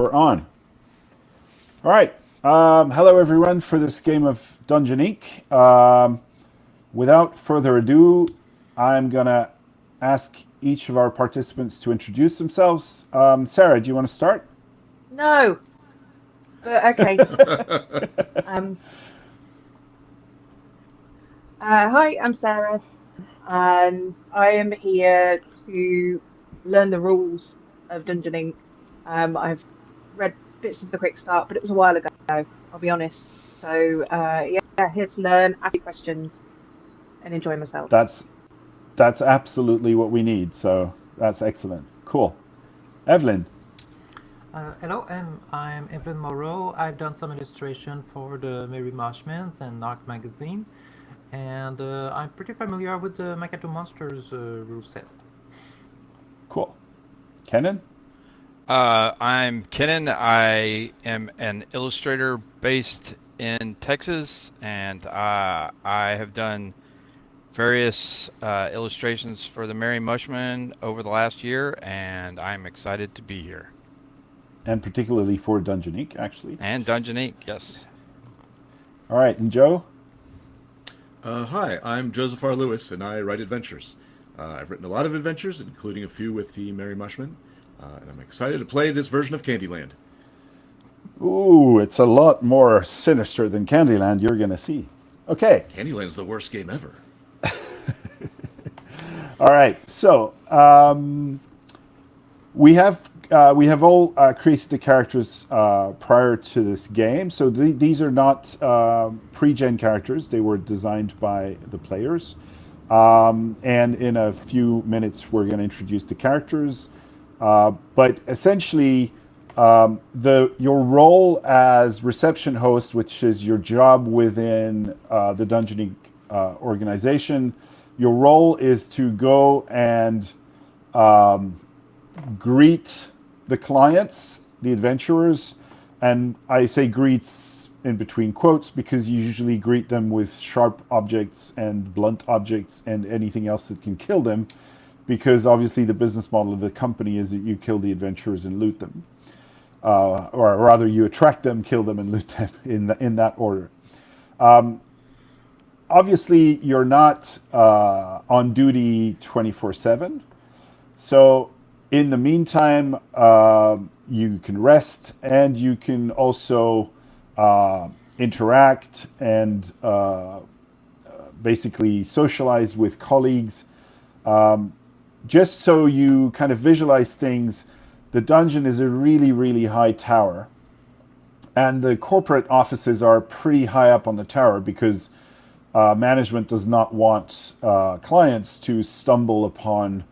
we're on. All right. Hello, everyone, for this game of Dungeon Inc. Without further ado, I'm going to ask each of our participants to introduce themselves. Sarah, do you want to start? No, but okay. Um, Hi, I'm Sarah, and I am here to learn the rules of Dungeoning. I've read bits of the quick start, but it was a while ago, I'll be honest. So, yeah, here to learn, ask you questions, and enjoy myself. That's that's absolutely what we need. So that's excellent. Cool. Evelyn. Hello, I'm Evelyn Moreau. I've done some illustration for the Mary Mushmen and Arc magazine, and I'm pretty familiar with the Makato Monsters rule set. Cool. Kenan. I'm Kenan. I am an illustrator based in Texas, and I have done various illustrations for the Merry Mushman over the last year, and I'm excited to be here. And particularly for Dungeon Inc., actually. And Dungeon Inc., yes. All right. And Joe? Hi, I'm Joseph R. Lewis, and I write adventures. I've written a lot of adventures, including a few with the Merry Mushmen, and I'm excited to play this version of Candyland. Ooh, it's a lot more sinister than Candyland, you're going to see. Okay. Candyland's the worst game ever. All right. So we have all created the characters prior to this game. So these are not pre-gen characters. They were designed by the players. And in a few minutes, we're going to introduce the characters. But essentially, your role as reception host, which is your job within the Dungeoning organization, your role is to go and greet the clients, the adventurers, and I say greets in between quotes because you usually greet them with sharp objects and blunt objects and anything else that can kill them, because obviously the business model of the company is that you kill the adventurers and loot them. Or rather, you attract them, kill them, and loot them in that order. Obviously, you're not on duty 24/7. So in the meantime, you can rest and you can also interact and basically socialize with colleagues. Just so you kind of visualize things, the dungeon is a really, really high tower. And the corporate offices are pretty high up on the tower because management does not want clients to stumble upon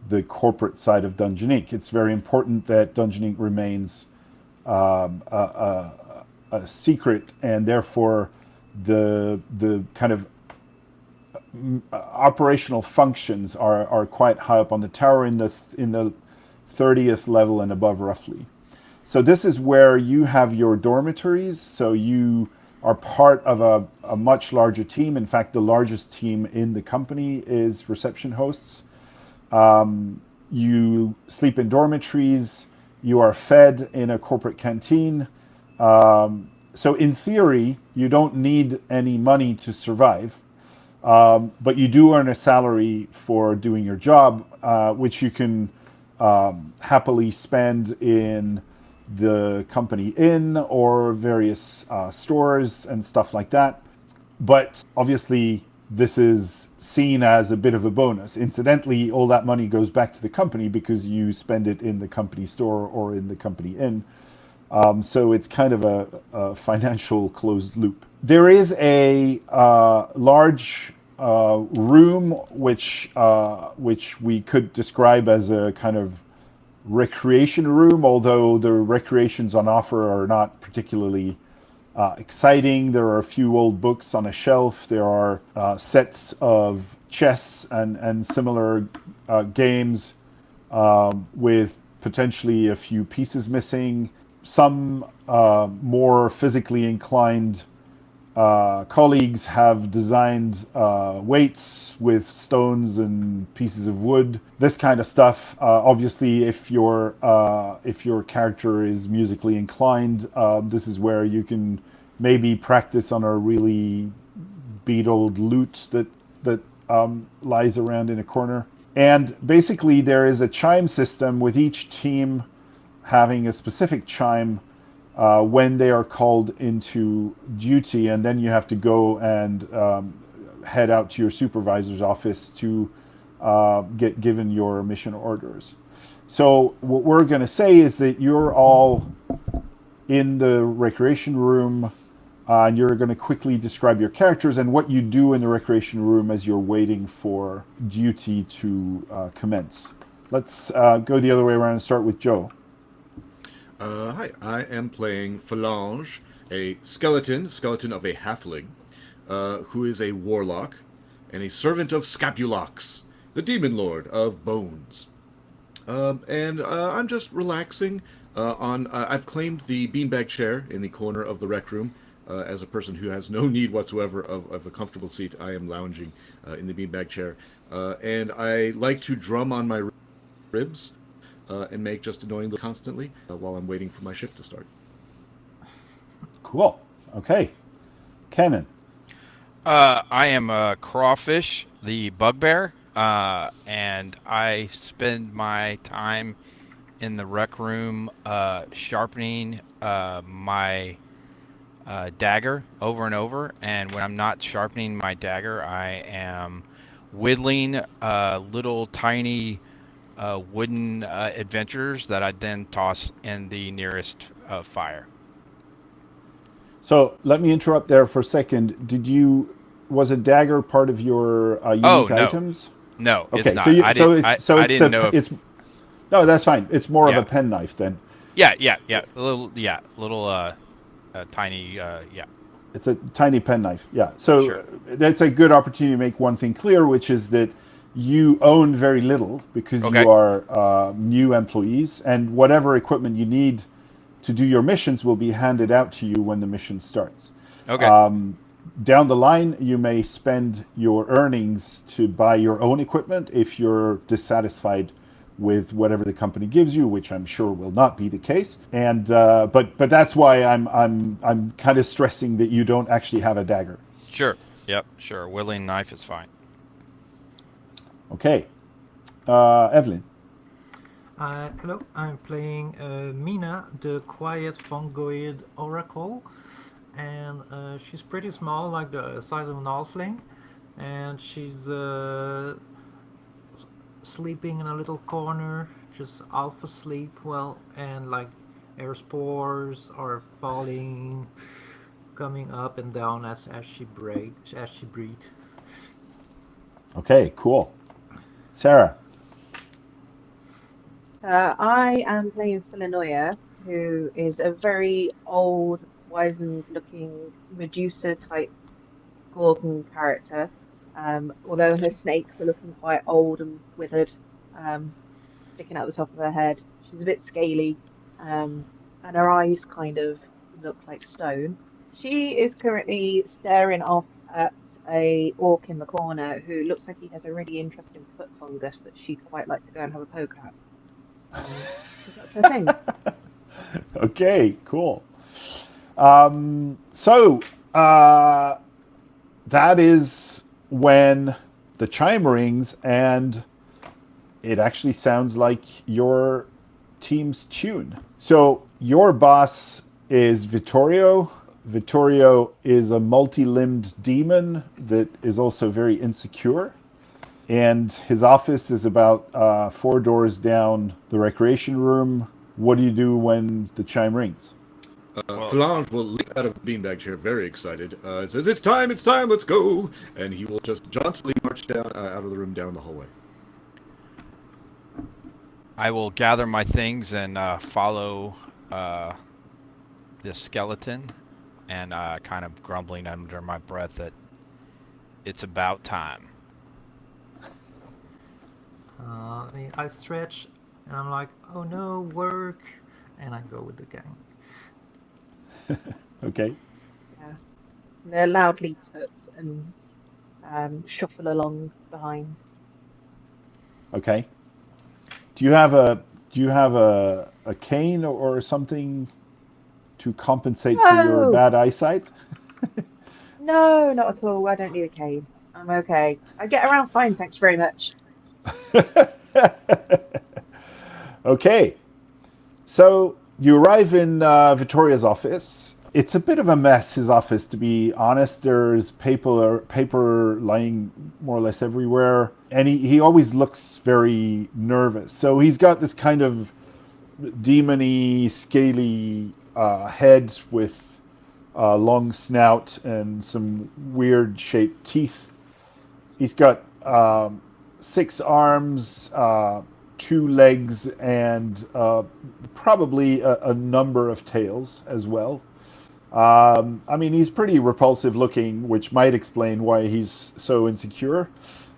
the corporate side of Dungeon Inc. It's very important that Dungeon Inc. remains a secret, and therefore the kind of operational functions are quite high up on the tower in the 30th level and above, roughly. So this is where you have your dormitories. So you are part of a much larger team. In fact, the largest team in the company is reception hosts. You sleep in dormitories. You are fed in a corporate canteen. So in theory, you don't need any money to survive. But you do earn a salary for doing your job, which you can happily spend in the company inn or various stores and stuff like that. But obviously, this is seen as a bit of a bonus. Incidentally, all that money goes back to the company because you spend it in the company store or in the company inn. So it's kind of a financial closed loop. There is a large room which we could describe as a kind of recreation room, although the recreations on offer are not particularly exciting. There are a few old books on a shelf. There are sets of chess and similar games with potentially a few pieces missing. Some more physically inclined colleagues have designed weights with stones and pieces of wood, this kind of stuff. Obviously, if your character is musically inclined, this is where you can maybe practice on a really beetled lute that lies around in a corner. And basically, there is a chime system with each team having a specific chime when they are called into duty, and then you have to go and head out to your supervisor's office to get given your mission orders. So what we're going to say is that you're all in the recreation room, and you're going to quickly describe your characters and what you do in the recreation room as you're waiting for duty to commence. Let's go the other way around and start with Joe. Hi, I am playing Felten, a skeleton of a halfling, who is a warlock and a servant of Scapulox, the demon lord of bones. And I'm just relaxing I've claimed the beanbag chair in the corner of the rec room. As a person who has no need whatsoever of a comfortable seat, I am lounging in the beanbag chair. And I like to drum on my ribs and make just annoying constantly while I'm waiting for my shift to start. Cool. Okay. Kenan. I am a crawfish, the bugbear, and I spend my time in the rec room sharpening my dagger over and over. And when I'm not sharpening my dagger, I am whittling little tiny wooden adventures that I then toss in the nearest fire. So let me interrupt there for a second. Was a dagger part of your unique items? No, okay, it's not. I didn't know if... No, that's fine. It's more of a penknife then. Yeah. A little tiny, It's a tiny penknife. Yeah. So sure. That's a good opportunity to make one thing clear, which is that you own very little because you are new employees, and whatever equipment you need to do your missions will be handed out to you when the mission starts. Okay. Down the line, you may spend your earnings to buy your own equipment if you're dissatisfied with whatever the company gives you, which I'm sure will not be the case. And but that's why I'm kind of stressing that you don't actually have a dagger. Sure. Yep. Sure. Whittling knife is fine. Okay. Evelyn. Hello, I'm playing Mina, the quiet fungoid oracle, and she's pretty small, like the size of an halfling, and she's sleeping in a little corner, just half asleep, and like air spores are falling, coming up and down as she breathes. Okay, cool. Sarah. I am playing Phyllenoia, who is a very old, wizened-looking Medusa-type Gorgon character. Although her snakes are looking quite old and withered, sticking out the top of her head. She's a bit scaly, and her eyes kind of look like stone. She is currently staring off at a orc in the corner who looks like he has a really interesting foot fungus that she'd quite like to go and have a poke at. That's her thing. Okay, cool. So that is when the chime rings, and it actually sounds like your team's tune. So your boss is Vittorio. Vittorio is a multi-limbed demon that is also very insecure. And his office is about 4 doors down the recreation room. What do you do when the chime rings? Phalange will leap out of the beanbag chair, very excited. It says, it's time, let's go! And he will just jauntily march down out of the room down the hallway. I will gather my things and follow this skeleton, and kind of grumbling under my breath that it's about time. I stretch, and I'm like, oh no, work, and I go with the gang. Okay. Yeah. And they loudly toot and shuffle along behind. Okay. Do you have a cane or something to compensate for your No, bad eyesight? no, not at all. I don't need a cane. I'm okay. I get around fine, thanks very much. Okay. So you arrive in Vittoria's office. It's a bit of a mess, his office, to be honest. There's paper lying more or less everywhere. And he always looks very nervous. So he's got this kind of demony, scaly head with a long snout and some weird shaped teeth. He's got 6 arms, 2 legs, and probably a number of tails as well. I mean, he's pretty repulsive looking, which might explain why he's so insecure.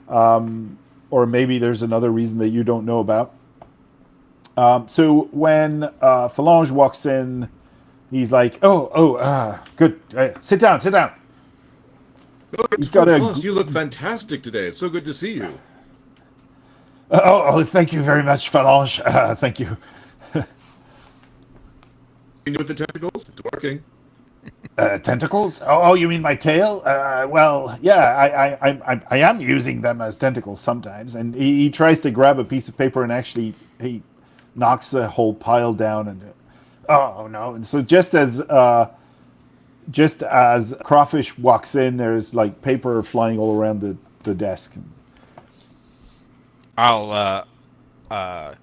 Or maybe there's another reason that you don't know about. So when Phalange walks in, he's like, good. Sit down, sit down. Oh, He's got a. boss, you look fantastic today. It's so good to see you. Thank you very much, Phalange. Thank you. With the tentacles, it's working. Tentacles? Oh, you mean my tail? Well, yeah, I am using them as tentacles sometimes. And he tries to grab a piece of paper and actually he knocks a whole pile down. And oh no! And so just as Crawfish walks in, there's like paper flying all around the desk. I'll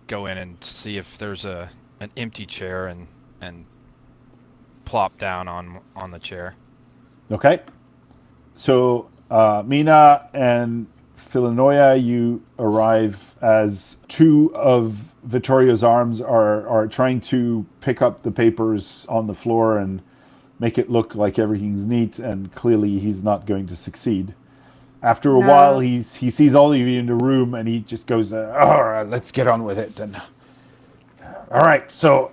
go in and see if there's an empty chair and plop down on the chair. Okay. So Mina and Phyllenoia, you arrive as 2 of Vittorio's arms are trying to pick up the papers on the floor and make it look like everything's neat, and clearly he's not going to succeed. After a while, No. he sees all of you in the room, and he just goes, all right, let's get on with it. And all right, so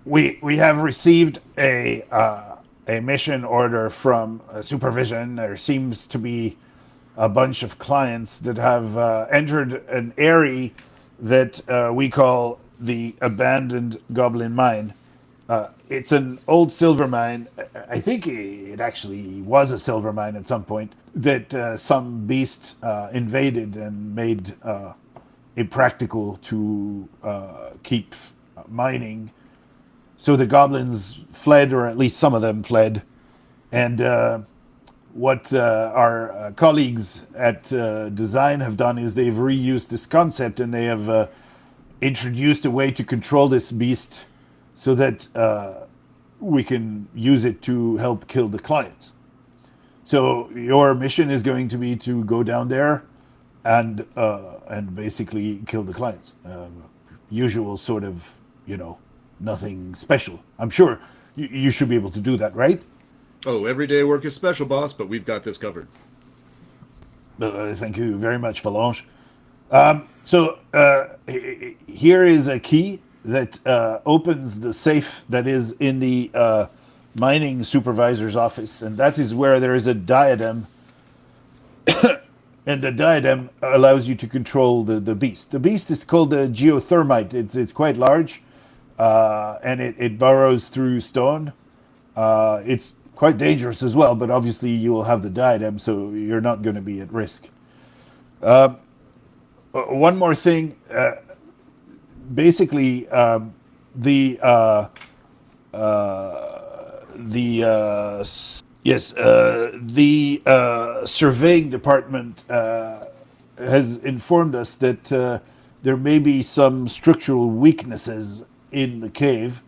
we have received a mission order from Supervision. There seems to be a bunch of clients that have entered an Aerie that we call the Abandoned Goblin Mine. It's an old silver mine. I think it actually was a silver mine at some point that some beast invaded and made impractical to keep mining. So the goblins fled, or at least some of them fled. And what our colleagues at Design have done is they've reused this concept, and they have introduced a way to control this beast so that we can use it to help kill the clients. So your mission is going to be to go down there and basically kill the clients. Usual sort of, nothing special. I'm sure you should be able to do that, right? Oh, everyday work is special, boss, but we've got this covered. Thank you very much, Phalange. So here is a key that opens the safe that is in the mining supervisor's office, and that is where there is a diadem. And the diadem allows you to control the beast. The beast is called a geothermite. It's quite large, and it burrows through stone. It's quite dangerous as well, but obviously you will have the diadem, so you're not going to be at risk. One more thing. Basically, the surveying department has informed us that there may be some structural weaknesses in the cave.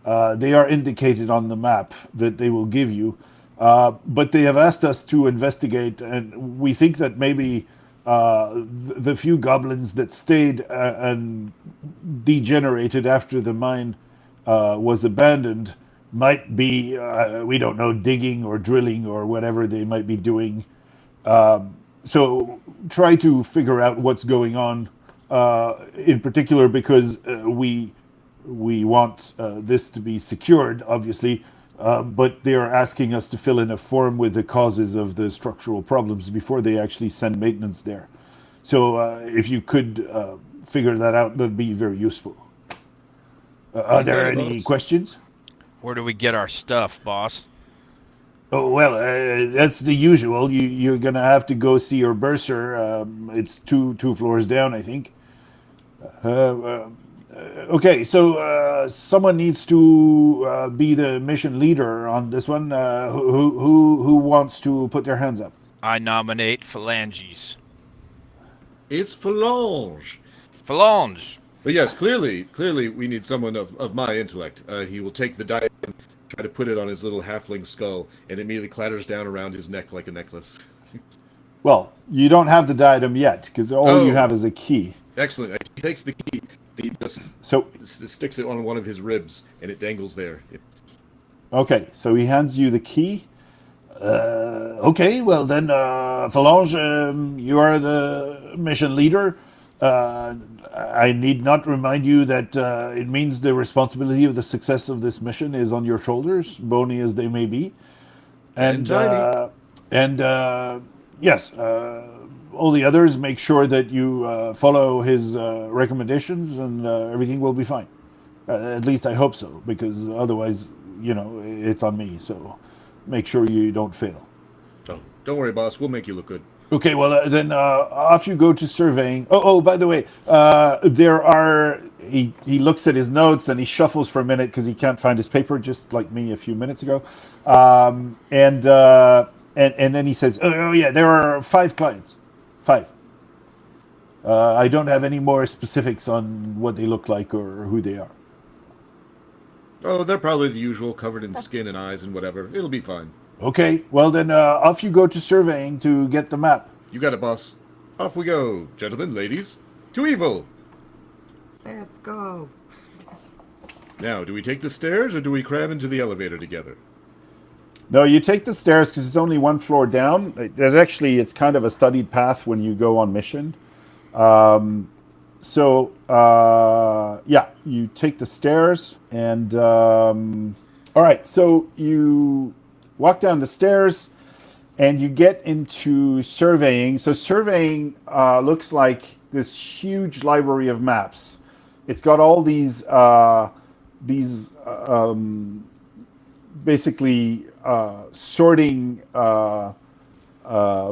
They are indicated on the map that they will give you, but they have asked us to investigate, and we think that maybe the few goblins that stayed and degenerated after the mine was abandoned might be, we don't know, digging or drilling or whatever they might be doing. So try to figure out what's going on, in particular because we want this to be secured, obviously. but they are asking us to fill in a form with the causes of the structural problems before they actually send maintenance there. So if you could figure that out, that'd be very useful. Are there any questions? Where do we get our stuff, boss? Oh, well, that's the usual. You're going to have to go see your bursar. It's two floors down, I think. Okay, so someone needs to be the mission leader on this one. Who wants to put their hands up? I nominate Phalanges. It's Phalange. Phalange! But yes, clearly we need someone of my intellect. He will take the diadem, try to put it on his little halfling skull, and immediately clatters down around his neck like a necklace. Well, you don't have the diadem yet, because all you have is a key. Excellent. He takes the key, he just sticks it on one of his ribs, and it dangles there. Okay, so he hands you the key. Okay, well then, Phalange, you are the mission leader. I need not remind you that it means the responsibility of the success of this mission is on your shoulders, bony as they may be. And yes, all the others, make sure that you follow his recommendations, and everything will be fine. At least I hope so, because otherwise, it's on me. So make sure you don't fail. Oh, don't worry, boss. We'll make you look good. Okay, well, then off you go to surveying. Oh, by the way, there are... He looks at his notes and he shuffles for a minute because he can't find his paper, just like me a few minutes ago. And then he says, oh, yeah, there are 5 clients. 5. I don't have any more specifics on what they look like or who they are. Oh, they're probably the usual, covered in skin and eyes and whatever. It'll be fine. Okay, well then off you go to surveying to get the map. You got it, boss. Off we go, gentlemen, ladies. To evil! Let's go. Now, do we take the stairs or do we cram into the elevator together? No, you take the stairs because it's only 1 floor down. It's kind of a studied path when you go on mission. Yeah, you take the stairs and... all right, so you walk down the stairs and you get into surveying. So surveying looks like this huge library of maps. It's got all these basically sorting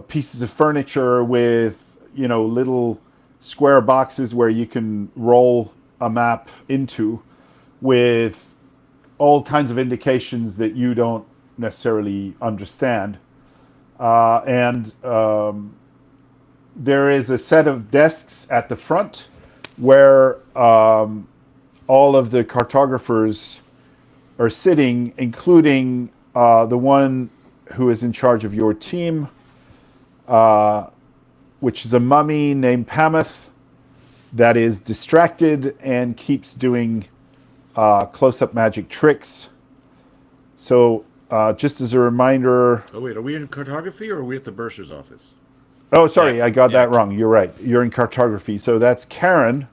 pieces of furniture with, little square boxes where you can roll a map into, with all kinds of indications that you don't necessarily understand. There is a set of desks at the front where all of the cartographers are sitting, including the one who is in charge of your team, which is a mummy named Pameth that is distracted and keeps doing close-up magic tricks. So just as a reminder... Oh, wait, are we in cartography or are we at the bursar's office? Oh, sorry, I got that wrong. You're right. You're in cartography. So that's Karen.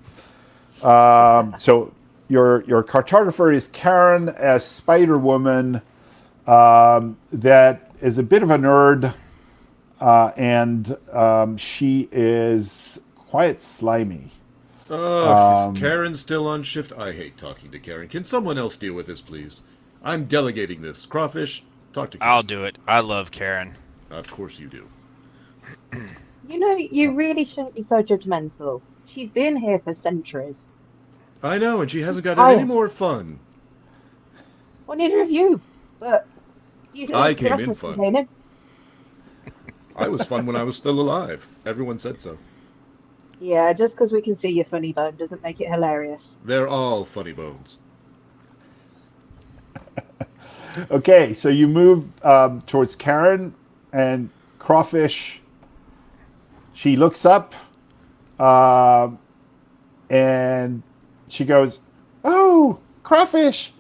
So your cartographer is Karen, a spider woman that is a bit of a nerd, and she is quite slimy. Oh, is Karen still on shift? I hate talking to Karen. Can someone else deal with this, please? I'm delegating this. Crawfish, talk to Karen. I'll do it. I love Karen. Of course you do. You really shouldn't be so judgmental. She's been here for centuries. I know, and she hasn't got any more fun. Well, neither of you. But I came in fun. I was fun when I was still alive. Everyone said so. Yeah, just because we can see your funny bone doesn't make it hilarious. They're all funny bones. Okay, so you move towards Karen, and Crawfish, she looks up, and she goes, "Oh, Crawfish,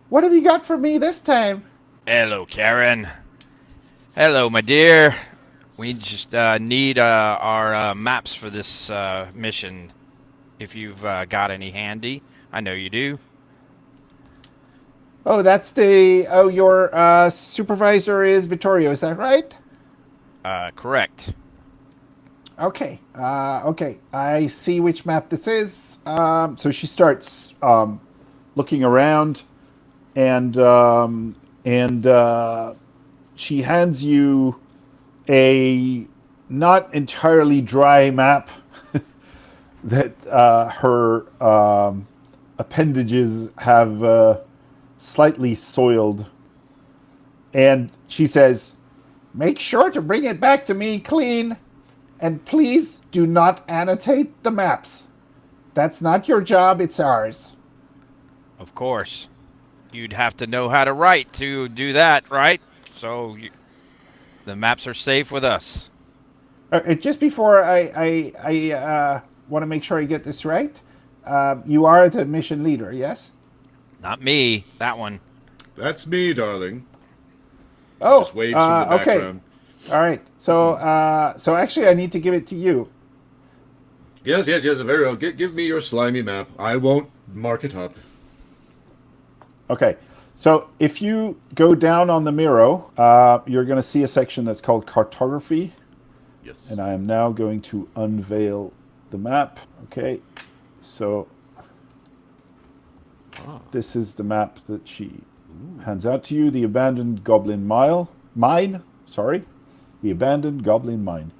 what have you got for me this time?" Hello, Karen. Hello, my dear. We just need our maps for this mission, if you've got any handy. I know you do. Oh, that's your supervisor is Vittorio, is that right? Correct. Okay. Okay. I see which map this is. So she starts looking around, and she hands you a not entirely dry map that her appendages have slightly soiled. And she says, "Make sure to bring it back to me clean. And please do not annotate the maps. That's not your job, it's ours." Of course. You'd have to know how to write to do that, right? The maps are safe with us. Just before I want to make sure I get this right, you are the mission leader, yes? Not me. That one. That's me, darling. Oh, Just waves from the background. Okay. All right. So actually, I need to give it to you. Yes, very well. Give me your slimy map. I won't mark it up. Okay. So if you go down on the Miro, you're going to see a section that's called Cartography. Yes. And I am now going to unveil the map. Okay. So this is the map that she hands out to you. The abandoned goblin mine. Sorry. The abandoned goblin mine.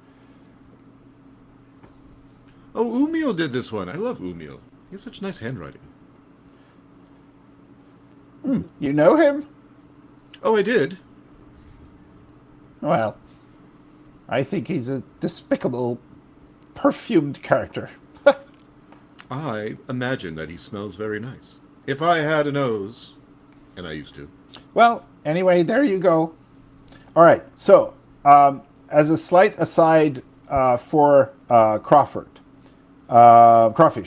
Oh, Umiel did this one. I love Umiel. He has such nice handwriting. You know him? Oh, I did. Well, I think he's a despicable, perfumed character. I imagine that he smells very nice. If I had a nose, and I used to. Well, anyway, there you go. All right. So, as a slight aside for Crawfish,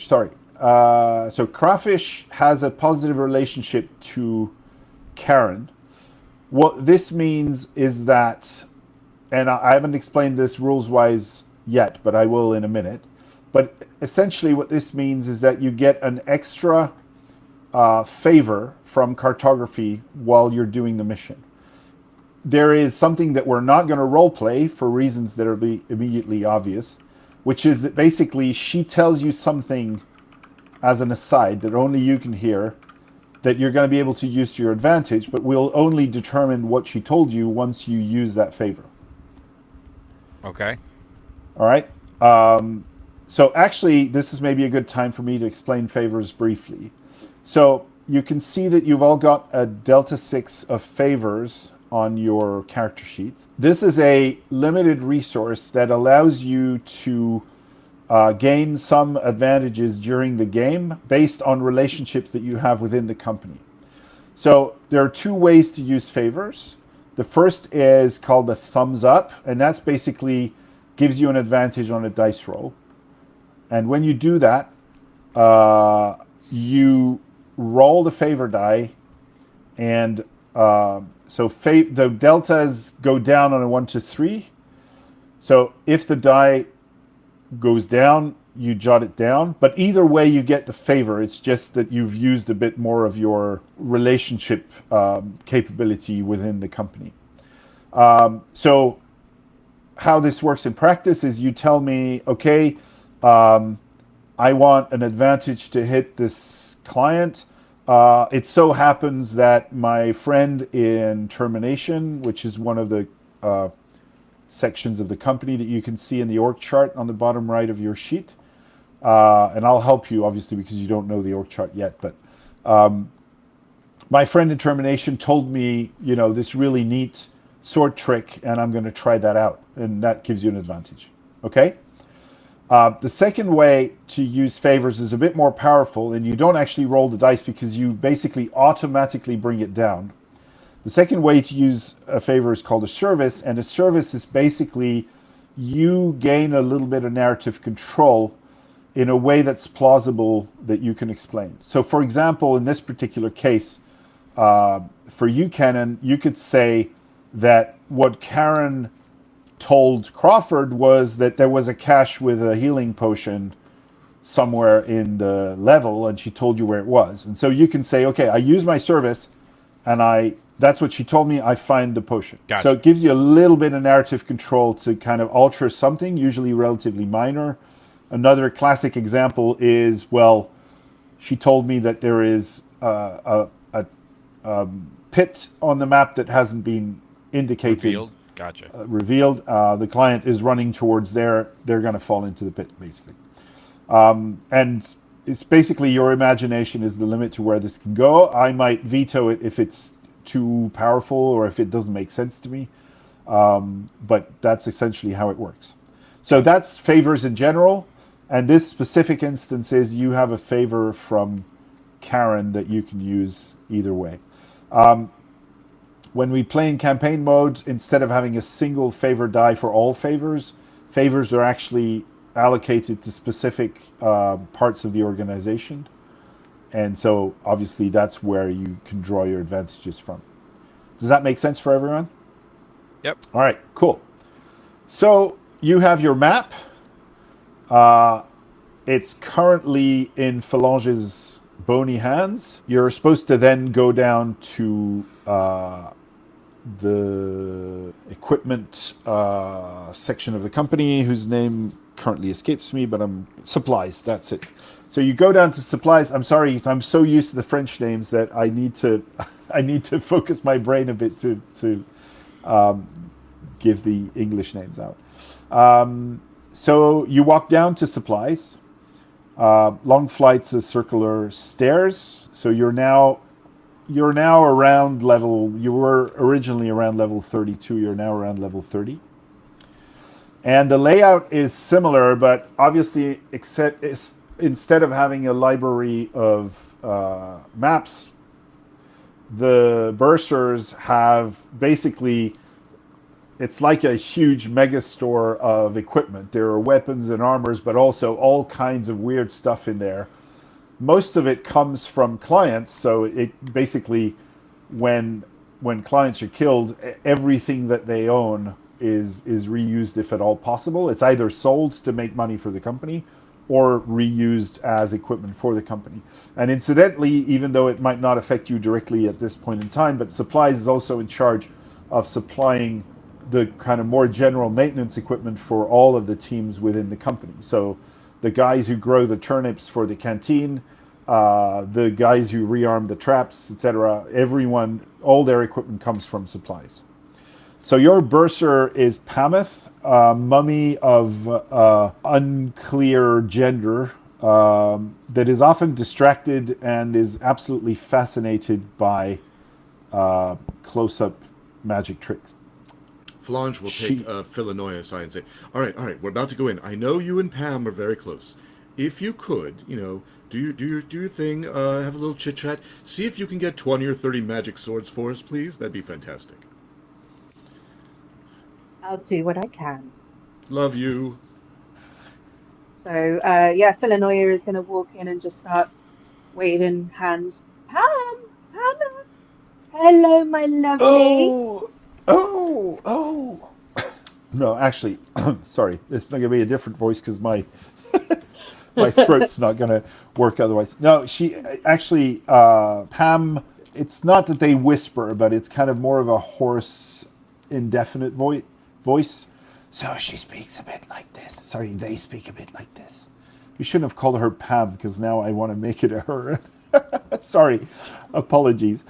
sorry. So Crawfish has a positive relationship to Karen. What this means is that, and I haven't explained this rules-wise yet, but I will in a minute. But essentially what this means is that you get an extra favor from Cartography while you're doing the mission. There is something that we're not going to roleplay for reasons that are immediately obvious, which is that basically she tells you something as an aside that only you can hear, that you're going to be able to use to your advantage, but we'll only determine what she told you once you use that favor. Okay. All right. So actually, this is maybe a good time for me to explain favors briefly. So you can see that you've all got a Delta 6 of favors on your character sheets. This is a limited resource that allows you to gain some advantages during the game based on relationships that you have within the company. So there are two ways to use favors. The first is called a thumbs up, and that's basically gives you an advantage on a dice roll. And when you do that, you roll the favor die, and the deltas go down on a 1 to 3. So if the die goes down, you jot it down. But either way, you get the favor. It's just that you've used a bit more of your relationship capability within the company. So how this works in practice is you tell me, okay, I want an advantage to hit this client. It so happens that my friend in Termination, which is one of the sections of the company that you can see in the org chart on the bottom right of your sheet, and I'll help you obviously because you don't know the org chart yet, but my friend in Termination told me, this really neat sword trick, and I'm going to try that out, and that gives you an advantage. Okay. The second way to use favors is a bit more powerful, and you don't actually roll the dice because you basically automatically bring it down. The second way to use a favor is called a service, and a service is basically you gain a little bit of narrative control in a way that's plausible that you can explain. So for example, in this particular case, for you, Kenan, you could say that what Karen told Crawford was that there was a cache with a healing potion somewhere in the level, and she told you where it was. And so you can say, okay, I use my service and that's what she told me. I find the potion. Gotcha. So it gives you a little bit of narrative control to kind of alter something, usually relatively minor. Another classic example is, well, she told me that there is a pit on the map that hasn't been indicated. Revealed. Gotcha. Revealed. The client is running towards there. They're going to fall into the pit, basically. And it's basically your imagination is the limit to where this can go. I might veto it if it's too powerful or if it doesn't make sense to me. But that's essentially how it works. So that's favors in general. And this specific instance is you have a favor from Karen that you can use either way. When we play in campaign mode, instead of having a single favor die for all favors, favors are actually allocated to specific parts of the organization. And so obviously that's where you can draw your advantages from. Does that make sense for everyone? Yep. All right, cool. So you have your map. It's currently in Phalange's bony hands. You're supposed to then go down to the equipment section of the company, whose name currently escapes me, but supplies, that's it. So you go down to supplies. I'm sorry, I'm so used to the French names that I need to focus my brain a bit to give the English names out. So you walk down to supplies, long flights of circular stairs. So you're now around level, you were originally around level 32, you're now around level 30. And the layout is similar, but obviously instead of having a library of maps, the Bursars have basically, it's like a huge mega store of equipment. There are weapons and armors, but also all kinds of weird stuff in there. Most of it comes from clients, so it basically, when clients are killed, everything that they own is reused if at all possible. It's either sold to make money for the company or reused as equipment for the company. And incidentally, even though it might not affect you directly at this point in time, but supplies is also in charge of supplying the kind of more general maintenance equipment for all of the teams within the company. So the guys who grow the turnips for the canteen, the guys who rearm the traps, etc., everyone, all their equipment comes from supplies. So your Bursar is Pameth, mummy of unclear gender, that is often distracted and is absolutely fascinated by close-up magic tricks. Flange will take Phyllenoia aside and say, all right, we're about to go in. I know you and Pam are very close. If you could, do your thing, have a little chit-chat, see if you can get 20 or 30 magic swords for us, please. That'd be fantastic. I'll do what I can. Love you. So, Phyllenoia is going to walk in and just start waving hands. Pam! Hello, my lovely. Oh. No, actually, sorry. It's not going to be a different voice because my throat's not going to work otherwise. No, she actually, Pam, it's not that they whisper, but it's kind of more of a hoarse, indefinite voice. So she speaks a bit like this. Sorry, they speak a bit like this. We shouldn't have called her Pam because now I want to make it a her. Sorry, apologies.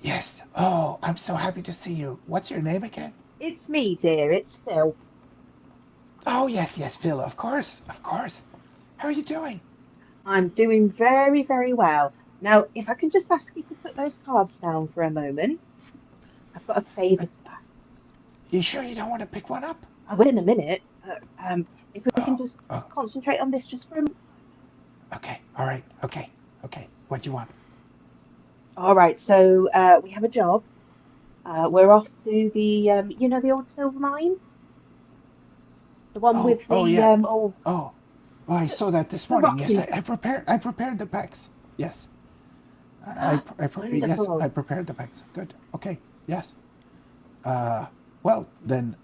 Yes. Oh, I'm so happy to see you. What's your name again? It's me, dear. It's Phil. Oh, yes, Phil. Of course. How are you doing? I'm doing very, very well. Now, if I can just ask you to put those cards down for a moment. I've got a favour to ask. You sure you don't want to pick one up? I will in a minute. If we can just concentrate on this just for a minute. Okay. All right. Okay. What do you want? All right. So we have a job. We're off to the, the old silver mine? The one with the, yeah. I saw that this morning. Rocky. Yes, I prepared the packs. Yes. I prepared the packs. Good. Okay. Yes. Well, then,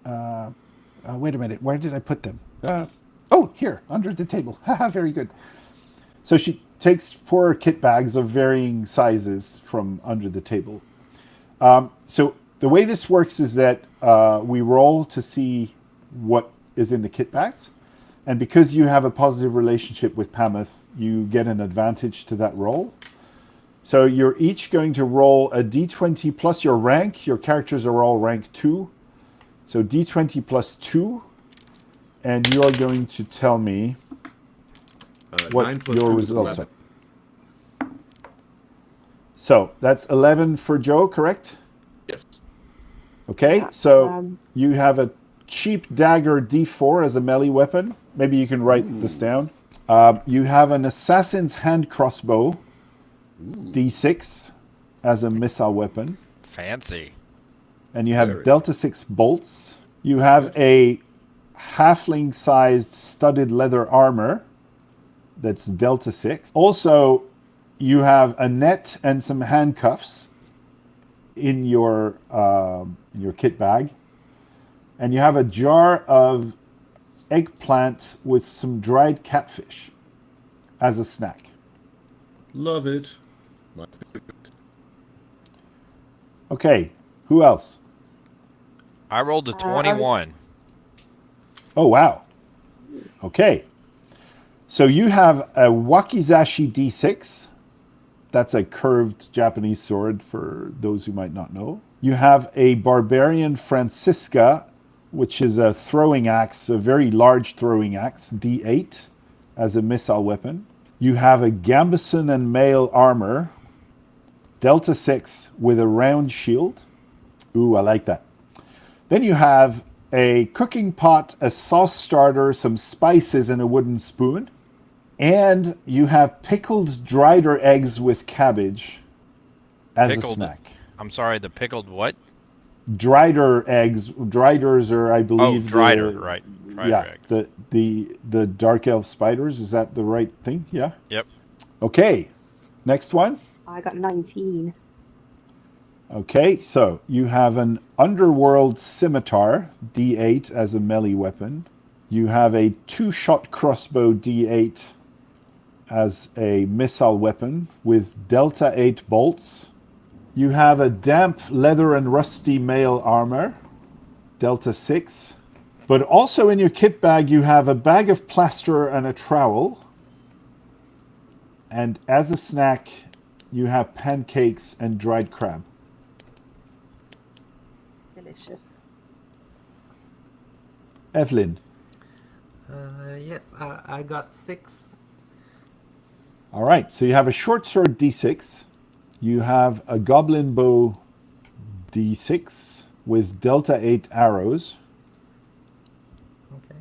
wait a minute. Where did I put them? Here, under the table. Haha, very good. So she takes 4 kit bags of varying sizes from under the table. So the way this works is that we roll to see what is in the kit bags. And because you have a positive relationship with Pameth, you get an advantage to that roll. So you're each going to roll a d20 plus your rank. Your characters are all rank 2. So d20 plus 2. And you are going to tell me what 9 plus your 2 is results 11. are. So that's 11 for Joe, correct? Yes. Okay, Yeah, so you have a cheap dagger d4 as a melee weapon. Maybe you can write this down. You have an assassin's hand crossbow d6 as a missile weapon. Fancy. And you have Very. delta 6 bolts. You have a halfling-sized studded leather armor that's delta 6. Also, you have a net and some handcuffs in your kit bag. And you have a jar of eggplant with some dried catfish as a snack. Love it. My favorite. Okay, who else? I rolled a 21. Oh, wow. Okay. So you have a wakizashi d6. That's a curved Japanese sword for those who might not know. You have a barbarian Francisca, which is a throwing axe, a very large throwing axe, d8 as a missile weapon. You have a gambeson and mail armor, delta 6 with a round shield. Ooh, I like that. Then you have a cooking pot, a sauce starter, some spices, and a wooden spoon. And you have pickled drider eggs with cabbage as a snack. I'm sorry, the pickled what? Drider eggs. Driders are, I believe, Drider, right. Drider eggs. the dark elf spiders. Is that the right thing? Yeah? Yep. Okay. Next one. I got 19. Okay, so you have an underworld scimitar, d8 as a melee weapon. You have a 2-shot crossbow, d8 as a missile weapon with delta 8 bolts. You have a damp leather and rusty mail armor, delta 6. But also in your kit bag, you have a bag of plaster and a trowel. And as a snack, you have pancakes and dried crab. Delicious. Evelyn. Yes, I got 6. All right, so you have a short sword d6. You have a goblin bow d6 with delta 8 arrows. Okay.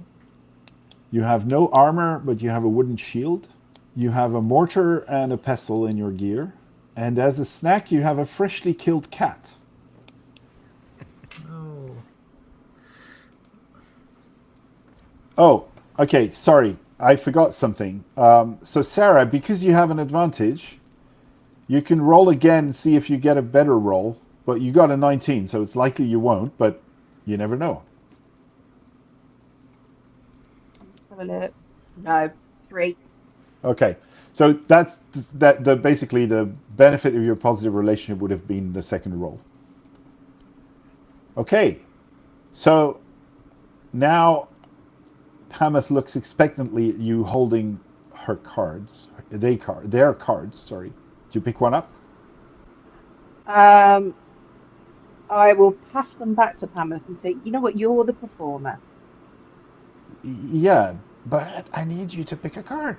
You have no armor, but you have a wooden shield. You have a mortar and a pestle in your gear. And as a snack, you have a freshly killed cat. Oh. Oh, okay, sorry. I forgot something. So Sarah, because you have an advantage, you can roll again and see if you get a better roll. But you got a 19, so it's likely you won't, but you never know. Have a look. No, 3. Okay, so that's basically the benefit of your positive relationship would have been the second roll. Okay, so now Hamas looks expectantly at you holding her cards. Their cards, sorry. Do you pick one up? I will pass them back to Pameth and say, you know what, you're the performer. Yeah, but I need you to pick a card.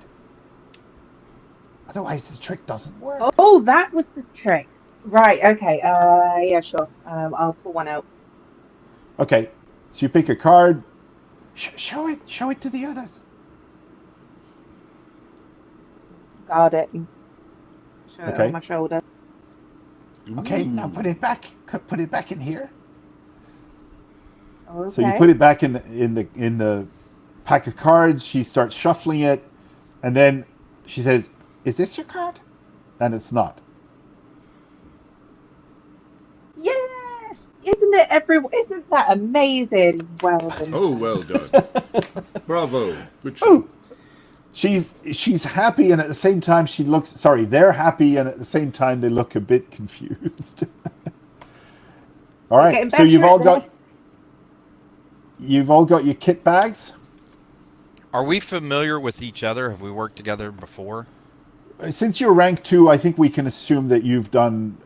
Otherwise the trick doesn't work. Oh, that was the trick. Right, okay. Yeah, sure. I'll pull one out. Okay, so you pick a card. Show it to the others. Guard it and show it Okay. on my shoulder. Okay, now put it back. Put it back in here. Okay. So you put it back in the pack of cards. She starts shuffling it, and then she says, "Is this your card?" And it's not. Yes! Isn't that amazing? Well done. Oh, well done. Bravo. Good job. Ooh. she's happy, and at the same time she looks. Sorry, they're happy, and at the same time they look a bit confused. All right, Getting so better you've at all got this. your kit bags. Are we familiar with each other? Have we worked together before? Since you're rank 2, I think we can assume that you've done,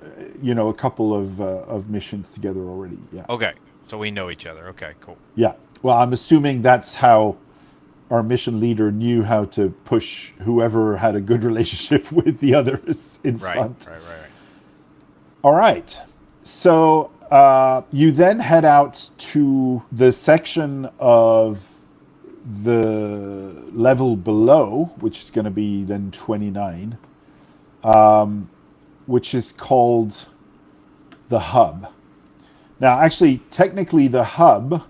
a couple of missions together already. Yeah. Okay, so we know each other. Okay, cool. Yeah. Well, I'm assuming that's how our mission leader knew how to push whoever had a good relationship with the others in front. Right. All right. So you then head out to the section of the level below, which is going to be then 29, which is called the hub. Now, actually, technically, the hub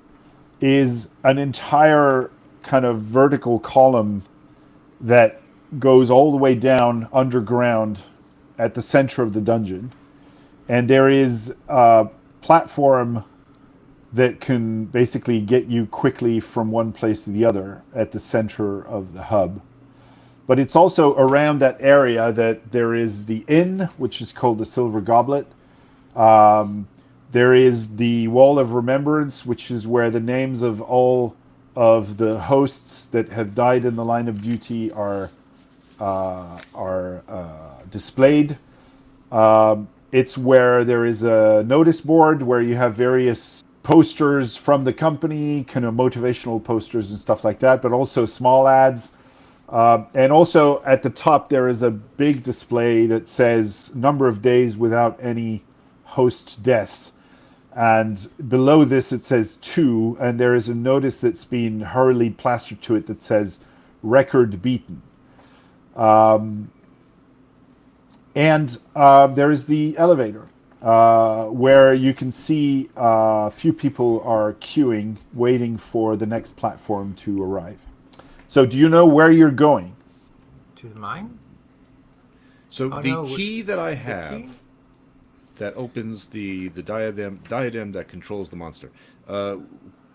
is an entire kind of vertical column that goes all the way down underground at the center of the dungeon. And there is a platform that can basically get you quickly from one place to the other at the center of the hub. But it's also around that area that there is the inn, which is called the Silver Goblet. There is the Wall of Remembrance, which is where the names of all of the hosts that have died in the line of duty are displayed. It's where there is a notice board where you have various posters from the company, kind of motivational posters and stuff like that, but also small ads. And also at the top, there is a big display that says number of days without any host deaths. And below this, it says 2, and there is a notice that's been hurriedly plastered to it that says record beaten. And there is the elevator, where you can see a few people are queuing, waiting for the next platform to arrive. So do you know where you're going? To the mine? So Oh, the no, key that I key? have that opens the diadem that controls the monster.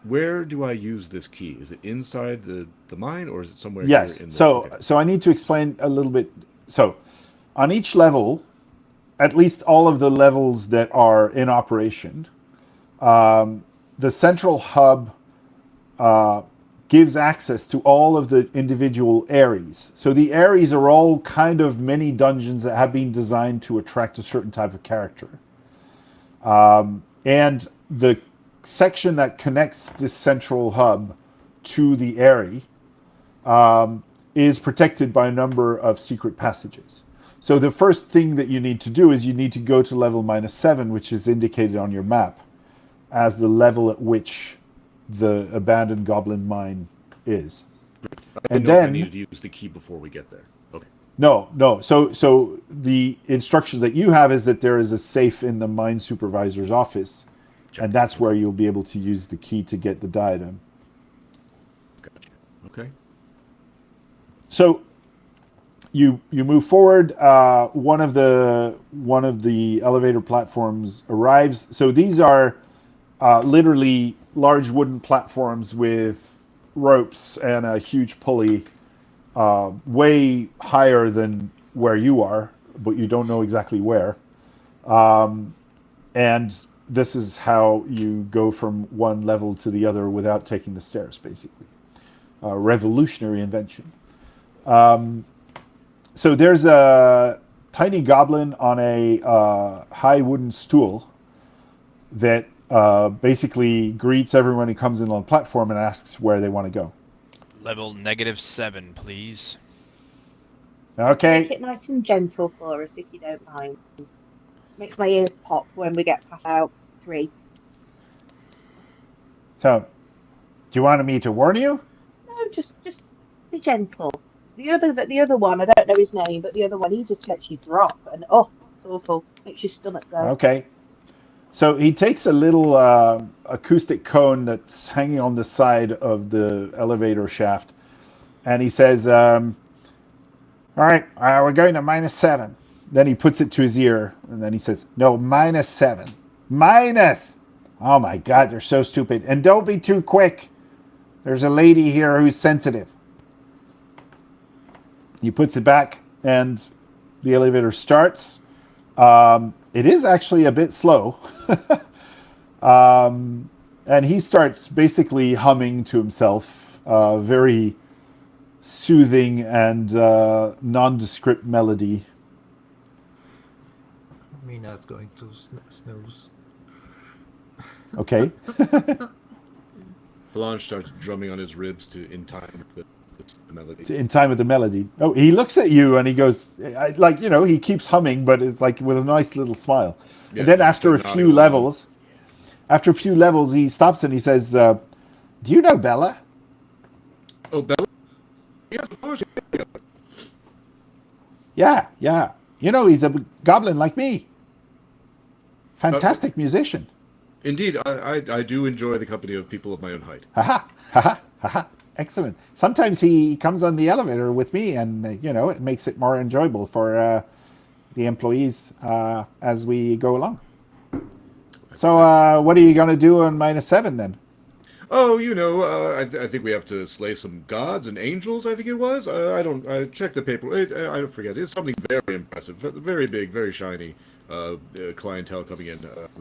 Where do I use this key? Is it inside the mine, or is it somewhere Yes. here in the... So I need to explain a little bit. So on each level, at least all of the levels that are in operation, the central hub gives access to all of the individual Aeries. So the Aeries are all kind of mini dungeons that have been designed to attract a certain type of character. And the section that connects this central hub to the Aerie is protected by a number of secret passages. So the first thing that you need to do is you need to go to level -7, which is indicated on your map as the level at which the abandoned goblin mine is. I And didn't know if I then needed to use the key before we get there. Okay. no. So the instructions that you have is that there is a safe in the mine supervisor's office, and that's where you'll be able to use the key to get the diadem. Gotcha. Okay. So you move forward. One of the elevator platforms arrives. So these are literally large wooden platforms with ropes and a huge pulley, way higher than where you are, but you don't know exactly where. And this is how you go from one level to the other without taking the stairs, basically. Revolutionary invention. So there's a tiny goblin on a high wooden stool that basically greets everyone who comes in on the platform and asks where they want to go. Level -7, please. Okay. Make it nice and gentle for us, if you don't mind. Makes my ears pop when we get past out 3. So, do you want me to warn you? No, just be gentle. The other one, I don't know his name, but the other one, he just lets you drop, and it's awful. Makes your stomach go. Okay. So he takes a little acoustic cone that's hanging on the side of the elevator shaft, and he says, all right, we're going to -7. Then he puts it to his ear, and then he says, no, -7. Minus! Oh my God, they're so stupid. And don't be too quick. There's a lady here who's sensitive. He puts it back, and the elevator starts. It is actually a bit slow. And he starts basically humming to himself, very soothing and nondescript melody. Mina's going to snooze. Okay. Falange starts drumming on his ribs in time with the melody. In time with the melody. Oh, he looks at you and he goes, he keeps humming, but it's like with a nice little smile. Yeah, and then he's after a nodding few along. levels, he stops and he says, "Do you know Bella?" Oh, Bella? Yes, of course. Yeah. He's a goblin like me. Fantastic musician. Indeed, I do enjoy the company of people of my own height. Ha. Excellent. Sometimes he comes on the elevator with me, and it makes it more enjoyable for the employees as we go along. So, what are you going to do on -7 then? Oh, I think we have to slay some gods and angels. I think it was. I checked the paper. I don't forget. It's something very impressive, very big, very shiny. Clientele coming in.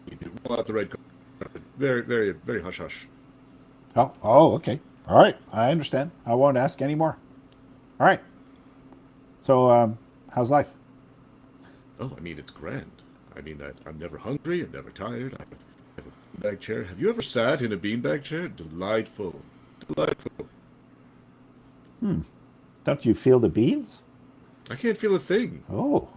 We do roll out the red carpet. Very, very, very hush hush. Oh, okay. All right. I understand. I won't ask any more. All right. So, how's life? Oh, I mean, it's grand. I mean, I'm never hungry. I'm never tired. I have a beanbag chair. Have you ever sat in a beanbag chair? Delightful. Don't you feel the beans? I can't feel a thing. Oh,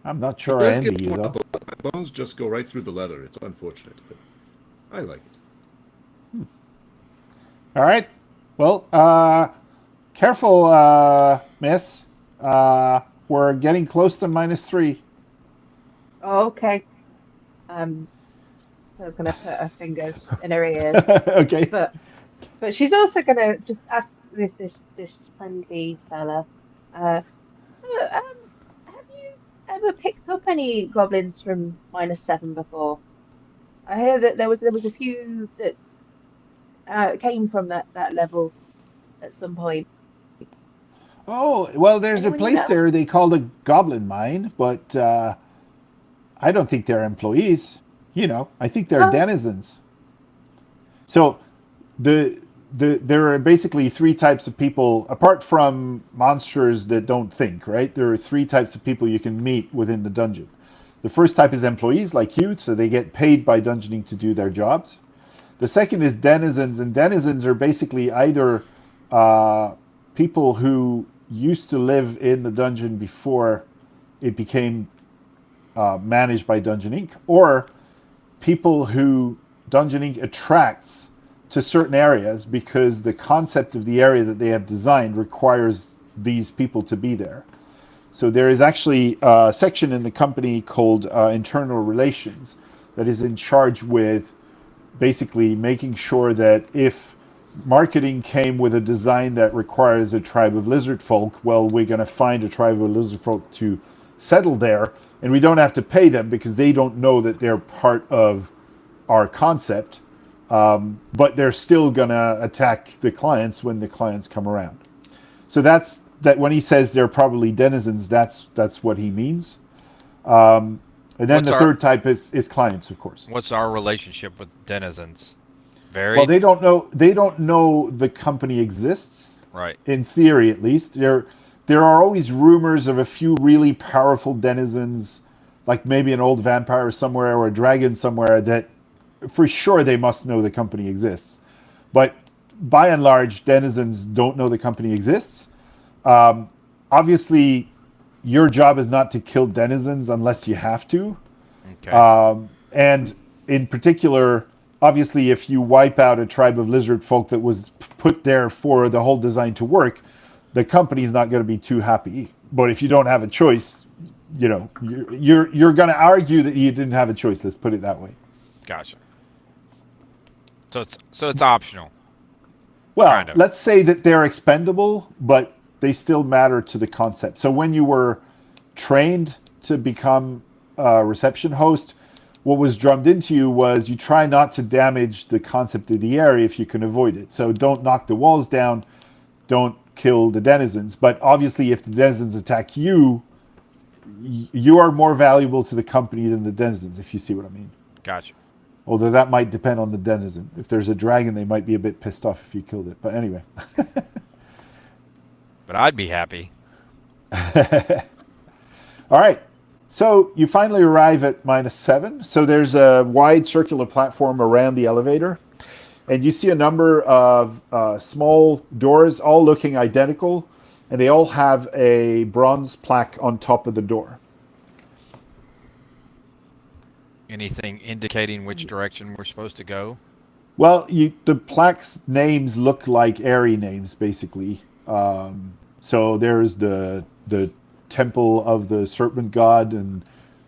I'm not sure It I does envy get you, though. My bones just go right through the leather. It's unfortunate, but I like it. All right. Well, careful, miss. We're getting close to -3. Oh, okay. I was going to put her fingers in her ears, Okay. but she's also going to just ask this friendly fella. Have you ever picked up any goblins from -7 before? I hear that there was a few that came from that level at some point. Oh, well, there's a Anyone you place know? there they call the Goblin Mine, but I don't think they're employees. I think they're Oh. denizens. So there are basically 3 types of people, apart from monsters that don't think, right? There are 3 types of people you can meet within the dungeon. The first type is employees like you, so they get paid by dungeoning to do their jobs. The second is denizens, and denizens are basically either people who used to live in the dungeon before it became managed by Dungeon Inc., or people who Dungeon Inc. attracts to certain areas because the concept of the area that they have designed requires these people to be there. So there is actually a section in the company called Internal Relations that is in charge with basically making sure that if marketing came with a design that requires a tribe of lizard folk, well, we're going to find a tribe of lizard folk to settle there, and we don't have to pay them because they don't know that they're part of our concept, but they're still going to attack the clients when the clients come around. So that's that. When he says they're probably denizens, that's what he means. And then the third type is clients, of course. What's our relationship with denizens? Very Well, they don't know the company exists. right. In theory, at least. There are always rumors of a few really powerful denizens, like maybe an old vampire somewhere or a dragon somewhere, that for sure they must know the company exists. But by and large, denizens don't know the company exists. Obviously, your job is not to kill denizens unless you have to. Okay. And in particular, obviously, if you wipe out a tribe of lizard folk that was put there for the whole design to work, the company's not going to be too happy. But if you don't have a choice, you're going to argue that you didn't have a choice. Let's put it that way. Gotcha. So it's optional. Well, Kind of. let's say that they're expendable, but they still matter to the concept. So when you were trained to become a reception host, what was drummed into you was you try not to damage the concept of the area if you can avoid it. So don't knock the walls down. Don't kill the denizens. But obviously, if the denizens attack you, you are more valuable to the company than the denizens, if you see what I mean. Gotcha. Although that might depend on the denizen. If there's a dragon, they might be a bit pissed off if you killed it. But anyway. But I'd be happy. All right. So you finally arrive at -7. So there's a wide circular platform around the elevator. And you see a number of small doors, all looking identical. And they all have a bronze plaque on top of the door. Anything indicating which direction we're supposed to go? Well, the plaques names look like Aerie names, basically. So there's the temple of the serpent god and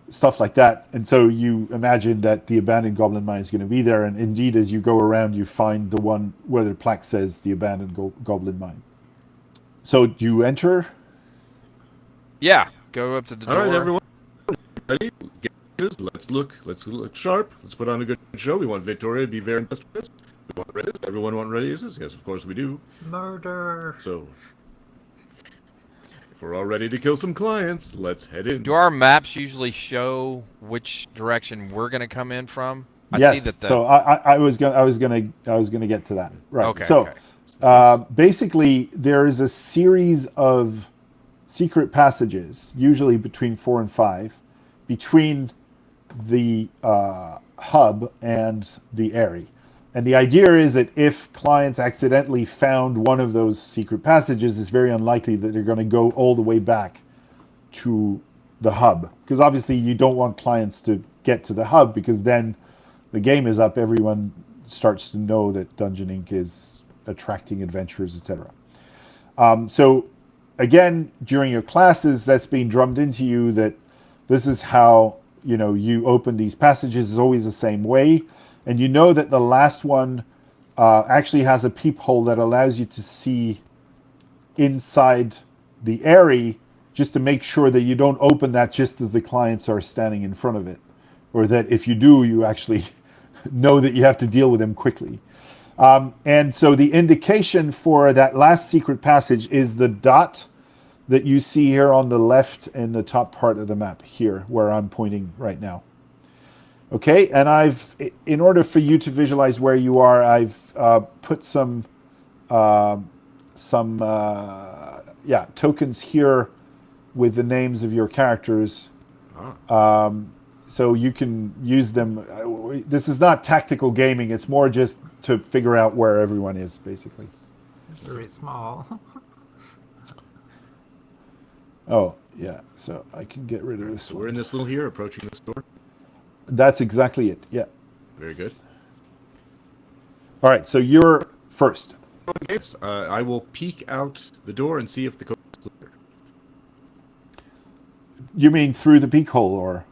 stuff like that. And so you imagine that the abandoned goblin mine is going to be there. And indeed, as you go around, you find the one where the plaque says the abandoned goblin mine. So do you enter? Yeah. Go up to the door. All right, everyone. Ready? Let's look sharp. Let's put on a good show. We want Victoria to be very impressed with us. We want raises. Everyone want raises? Yes, of course we do. Murder. So, if we're all ready to kill some clients, let's head in. Do our maps usually show which direction we're going to come in from? Yes. So I was gonna get to that. Right. Okay. So Okay. basically, there is a series of secret passages, usually between 4 and 5, between the hub and the Aerie. And the idea is that if clients accidentally found one of those secret passages, it's very unlikely that they're going to go all the way back to the hub. Because obviously you don't want clients to get to the hub, because then the game is up. Everyone starts to know that Dungeon Inc. is attracting adventurers, etc. So again, during your classes, that's being drummed into you that this is how you open these passages. Is always the same way. And you know that the last one actually has a peephole that allows you to see inside the Aerie, just to make sure that you don't open that just as the clients are standing in front of it. Or that if you do, you actually know that you have to deal with them quickly. And so the indication for that last secret passage is the dot that you see here on the left in the top part of the map here, where I'm pointing right now. Okay, and in order for you to visualize where you are, I've put some tokens here with the names of your characters. So you can use them. This is not tactical gaming. It's more just to figure out where everyone is, basically. Very small. Oh, yeah. So I can get rid of this So one. we're in this little here, approaching this door. That's exactly it. Yeah. Very good. All right. So you're first. Yes, I will peek out the door and see if the code is clear. You mean through the peek hole, or?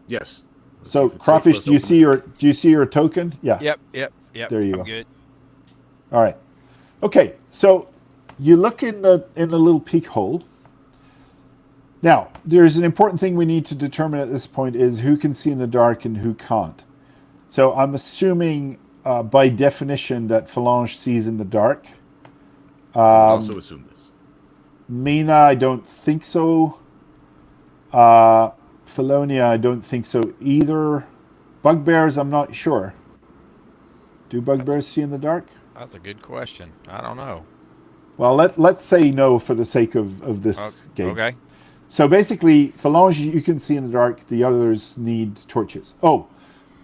Yes. Let's see So if it's safe for Crawfish, us do you to see your token? Yeah. Yep. There you I'm go. good. All right. Okay. So you look in the little peek hole. Now, there's an important thing we need to determine at this point is who can see in the dark and who can't. So I'm assuming by definition that Phalange sees in the dark. I would also assume this. Mina, I don't think so. Phyllenoia, I don't think so either. Bugbears, I'm not sure. Do bugbears see in the dark? That's a good question. I don't know. Well, let's say no for the sake of this game. Okay. So basically, Phalange, you can see in the dark. The others need torches. Oh,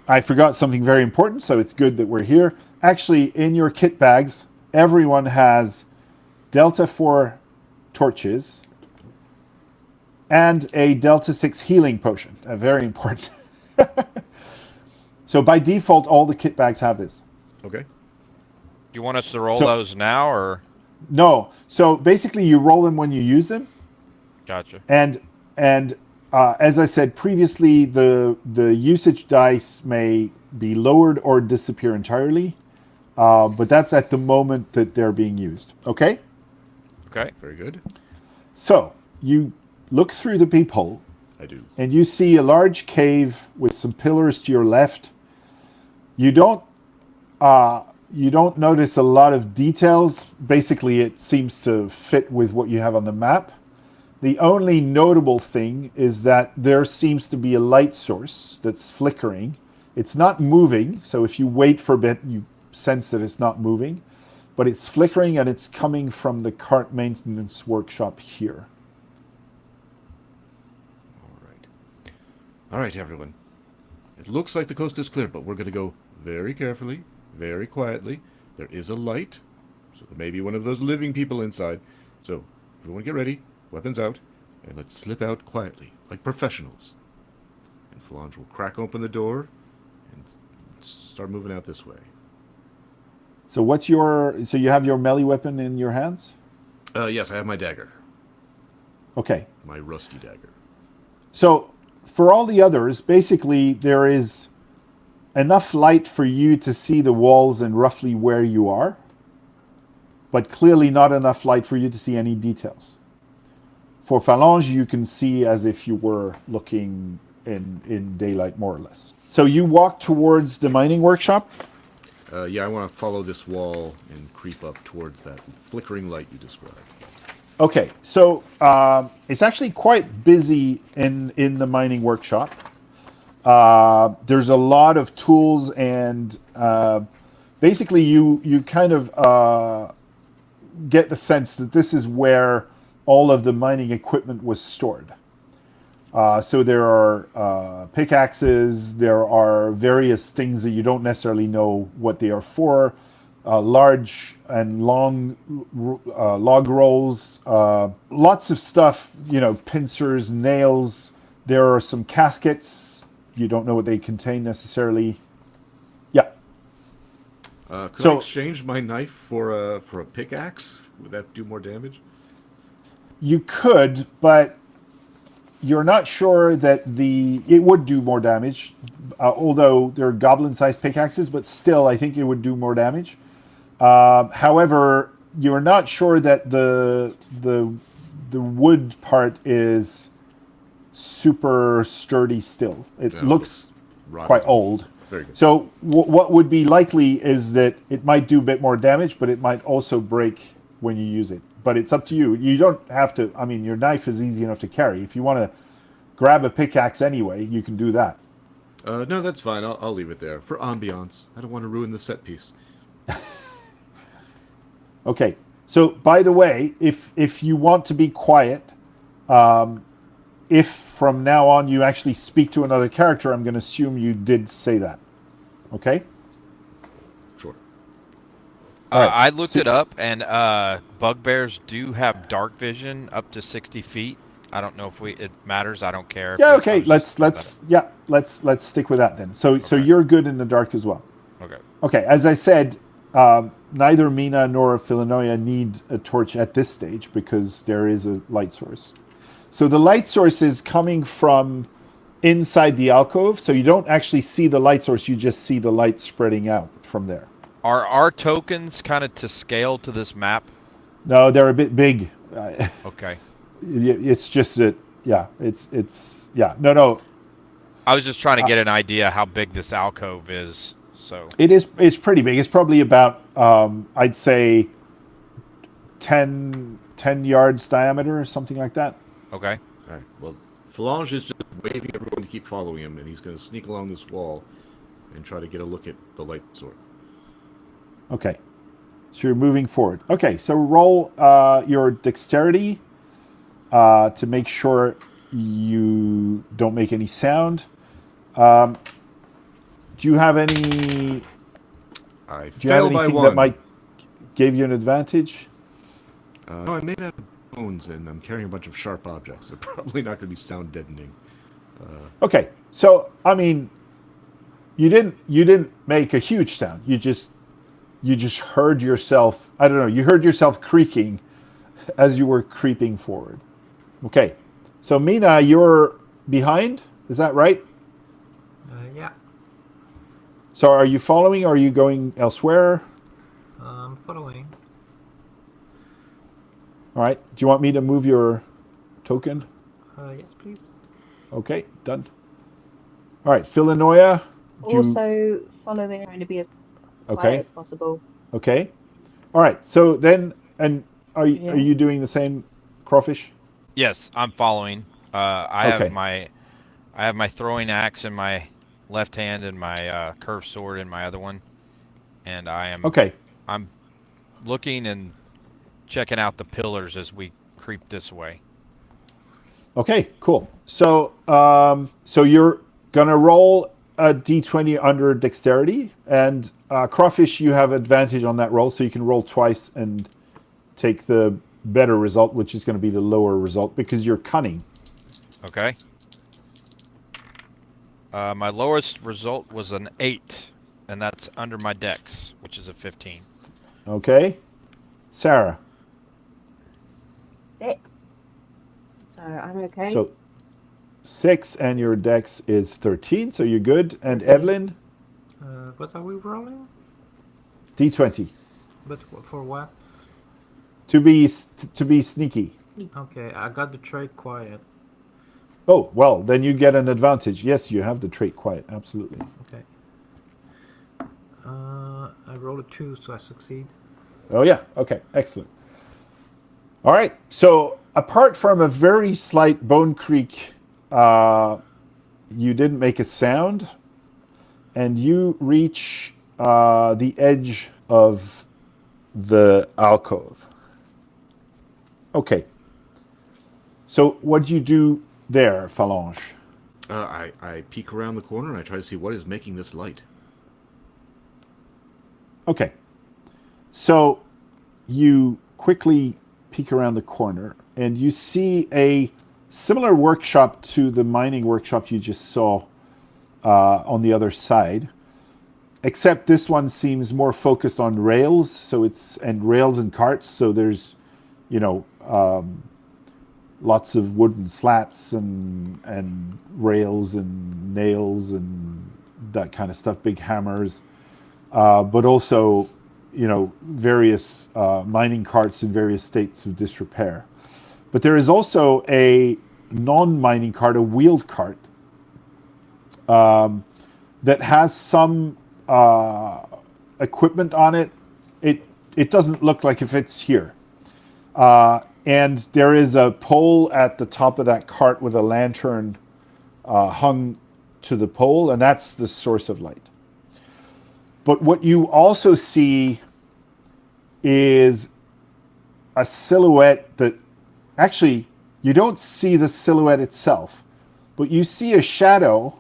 I forgot something very important, so it's good that we're here. Actually, in your kit bags, everyone has Delta 4 torches and a Delta 6 healing potion. Very important. So by default, all the kit bags have this. Okay. Do you want us to roll those now, or? No. So basically, you roll them when you use them. Gotcha. And as I said previously, the usage dice may be lowered or disappear entirely, but that's at the moment that they're being used. Okay? Okay. Very good. So you look through the peephole. I do. And you see a large cave with some pillars to your left. You don't you don't notice a lot of details. Basically, it seems to fit with what you have on the map. The only notable thing is that there seems to be a light source that's flickering. It's not moving, so if you wait for a bit, you sense that it's not moving, but it's flickering and it's coming from the cart maintenance workshop here. All right, everyone. It looks like the coast is clear, but we're going to go very carefully, very quietly. There is a light, so there may be one of those living people inside. So, everyone get ready, weapons out, and let's slip out quietly, like professionals. And Phalange will crack open the door and start moving out this way. So so you have your melee weapon in your hands? Yes, I have my dagger. Okay. My rusty dagger. So for all the others, basically there is enough light for you to see the walls and roughly where you are, but clearly not enough light for you to see any details. For Phalange, you can see as if you were looking in daylight, more or less. So you walk towards the mining workshop? Yeah, I want to follow this wall and creep up towards that flickering light you described. Okay, so it's actually quite busy in the mining workshop. There's a lot of tools, and basically you kind of get the sense that this is where all of the mining equipment was stored. So there are pickaxes, there are various things that you don't necessarily know what they are for, large and long log rolls, lots of stuff, pincers, nails. There are some caskets. You don't know what they contain necessarily. Yeah. Could I exchange my knife for a pickaxe? Would that do more damage? You could, but you're not sure that it would do more damage, although they're goblin-sized pickaxes, but still I think it would do more damage. However, you're not sure that the wood part is super sturdy still. It looks quite old. Very good. So what would be likely is that it might do a bit more damage, but it might also break when you use it. But it's up to you. You don't have to. I mean, your knife is easy enough to carry. If you want to grab a pickaxe anyway, you can do that. No, that's fine. I'll leave it there for ambiance. I don't want to ruin the set piece. Okay. So, by the way, if you want to be quiet, if from now on you actually speak to another character, I'm going to assume you did say that. Okay? Sure. Right. I looked it up, and bugbears do have dark vision up to 60 feet. I don't know if it matters. I don't care. Yeah. Okay. Let's stick with that then. So you're good in the dark as well. Okay. Okay. As I said, neither Mina nor Phyllenoia need a torch at this stage because there is a light source. So the light source is coming from inside the alcove. So you don't actually see the light source. You just see the light spreading out from there. Are our tokens kind of to scale to this map? No, they're a bit big. Okay. It's just that, yeah, it's yeah. No. I was just trying to get an idea how big this alcove is. So it's pretty big. It's probably about I'd say 10 yards diameter or something like that. Okay. All right. Well, Phalange is just waving everyone to keep following him, and he's going to sneak along this wall and try to get a look at the light source. Okay. So you're moving forward. Okay, so roll your dexterity to make sure you don't make any sound. Do you have any? I Do you have fail by anything one. that might give you an advantage? No, I'm made out of bones, and I'm carrying a bunch of sharp objects. They're probably not going to be sound deadening. Okay, so I mean, you didn't make a huge sound. You just heard yourself. I don't know. You heard yourself creaking as you were creeping forward. Okay, so Mina, you're behind. Is that right? Yeah. So are you following, or are you going elsewhere? Following. All right. Do you want me to move your token? Yes, please. Okay, done. All right, Phyllenoia. Also following, trying to be as quiet Okay. as possible. Okay. All right. So then, and are Yeah. you doing the same, Crawfish? Yes, I'm following. I have Okay. my throwing axe in my left hand and my curved sword in my other one, and Okay. I'm looking and checking out the pillars as we creep this way. Okay. Cool. So so you're gonna roll a d20 under dexterity, and Crawfish, you have advantage on that roll, so you can roll twice and take the better result, which is going to be the lower result because you're cunning. Okay. My lowest result was an 8, and that's under my dex, which is a 15. Okay. Sarah. 6. So I'm okay. So 6 and your dex is 13, so you're good. And 13. Evelyn, What are we rolling? d20 But for what? to be sneaky. Okay, I got the trait quiet. Oh, well, then you get an advantage. Yes, you have the trait quiet, absolutely. Okay. I rolled a 2, so I succeed. Oh yeah, okay, excellent. All right, so apart from a very slight bone creak, you didn't make a sound, and you reach the edge of the alcove. Okay. So what do you do there, Phalange? I peek around the corner and I try to see what is making this light. Okay. So you quickly peek around the corner and you see a similar workshop to the mining workshop you just saw on the other side, except this one seems more focused on rails. So and rails and carts. So there's, lots of wooden slats and rails and nails and that kind of stuff, big hammers, but also, various mining carts in various states of disrepair. But there is also a non-mining cart, a wheeled cart, that has some equipment on it. It doesn't look like it fits here. And there is a pole at the top of that cart with a lantern hung to the pole, and that's the source of light. But what you also see is a silhouette that actually you don't see the silhouette itself, but you see a shadow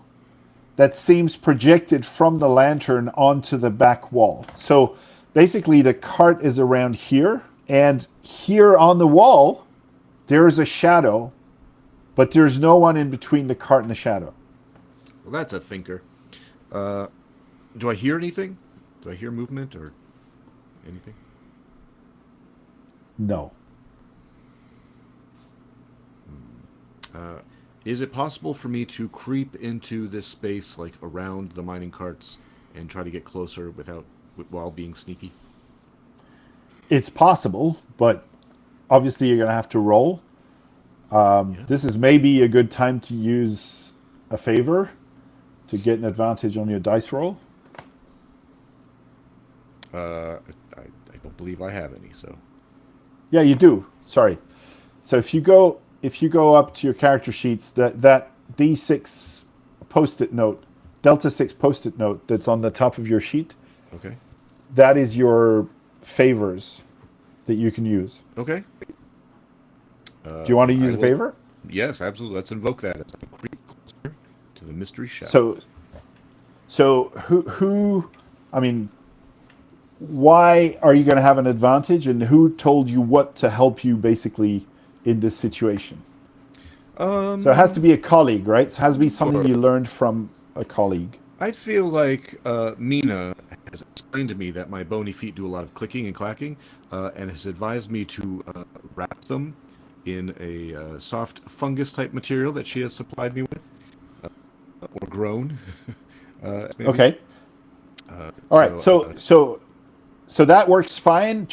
that seems projected from the lantern onto the back wall. So basically the cart is around here, and here on the wall there is a shadow, but there's no one in between the cart and the shadow. Well, that's a thinker. Do I hear anything? Do I hear movement or anything? No. Is it possible for me to creep into this space, like around the mining carts, and try to get closer while being sneaky? It's possible, but obviously you're going to have to roll. This is maybe a good time to use a favor to get an advantage on your dice roll. I don't believe I have any, so... Yeah, you do. Sorry. So if you go up to your character sheets, that D6 post-it note, Delta 6 post-it note that's on the top of your sheet, Okay. that is your favors that you can use. Okay. Do you want to use a favor? Yes, absolutely. Let's invoke that as I creep closer to the mystery shadow. So who? I mean, why are you going to have an advantage, and who told you what to help you basically in this situation? So it has to be a colleague, right? It has to be something you learned from a colleague. I feel like Mina has explained to me that my bony feet do a lot of clicking and clacking, and has advised me to wrap them in a soft fungus-type material that she has supplied me with, or grown. Maybe. Okay. All right. So that works fine.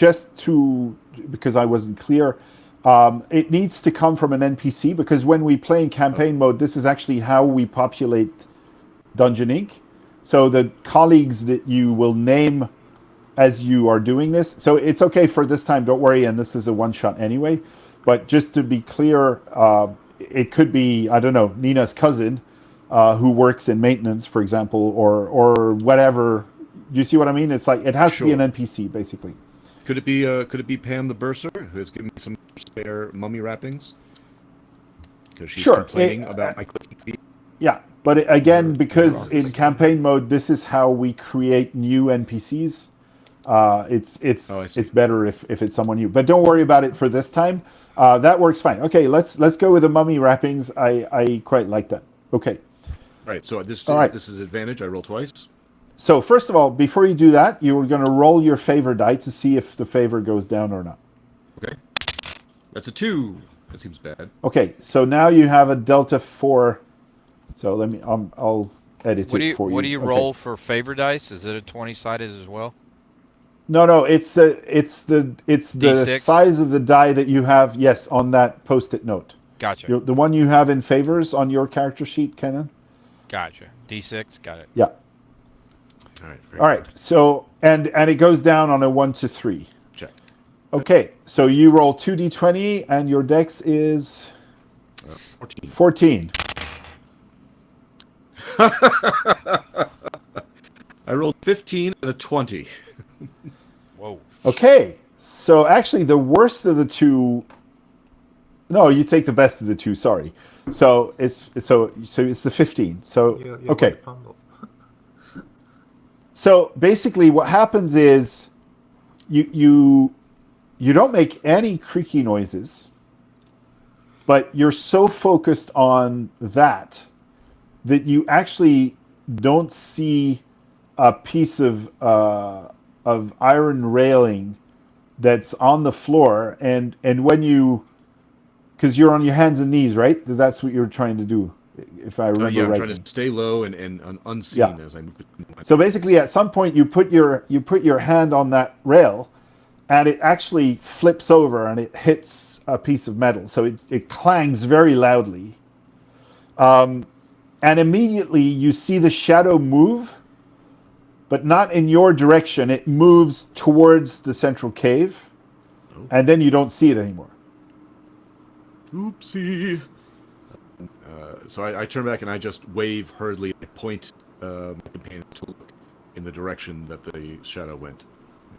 Because I wasn't clear, it needs to come from an NPC, because when we play in campaign mode, this is actually how we populate Dungeon Inc. So the colleagues that you will name as you are doing this. So it's okay for this time. Don't worry. And this is a one shot anyway. But just to be clear, it could be, I don't know, Nina's cousin who works in maintenance, for example, or whatever. Do you see what I mean? It's like it has to be an NPC basically. Could it be Pam the Bursar, who has given me some spare mummy wrappings? Because she's complaining about my clicking feet. Yeah, but again, because in campaign mode, this is how we create new NPCs. It's better if it's someone new. But don't worry about it for this time. That works fine. Okay, let's go with the mummy wrappings. I quite like that. Okay. All right. So this is advantage. I roll twice. So first of all, before you do that, you're going to roll your favor die to see if the favor goes down or not. Okay. That's a 2. That seems bad. Okay. So now you have a delta 4. So let me. I'll edit it for you. What do you roll for favor dice? Is it a 20-sided as well? No. It's the D6? size of the die that you have. Yes, on that post-it note. Gotcha. The one you have in favors on your character sheet, Kenan. Gotcha. D6. Got it. Yeah. All right. So and it goes down on a 1 to 3. Check. Okay. So you roll 2d20 and your dex is 14. 14. I rolled 15 and a 20. Whoa. Okay. So actually, the worst of the two. No, you take the best of the two. Sorry. So it's the 15. So okay. So basically, what happens is you don't make any creaky noises, but you're so focused on that you actually don't see a piece of iron railing that's on the floor, and when you, because you're on your hands and knees, right? That's what you're trying to do, if I remember right. I'm trying to stay low and unseen as I move. So basically, at some point, you put your hand on that rail, and it actually flips over and it hits a piece of metal. So it clangs very loudly, and immediately you see the shadow move, but not in your direction. It moves towards the central cave, and then you don't see it anymore. Oopsie. So I turn back and I just wave hurriedly. I point my companion to look in the direction that the shadow went.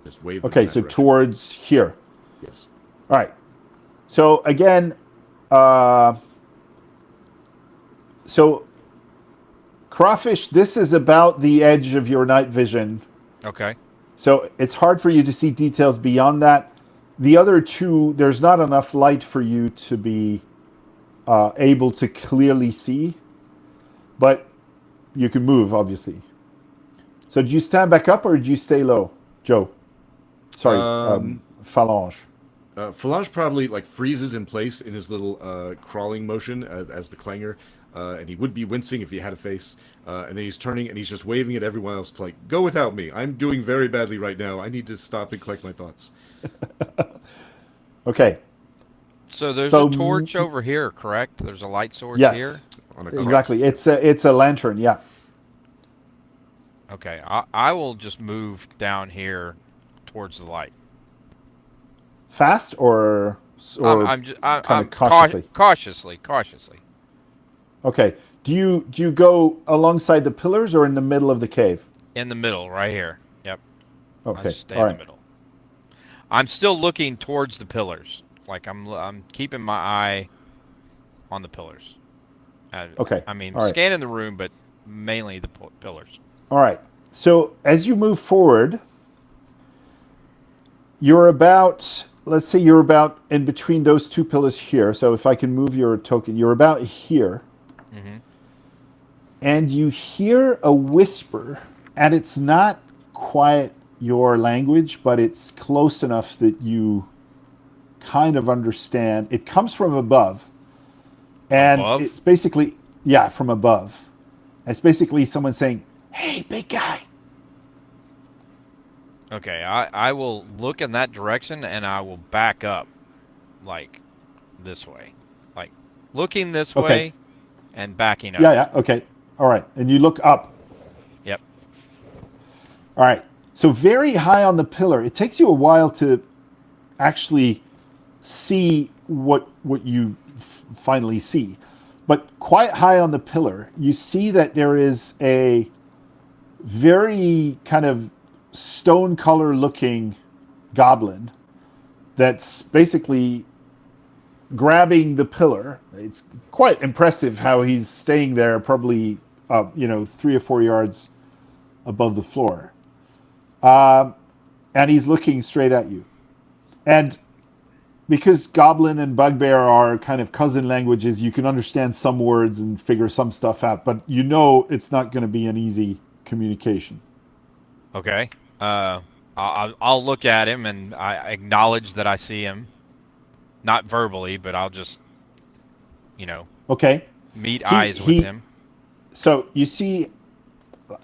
Just wave. Okay, so direction. Towards here. Yes. All right. So again, so Crawfish, this is about the edge of your night vision. Okay. So it's hard for you to see details beyond that. The other two, there's not enough light for you to be able to clearly see, but you can move, obviously. So do you stand back up or do you stay low, Joe? Sorry, Phalange. Phalange probably freezes in place in his little crawling motion as the clanger, and he would be wincing if he had a face. And then he's turning and he's just waving at everyone else to go without me. I'm doing very badly right now. I need to stop and collect my thoughts. Okay. So there's a torch over here, correct? There's a light source here? Exactly. It's a lantern, yeah. Okay. I will just move down here towards the light. Fast or I'm cautiously? Cautiously. Okay. Do you go alongside the pillars or in the middle of the cave? In the middle, right here. Yep. Okay. I'll stay in the middle. I'm still looking towards the pillars. I'm keeping my eye on the pillars. Okay. I mean, scanning the room, but mainly the pillars. All right. So as you move forward, you're about, let's say you're about in between those two pillars here. So if I can move your token, you're about here. Mm-hmm. And you hear a whisper, and it's not quite your language, but it's close enough that you kind of understand. It comes from above. And it's basically, from above. It's basically someone saying, "Hey, big guy." Okay, I will look in that direction and I will back up this way. Looking this way and backing up. Yeah, okay. All right. And you look up. Yep. All right. So very high on the pillar. It takes you a while to actually see what you finally see. But quite high on the pillar, you see that there is a very kind of stone color looking goblin that's basically grabbing the pillar. It's quite impressive how he's staying there, probably 3 or 4 yards above the floor, and he's looking straight at you. And because goblin and bugbear are kind of cousin languages, you can understand some words and figure some stuff out, but you know it's not going to be an easy communication. Okay. I'll look at him and I acknowledge that I see him. Not verbally, but I'll just, Okay. meet eyes with him. So you see,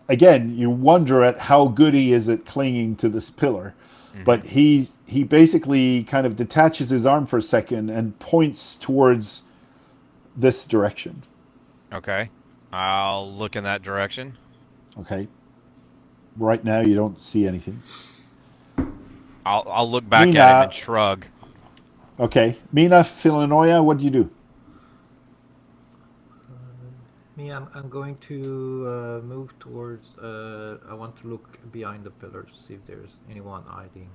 again, you wonder at how good he is at clinging to this pillar. Mm-hmm. But he basically kind of detaches his arm for a second and points towards this direction. Okay. I'll look in that direction. Okay. Right now you don't see anything. I'll look back at him and shrug. Okay. Mina, Phyllenoia, what do you do? Me, I'm going to move towards. I want to look behind the pillars, see if there's anyone hiding.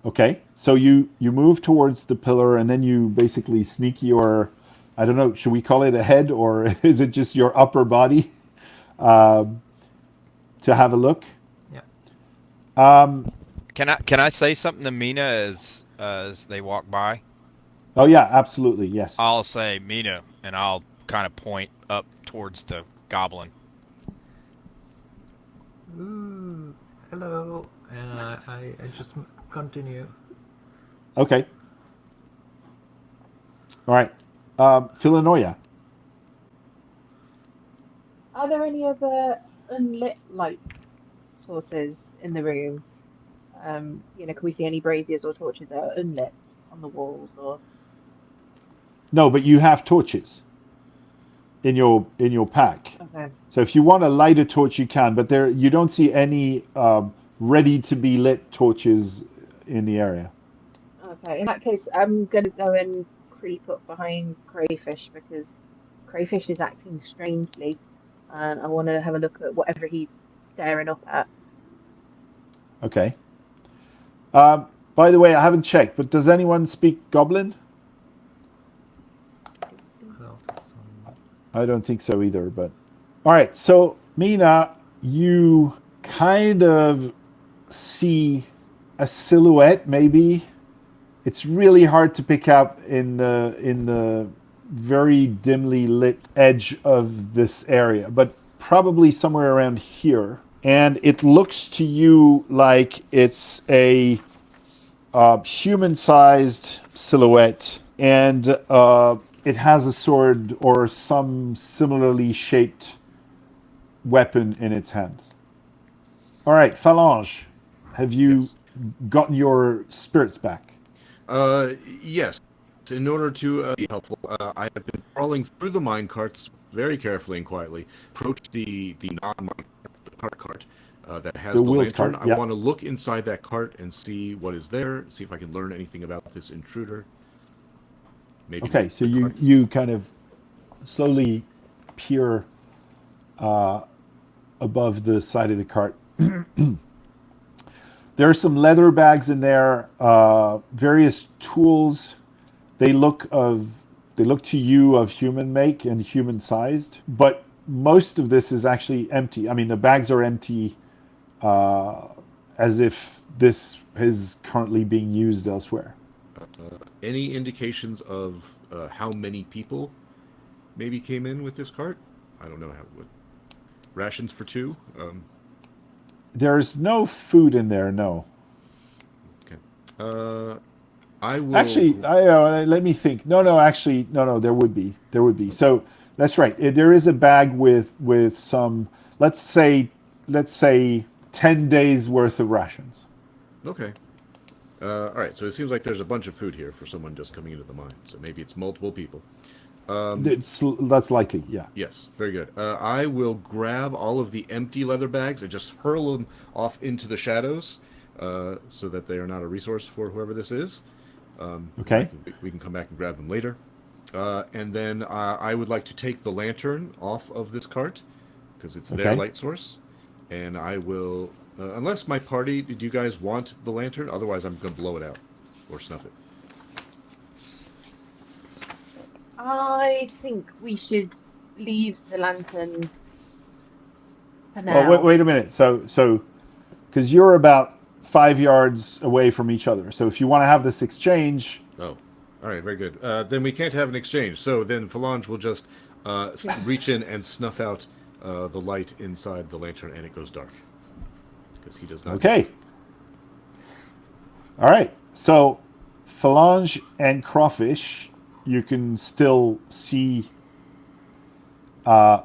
Okay, so you move towards the pillar and then you basically sneak your, I don't know, should we call it a head or is it just your upper body to have a look? Yeah. Can I say something to Mina as they walk by? Oh yeah, absolutely, yes. I'll say Mina, and I'll kind of point up towards the goblin. Ooh, hello, and I just continue. Okay. All right. Phyllenoia. Are there any other unlit light sources in the room? Can we see any braziers or torches that are unlit on the walls or? No, but you have torches in your pack. Okay. So if you want to light a torch, you can, but you don't see any ready to be lit torches in the area. Okay. In that case, I'm gonna go and creep up behind Crayfish because Crayfish is acting strangely, and I want to have a look at whatever he's staring up at. Okay. By the way, I haven't checked, but does anyone speak Goblin? I don't think so either, but... All right, so Mina, you kind of see a silhouette, maybe. It's really hard to pick out in the very dimly lit edge of this area, but probably somewhere around here. And it looks to you like it's a human-sized silhouette, and it has a sword or some similarly shaped weapon in its hands. All right, Phalange, have you gotten your spirits back? Yes. In order to be helpful, I have been crawling through the mine carts very carefully and quietly. Approached the non-mine cart that has the lantern. Cart, yeah. I want to look inside that cart and see what is there. See if I can learn anything about this intruder. Maybe. Okay, so you kind of slowly peer above the side of the cart. There are some leather bags in there, various tools. They look to you of human make and human sized, but most of this is actually empty. I mean, the bags are empty, as if this is currently being used elsewhere. Any indications of how many people maybe came in with this cart? I don't know how. Rations for two? There's no food in there, no. Okay. I will... Actually, let me think. No, there would be. So that's right. There is a bag with some, let's say 10 days worth of rations. Okay. All right, so it seems like there's a bunch of food here for someone just coming into the mine. So maybe it's multiple people. That's likely, yeah. Yes, very good. I will grab all of the empty leather bags and just hurl them off into the shadows, so that they are not a resource for whoever this is. Okay. We can come back and grab them later. And then I would like to take the lantern off of this cart, because it's their Okay. light source. And I will, unless my party, do you guys want the lantern? Otherwise, I'm going to blow it out or snuff it. I think we should leave the lantern for now. Well, wait a minute. So, because you're about 5 yards away from each other. So if you want to have this exchange, Oh, all right, very good. Then we can't have an exchange. So then Phalange will just reach in and snuff out the light inside the lantern, and it goes dark. Because he does not. okay. All right. So Phalange and Crawfish, you can still see.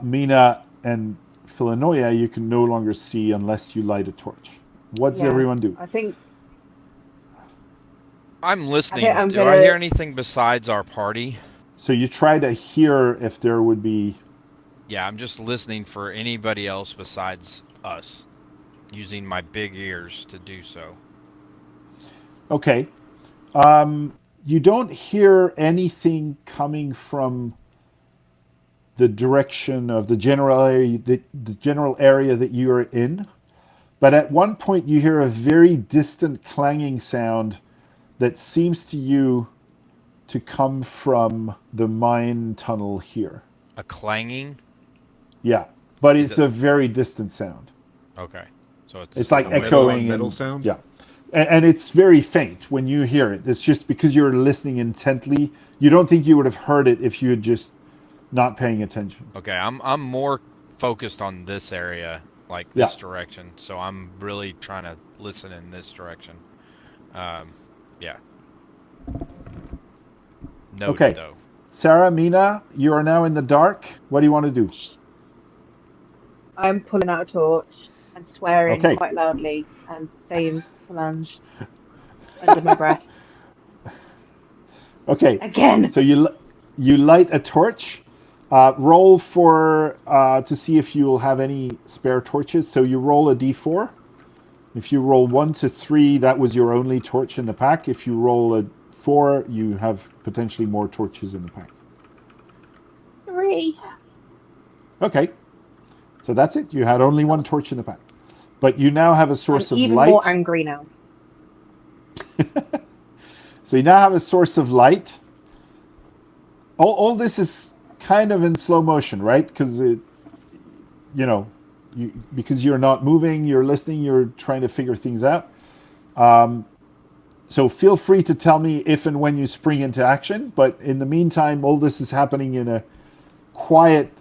Mina and Phyllenoia, you can no longer see unless you light a torch. What does Yeah, everyone do? I think I'm listening. Okay, I'm Do I gonna- hear anything besides our party? So you try to hear if there would be. Yeah, I'm just listening for anybody else besides us, using my big ears to do so. Okay. You don't hear anything coming from the direction of the general area, the general area that you are in. But at one point, you hear a very distant clanging sound that seems to you to come from the mine tunnel here. A clanging? Yeah, but it's a very distant sound. Okay. So It's like a metal- echoing. metal and, sound? Yeah. And it's very faint when you hear it. It's just because you're listening intently. You don't think you would have heard it if you had just not paying attention. Okay, I'm more focused on this area, like this Yeah. direction. So I'm really trying to listen in this direction. Yeah. Noted, Okay. though. Sarah, Mina, you are now in the dark. What do you want to do? I'm pulling out a torch and swearing Okay. quite loudly and saying Phalange under my breath. Okay. Again. So you light a torch. Roll for to see if you'll have any spare torches. So you roll a d4. If you roll 1 to 3, that was your only torch in the pack. If you roll a 4, you have potentially more torches in the pack. 3. Okay. So that's it. You had only one torch in the pack. But you now have a source I'm of even light. more angry now. So you now have a source of light. All this is kind of in slow motion, right? Because because you're not moving, you're listening, you're trying to figure things out. So feel free to tell me if and when you spring into action. But in the meantime, all this is happening in a quiet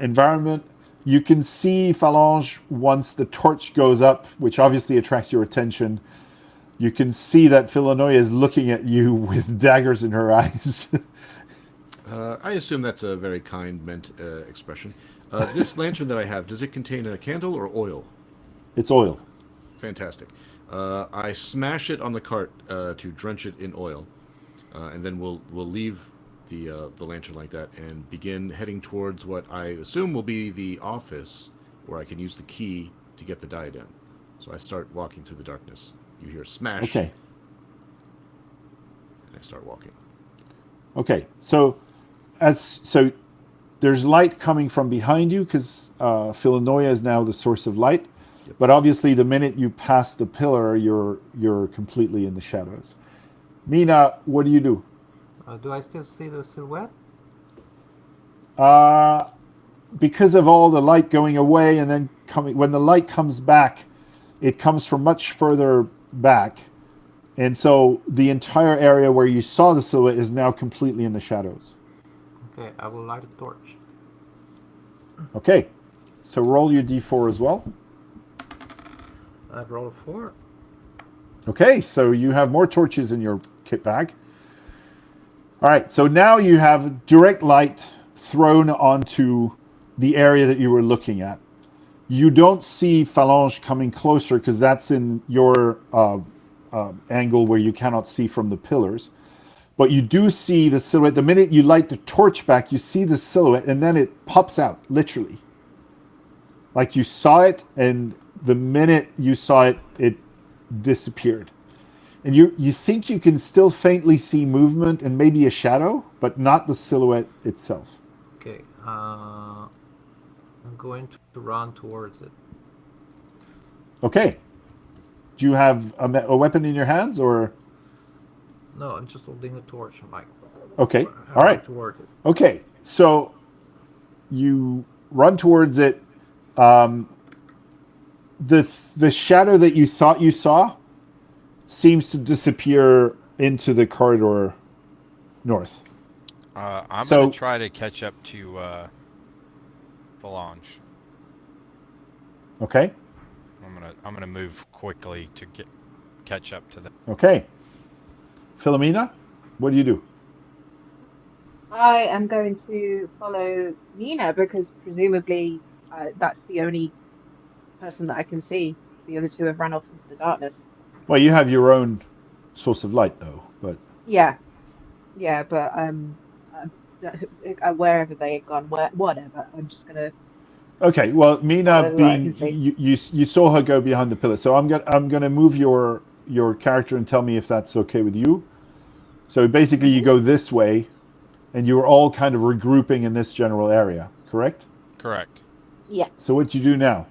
environment. You can see Phalange once the torch goes up, which obviously attracts your attention. You can see that Phyllenoia is looking at you with daggers in her eyes. I assume that's a very kind meant expression. This lantern that I have, does it contain a candle or oil? It's oil. Fantastic. I smash it on the cart to drench it in oil, and then we'll leave the lantern like that and begin heading towards what I assume will be the office, where I can use the key to get the diadem. So I start walking through the darkness. You hear smash. Okay. And I start walking. Okay. So there's light coming from behind you because Phyllenoia is now the source of light. Yep. But obviously, the minute you pass the pillar, you're completely in the shadows. Mina, what do you do? Do I still see the silhouette? Because of all the light going away and then coming, when the light comes back, it comes from much further back. And so the entire area where you saw the silhouette is now completely in the shadows. Okay, I will light a torch. Okay. So roll your d4 as well. I roll a 4. Okay, so you have more torches in your kit bag. All right, so now you have direct light thrown onto the area that you were looking at. You don't see Phalange coming closer because that's in your angle where you cannot see from the pillars. but you do see the silhouette. The minute you light the torch back, you see the silhouette, and then it pops out, literally. Like you saw it, and the minute you saw it, it disappeared. And you think you can still faintly see movement and maybe a shadow, but not the silhouette itself. Okay, I'm going to run towards it. Okay. Do you have a weapon in your hands, or? No, I'm just holding a torch. I'm like, Okay, I all run right. toward it. Okay, so you run towards it. The shadow that you thought you saw seems to disappear into the corridor north. I'm So- gonna try to catch up to Phalange. Okay. I'm gonna move quickly to catch up to them. Okay. Philomena, what do you do? I am going to follow Nina because presumably that's the only person that I can see. The other two have run off into the darkness. Well, you have your own source of light, though. But Yeah, but wherever they had gone, whatever. I'm just gonna okay. Well, Mina, follow what I can being see. you saw her go behind the pillar, so I'm gonna move your character and tell me if that's okay with you. So basically, you go this way, and you're all kind of regrouping in this general area, correct? Correct. Yeah. So what you do now?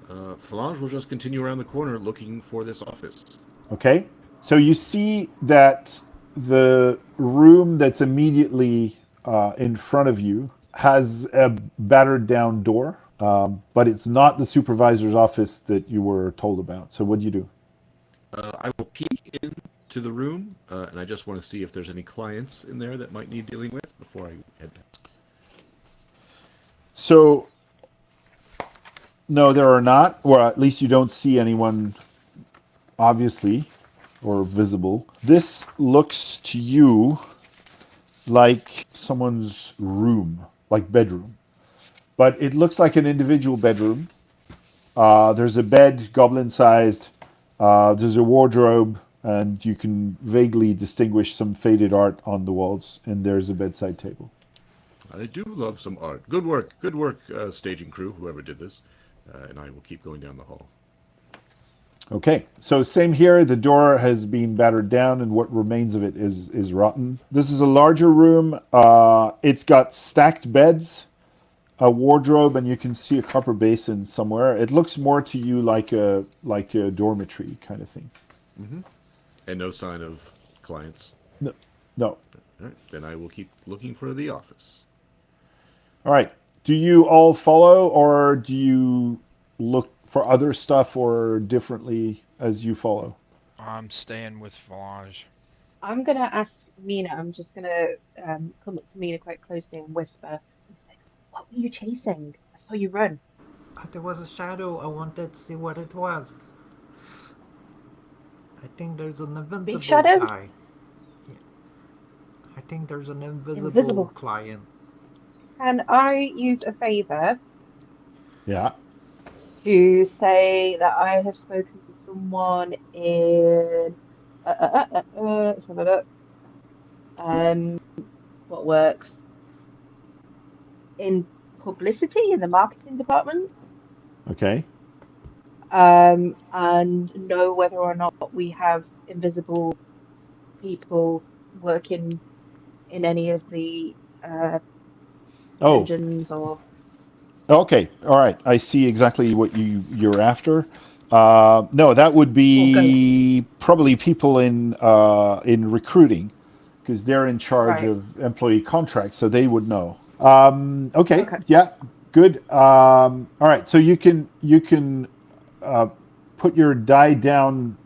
Phalange will just continue around the corner looking for this office. Okay. So you see that the room that's immediately in front of you has a battered down door, but it's not the supervisor's office that you were told about. So what do you do? I will peek into the room, and I just want to see if there's any clients in there that might need dealing with before I head past. So, no, there are not, or at least you don't see anyone, obviously, or visible. This looks to you like someone's room, like bedroom. But it looks like an individual bedroom. There's a bed, goblin-sized. There's a wardrobe, and you can vaguely distinguish some faded art on the walls. And there's a bedside table. I do love some art. Good work, staging crew, whoever did this. And I will keep going down the hall. Okay, so same here. The door has been battered down, and what remains of it is rotten. This is a larger room. It's got stacked beds, a wardrobe, and you can see a copper basin somewhere. It looks more to you like a dormitory kind of thing. Mm-hmm. And no sign of clients. No. All right, then I will keep looking for the office. All right. Do you all follow, or do you look for other stuff or differently as you follow? I'm staying with Phalange. I'm gonna ask Mina. I'm just gonna come up to Mina quite closely and whisper and say, "What were you chasing? I saw you run." There was a shadow. I wanted to see what it was. I think there's an invisible shadow? guy. Yeah. I think there's an invisible Invisible. client. Can I use a favor Yeah. to say that I have spoken to someone in let's have a look. What works in publicity in the marketing department, Okay. and know whether or not we have invisible people working in any of the Oh, engines or okay. All right. I see exactly what you're after. No, that would or be probably people in recruiting, because they're in charge Right. of employee contracts, so they would know. Okay. Okay. Yeah. Good. All right. So you can put your die down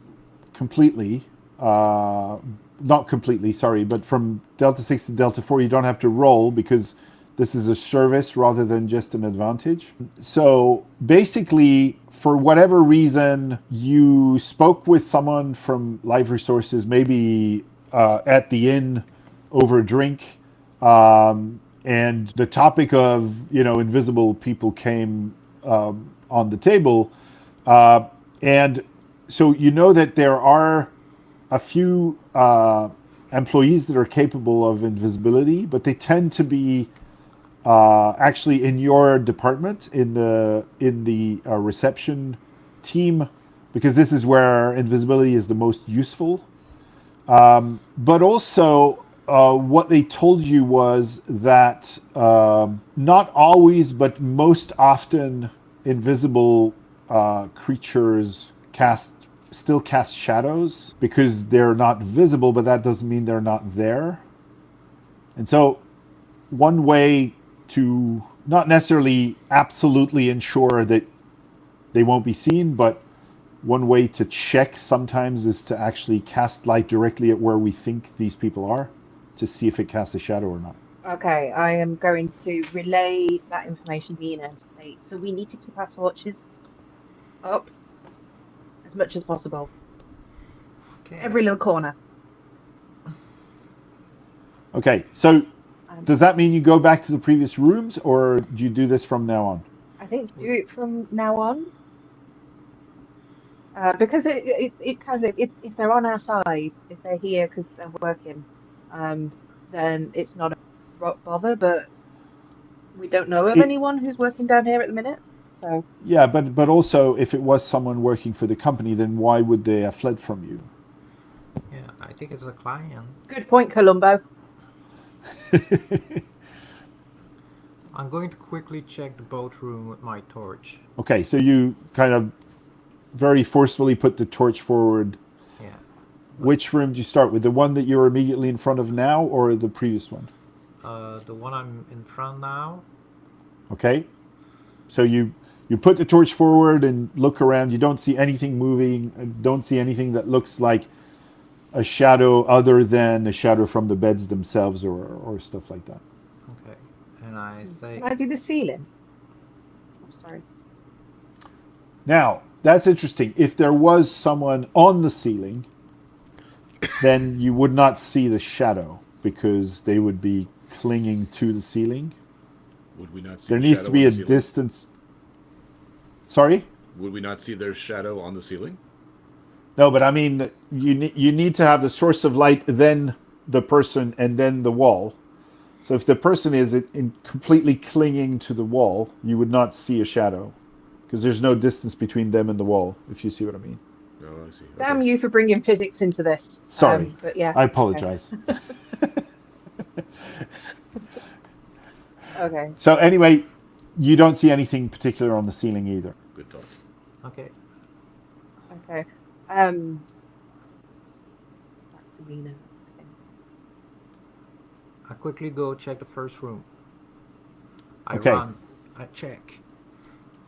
completely. Not completely, sorry, but from Delta 6 to Delta 4, you don't have to roll because this is a service rather than just an advantage. So basically, for whatever reason, you spoke with someone from Live Resources, maybe at the inn over a drink, and the topic of invisible people came on the table, and so you know that there are a few employees that are capable of invisibility, but they tend to be actually in your department, in the reception team, because this is where invisibility is the most useful. But also, what they told you was that not always, but most often, invisible creatures still cast shadows because they're not visible, but that doesn't mean they're not there. And so, one way to not necessarily absolutely ensure that they won't be seen, but one way to check sometimes is to actually cast light directly at where we think these people are to see if it casts a shadow or not. Okay, I am going to relay that information to Ina to say, so we need to keep our torches up as much as possible. Okay. Every little corner. Okay, so does that mean you go back to the previous rooms, or do you do this from now on? I think do it from now on. Because it kind of if they're on our side, if they're here because they're working, then it's not a bother. But we don't know of anyone who's working down here at the minute. So yeah, but also if it was someone working for the company, then why would they have fled from you? Yeah, I think it's a client. good point, Columbo. I'm going to quickly check the boat room with my torch. Okay, so you kind of very forcefully put the torch forward. Yeah. Which room do you start with? The one that you're immediately in front of now, or the previous one? The one I'm in front now. Okay. So you put the torch forward and look around. You don't see anything moving. Don't see anything that looks like a shadow other than a shadow from the beds themselves or stuff like that. Okay. And I say... Can I do the ceiling? Oh, sorry. Now, that's interesting. If there was someone on the ceiling, then you would not see the shadow because they would be clinging to the ceiling. Would we not see There the needs shadow to be on a the ceiling? distance. Sorry? Would we not see their shadow on the ceiling? No, but I mean, you need to have the source of light, then the person, and then the wall. So if the person is completely clinging to the wall, you would not see a shadow because there's no distance between them and the wall, if you see what I mean. Oh, I see. Damn Okay. you for bringing physics into this. Sorry. But yeah. I apologize. Okay. So anyway, you don't see anything particular on the ceiling either. Good thought. Okay. Okay. That's Amina. I quickly go check the first room. I Okay. run. I check.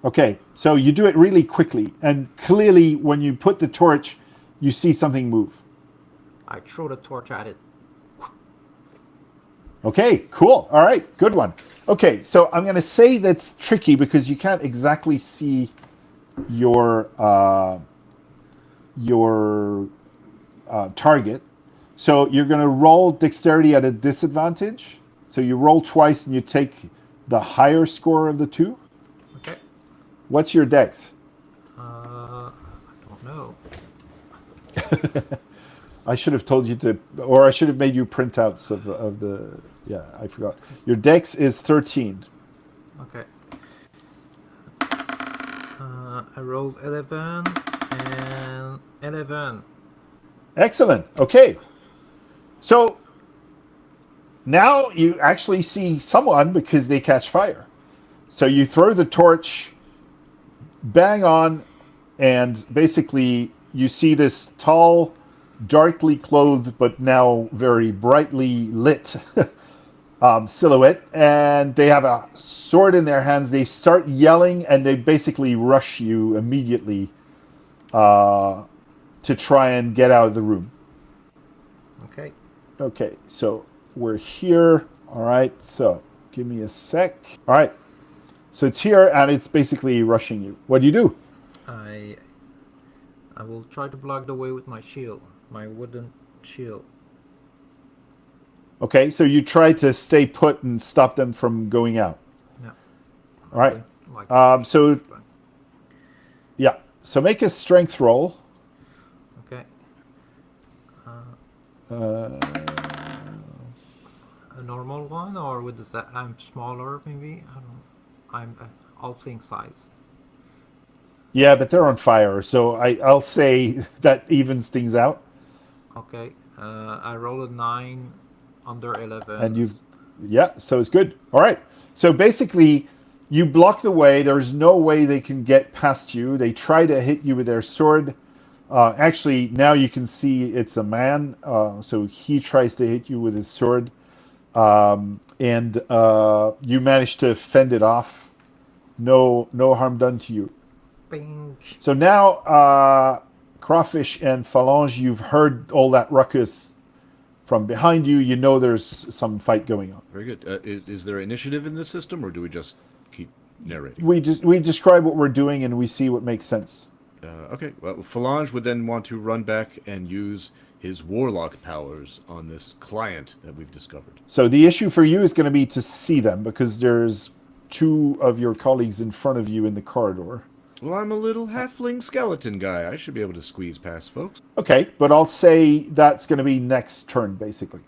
Okay, so you do it really quickly, and clearly when you put the torch, you see something move. I throw the torch at it. Okay, cool. All right, good one. Okay, so I'm going to say that's tricky because you can't exactly see your target. So you're going to roll dexterity at a disadvantage. So you roll twice and you take the higher score of the two. Okay. What's your dex? I don't know. I should have told you to, or I should have made you printouts of the. Yeah, I forgot. Your dex is 13. Okay. I rolled 11 and 11. Excellent. Okay. So now you actually see someone because they catch fire. So you throw the torch bang on, and basically you see this tall, darkly clothed, but now very brightly lit silhouette, and they have a sword in their hands. They start yelling, and they basically rush you immediately to try and get out of the room. Okay. Okay, so we're here. All right, so give me a sec. All right, so it's here, and it's basically rushing you. What do you do? I will try to block the way with my shield, my wooden shield. Okay, so you try to stay put and stop them from going out. Yeah. All right. Like So yeah, so make a strength roll. Okay. a normal one, or with the I'm smaller maybe. I don't. I'm halfling size. Yeah, but they're on fire, so I'll say that evens things out. Okay. I rolled a 9 under And 11. you've, yeah, so it's good. All right. So basically, you block the way. There's no way they can get past you. They try to hit you with their sword. Actually, now you can see it's a man. So he tries to hit you with his sword. And you manage to fend it off. No harm done to you. Bing. So now, Crawfish and Phalange, you've heard all that ruckus from behind you. You know there's some fight going on. Very good. Is there initiative in this system, or do we just keep narrating? We describe what we're doing and we see what makes sense. Okay. Well, Phalange would then want to run back and use his warlock powers on this client that we've discovered. So the issue for you is going to be to see them because there's two of your colleagues in front of you in the corridor. Well, I'm a little halfling skeleton guy. I should be able to squeeze past folks. Okay, but I'll say that's going to be next turn, basically.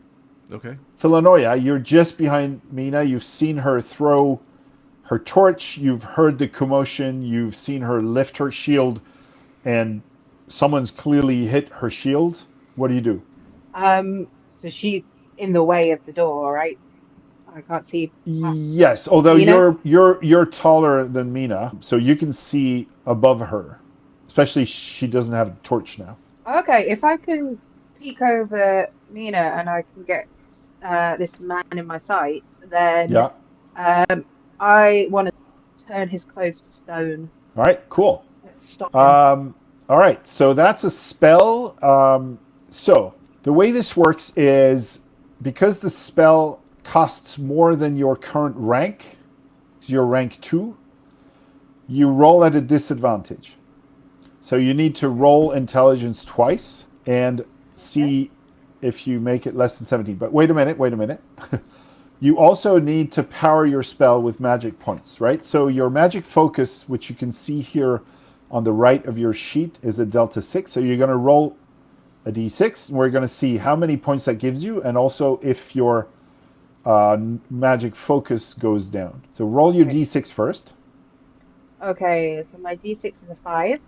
Okay. Phyllenoia, you're just behind Mina. You've seen her throw her torch. You've heard the commotion. You've seen her lift her shield, and someone's clearly hit her shield. What do you do? So she's in the way of the door, right? I can't see past Yes, although Mina. you're taller than Mina, so you can see above her. Especially she doesn't have a torch now. Okay, if I can peek over Mina and I can get this man in my sights, then Yeah. I want to turn his clothes to stone. All right. Cool. Let's stop him. All right. So that's a spell. So the way this works is because the spell costs more than your current rank, so you're rank 2, you roll at a disadvantage. So you need to roll intelligence twice and see if you make it less than 17. But wait a minute. You also need to power your spell with magic points, right? So your magic focus, which you can see here on the right of your sheet, is a delta 6. So you're going to roll a d6. And we're going to see how many points that gives you and also if your magic focus goes down. So roll your d6 first. Okay, so my D6 is a 5.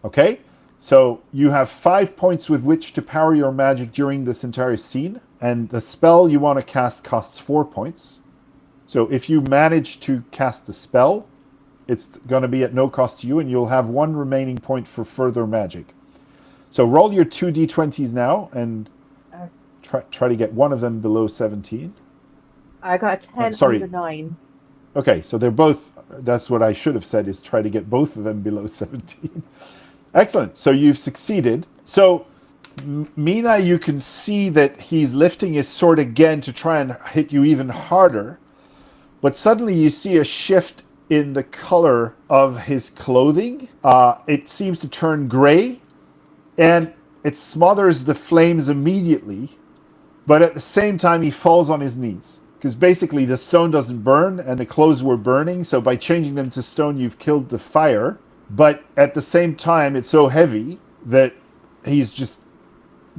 Okay, so you have 5 points with which to power your magic during this entire scene, and the spell you want to cast costs 4 points. So if you manage to cast the spell, it's going to be at no cost to you, and you'll have 1 remaining point for further magic. So roll your 2 d20s now, and try to get one of them below 17. I got a 10 sorry. under 9. Okay, so they're both, that's what I should have said, is try to get both of them below 17. Excellent. So you've succeeded. So Mina, you can see that he's lifting his sword again to try and hit you even harder. But suddenly you see a shift in the color of his clothing. It seems to turn gray and it smothers the flames immediately. But at the same time, he falls on his knees. Because basically the stone doesn't burn and the clothes were burning. So by changing them to stone, you've killed the fire. But at the same time, it's so heavy that he's just,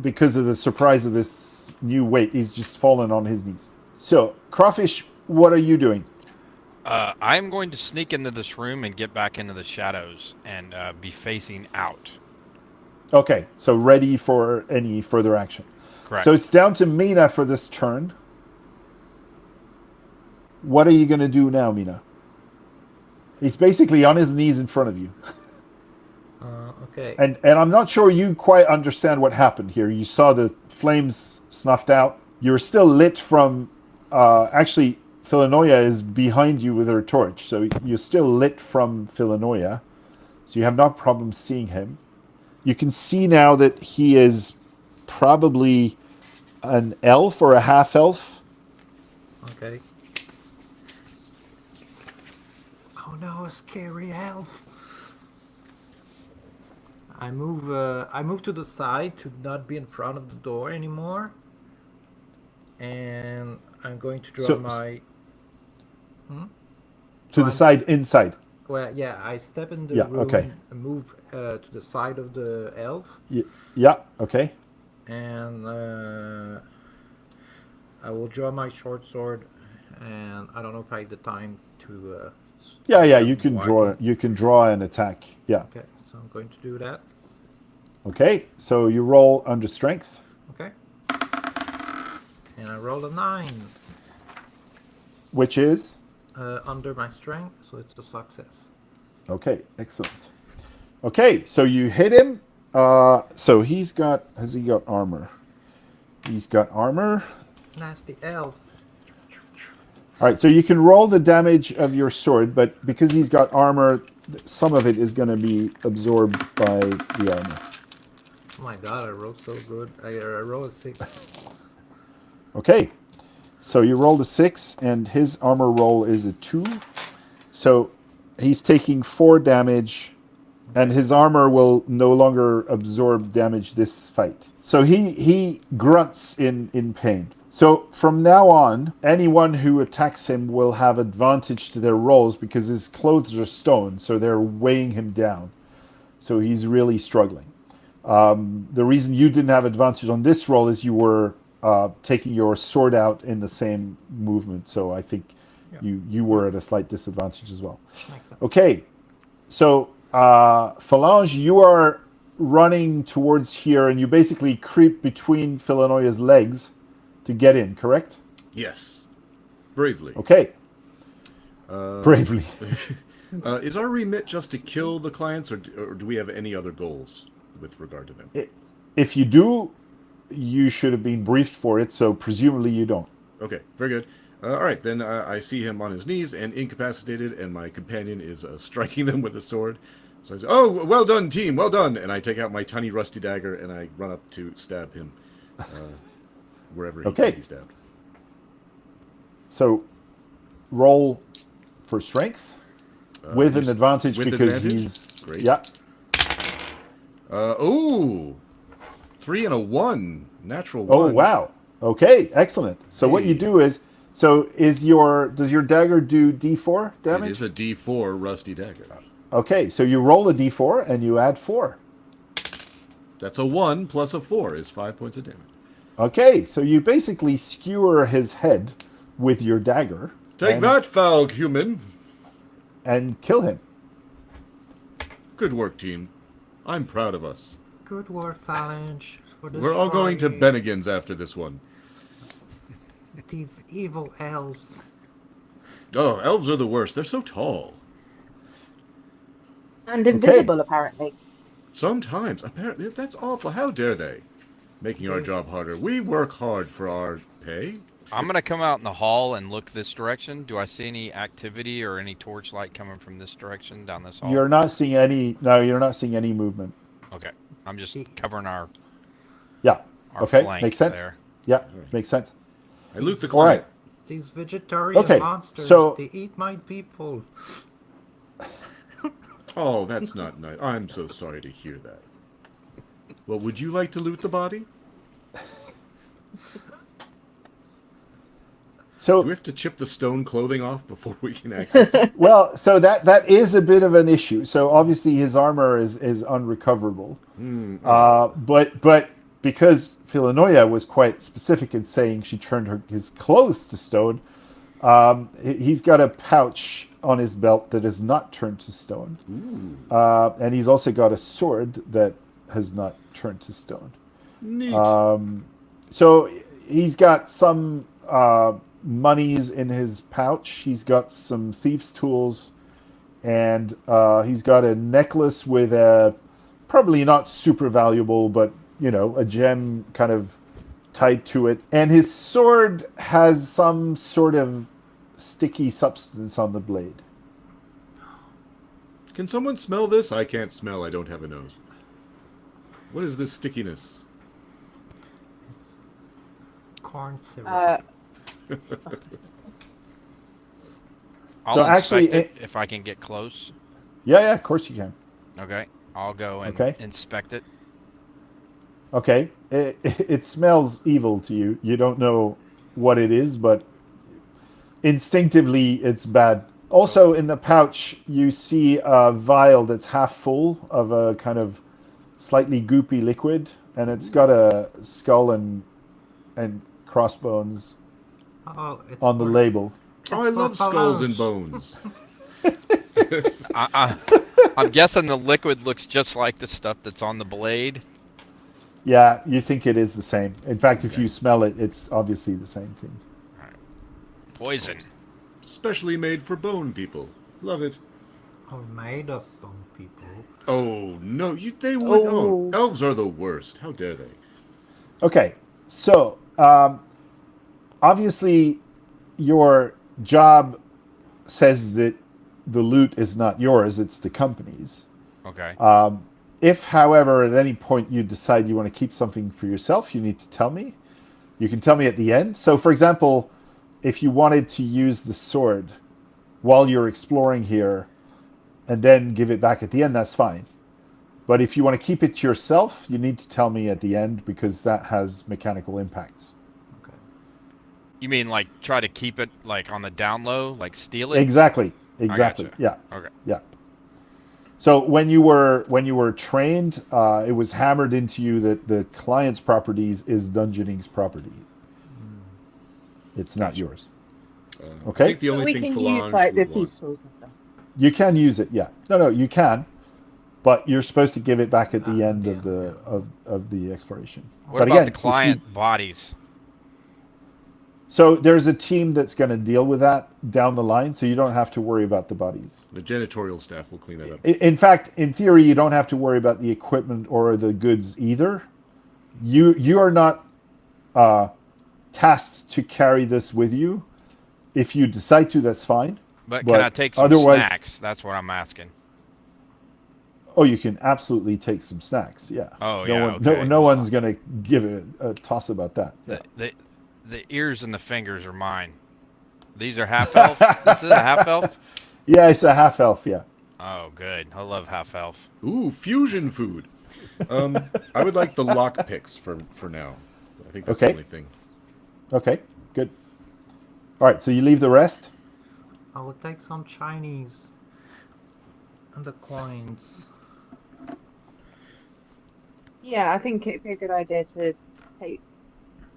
because of the surprise of this new weight, he's just fallen on his knees. So, Crawfish, what are you doing? I'm going to sneak into this room and get back into the shadows and be facing out. Okay, so ready for any further action. Correct. So it's down to Mina for this turn. What are you going to do now, Mina? He's basically on his knees in front of you. Okay. And I'm not sure you quite understand what happened here. You saw the flames snuffed out. You're still lit from... actually, Phyllenoia is behind you with her torch. So you're still lit from Phyllenoia. So you have no problem seeing him. You can see now that he is probably an elf or a half-elf. Okay. Oh no, a scary elf. I move to the side to not be in front of the door anymore. And I'm going to draw my... To the side, inside. Well, yeah, I step in the Yeah, room okay. and move to the side of the elf. Yeah, okay. And I will draw my short sword, and I don't know if I had the time to. Yeah. You can draw. walking. You can draw and attack. Yeah. Okay, so I'm going to do that. Okay. So you roll under strength. Okay. And I roll a 9 Which is under my strength, so it's a success. okay. Excellent. Okay. So you hit him. So has he got armor? He's got armor. Nasty elf. All right, so you can roll the damage of your sword, but because he's got armor, some of it is going to be absorbed by the armor. Oh my god, I rolled so good. I rolled a 6. Okay, so you rolled a 6, and his armor roll is a 2. So he's taking 4 damage, and his armor will no longer absorb damage this fight. So he grunts in pain. So from now on, anyone who attacks him will have advantage to their rolls because his clothes are stone, so they're weighing him down. So he's really struggling. The reason you didn't have advantage on this roll is you were taking your sword out in the same movement. So I think you were at a slight disadvantage as well. Makes sense. Okay, so Phalange, you are running towards here, and you basically creep between Phyllenoia's legs to get in, correct? Yes. Bravely. Okay. Bravely. Is our remit just to kill the clients, or do we have any other goals with regard to them? If you do, you should have been briefed for it, so presumably you don't. Okay, very good. All right, then I see him on his knees and incapacitated, and my companion is striking them with a sword. So I say, "Oh, well done, team, well done!" And I take out my tiny rusty dagger and I run up to stab him wherever he can be stabbed. So roll for strength with an advantage with because advantage? he's Great. Yeah. 3 and a 1, natural 1. Oh wow. Okay, excellent. So what you do is does your dagger do D4 damage? It is a D4 rusty dagger. Okay, so you roll a D4 and you add 4. That's a 1 plus a 4 is 5 points of damage. Okay, so you basically skewer his head with your dagger. Take that, foul human! And kill him. Good work, team. I'm proud of us. Good work, Phalange. We're all going to Bennigan's after this one. These evil elves. Oh, elves are the worst. They're so tall. And invisible, apparently. Sometimes. Apparently. That's awful. How dare they? Making our job harder. We work hard for our pay. I'm going to come out in the hall and look this direction. Do I see any activity or any torchlight coming from this direction down this hall? You're not seeing any movement. Okay. I'm just covering our Okay, makes sense. there. Yeah, makes sense. I loot the All client. right. These vegetarian Okay, monsters, so- they eat my people. Oh, that's not nice. I'm so sorry to hear that. Well, would you like to loot the body? So Do we have to chip the stone clothing off before we can access it? well, so that is a bit of an issue. So obviously his armor is unrecoverable. But because Phyllenoia was quite specific in saying she turned his clothes to stone, he's got a pouch on his belt that is not turned to stone. And he's also got a sword that has not turned to stone. Neat. So he's got some monies in his pouch. He's got some thieves' tools, and he's got a necklace with a probably not super valuable, but a gem kind of tied to it. And his sword has some sort of sticky substance on the blade. Can someone smell this? I can't smell. I don't have a nose. What is this stickiness? Corn syrup. I'll So actually, inspect it if I can get close. Yeah, of course you can. Okay. I'll go and inspect it. Okay, it smells evil to you. You don't know what it is, but instinctively it's bad. Also, in the pouch, you see a vial that's half full of a kind of slightly goopy liquid, and it's got a skull and crossbones Oh, it's on the for- label. Oh, I for love skulls and phalange. bones. I'm guessing the liquid looks just like the stuff that's on the blade. Yeah, you think it is the same. In fact, if Okay. you smell it, it's obviously the same thing. Poison. Specially made for bone people. Love it. Or made of bone people. Oh, no, they would. Oh, Oh. elves are the worst. How dare they? Okay, so obviously your job says that the loot is not yours, it's the company's. Okay. If, however, at any point you decide you want to keep something for yourself, you need to tell me. You can tell me at the end. So, for example, if you wanted to use the sword while you're exploring here and then give it back at the end, that's fine. But if you want to keep it to yourself, you need to tell me at the end because that has mechanical impacts. Okay. You mean like try to keep it like on the down low, like steal it? Exactly. Exactly. gotcha. Yeah. Okay. Yeah. So when you were trained, it was hammered into you that the client's properties is Dungeoning's property. It's not yours. I Okay. think the But only we thing can Phalange use like the would want. feast rules and stuff. You can use it. Yeah. No, you can, but you're supposed to give it back at the end of the of the exploration. What but about again, the if you- client bodies? so there's a team that's going to deal with that down the line, so you don't have to worry about the bodies. The janitorial staff will clean that up. In fact, in theory, you don't have to worry about the equipment or the goods either. You are not tasked to carry this with you. If you decide to, that's fine. But can I take some otherwise- snacks? That's what I'm asking. Oh, you can absolutely take some snacks. Yeah. Oh, no yeah, One, okay. no one's gonna give a toss about that. Yeah. The ears and the fingers are mine. These are half elf. This is a half elf. Yeah, it's a half elf. Yeah. Oh, good. I love half elf. Ooh, fusion food. I would like the lock picks for now. I think that's Okay. the only thing. Okay. Good. All right. So you leave the rest. I will take some Chinese and the coins. Yeah, I think it'd be a good idea to take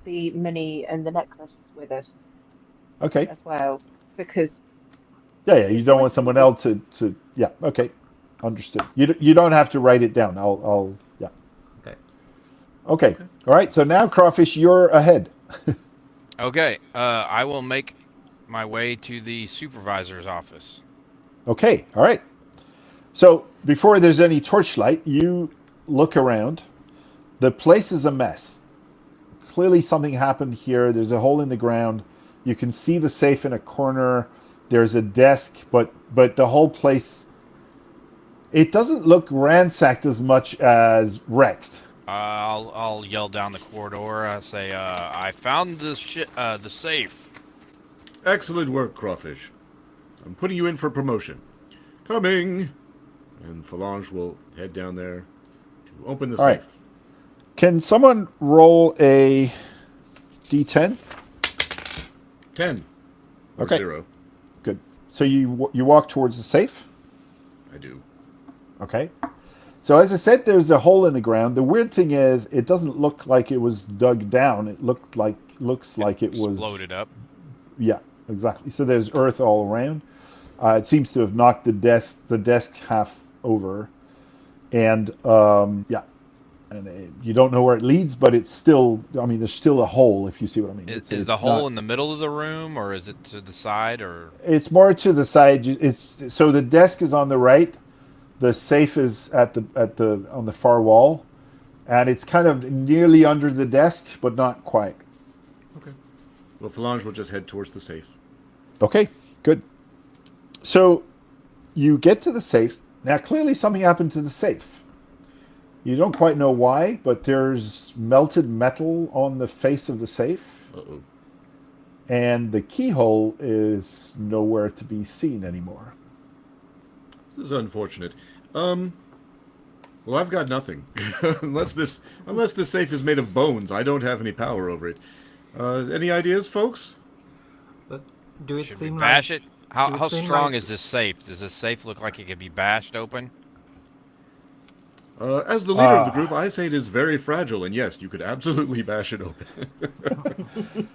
the money and the necklace with us Okay. as well, because Yeah. You don't want someone else to. Yeah. Okay. Understood. You don't have to write it down. I'll. Yeah. Okay. Okay. All right. So now, Crawfish, you're ahead. Okay. I will make my way to the supervisor's office. Okay. All right. So before there's any torchlight, you look around. The place is a mess. Clearly something happened here. There's a hole in the ground. You can see the safe in a corner. There's a desk, but the whole place, it doesn't look ransacked as much as wrecked. I'll yell down the corridor. I say, I found the safe. Excellent work, Crawfish. I'm putting you in for promotion. Coming! And Phalange will head down there to open the All right. safe. Can someone roll a d10? 10. Or Okay. 0. Good. So you walk towards the safe. I do. Okay. So as I said, there's a hole in the ground. The weird thing is, it doesn't look like it was dug down. It looks like it was Exploded up. Yeah, exactly. So there's earth all around. It seems to have knocked the desk half over, and yeah, and you don't know where it leads, but it's still. I mean, there's still a hole, if you see what I mean. Is the hole in the middle of the room, or is it to the side, or? It's more to the side. It's so the desk is on the right. The safe is on the far wall, and it's kind of nearly under the desk, but not quite. Okay. Well, Phalange will just head towards the safe. Okay, good. So you get to the safe. Now, clearly something happened to the safe. You don't quite know why, but there's melted metal on the face of the safe, Uh-oh. and the keyhole is nowhere to be seen anymore. This is unfortunate. Well, I've got nothing. unless this safe is made of bones, I don't have any power over it. Any ideas, folks? But do it Should we seem bash like it? How it seem strong like- is this safe? Does this safe look like it could be bashed open? As the leader of the group, I say it is very fragile, and yes, you could absolutely bash it open.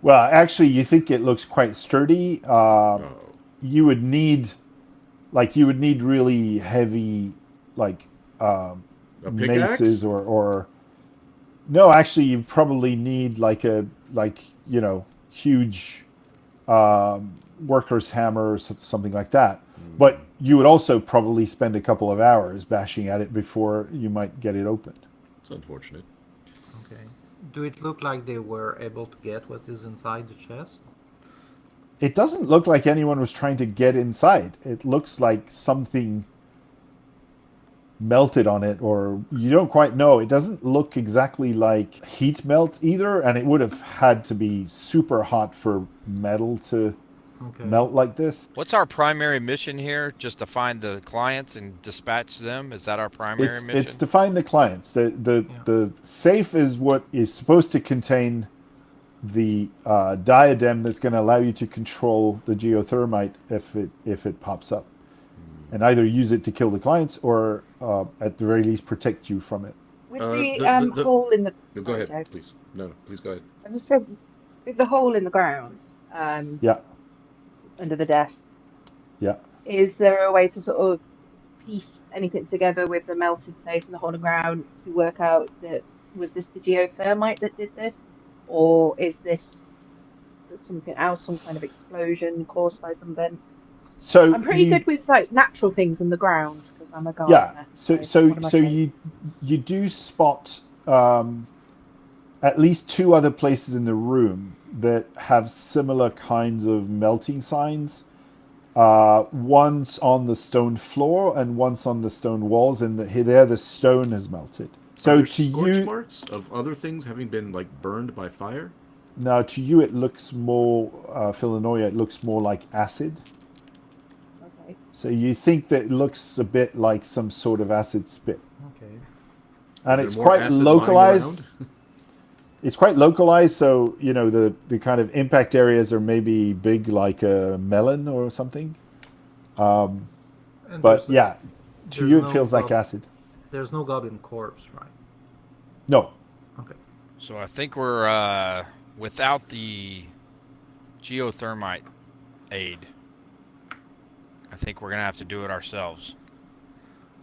Well, actually, you think it looks quite sturdy. Oh. You would need really heavy, like A maces pickaxe? or no. Actually, you probably need huge worker's hammer or something like that. But you would also probably spend a couple of hours bashing at it before you might get it opened. It's unfortunate. Okay. Do it look like they were able to get what is inside the chest? It doesn't look like anyone was trying to get inside. It looks like something melted on it, or you don't quite know. It doesn't look exactly like heat melt either, and it would have had to be super hot for metal to Okay. melt like this. What's our primary mission here? Just to find the clients and dispatch them? Is that our primary mission? It's to find the clients. The safe is what is supposed to contain the diadem that's going to allow you to control the geothermite if it pops up, and either use it to kill the clients or at the very least protect you from it. With the hole in the... Go ahead, Okay. please. No, please go ahead. I just said, with the hole in the ground, Yeah, under the desk, yeah. is there a way to sort of piece anything together with the melted safe and the hole in the ground to work out that was this the geothermite that did this, or is this something else, some kind of explosion caused by something? So I'm pretty good with like natural things in the ground because I'm a yeah. gardener. So one of my traits. you do spot at least two other places in the room that have similar kinds of melting signs. One's on the stone floor and one's on the stone walls, and there the stone has melted. So Are there to scorch you, marks of other things having been like burned by fire? now to you it looks more Phyllenoia. It looks more like acid. Okay. So you think that it looks a bit like some sort of acid spit, Okay. and Is it's there more quite acid lying localized. around? It's quite localized, so the kind of impact areas are maybe big like a melon or something. And But there's yeah, to there's you it no feels like gob- acid. There's no goblin corpse, right? No, Okay. So I think we're without the geothermite aid. I think we're gonna have to do it ourselves.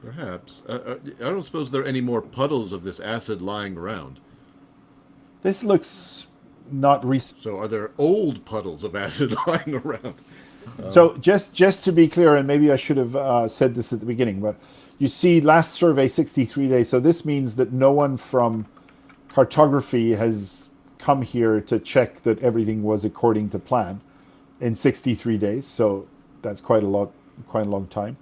Perhaps. I don't suppose there are any more puddles of this acid lying around. this looks not recent. So are there old puddles of acid lying around? So just to be clear, and maybe I should have said this at the beginning, but you see, last survey 63 days. So this means that no one from cartography has come here to check that everything was according to plan in 63 days. So that's quite a long time.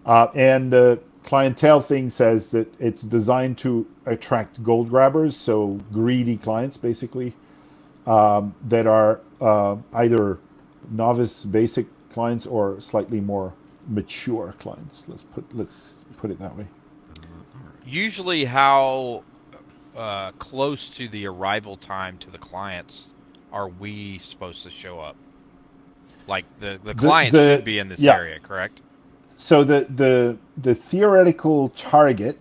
And the clientele thing says that it's designed to attract gold grabbers, so greedy clients, basically, that are either novice basic clients or slightly more mature clients. Let's put it that way. Usually, how close to the arrival time to the clients are we supposed to show up? Like the clients should be in this area, correct? So the theoretical target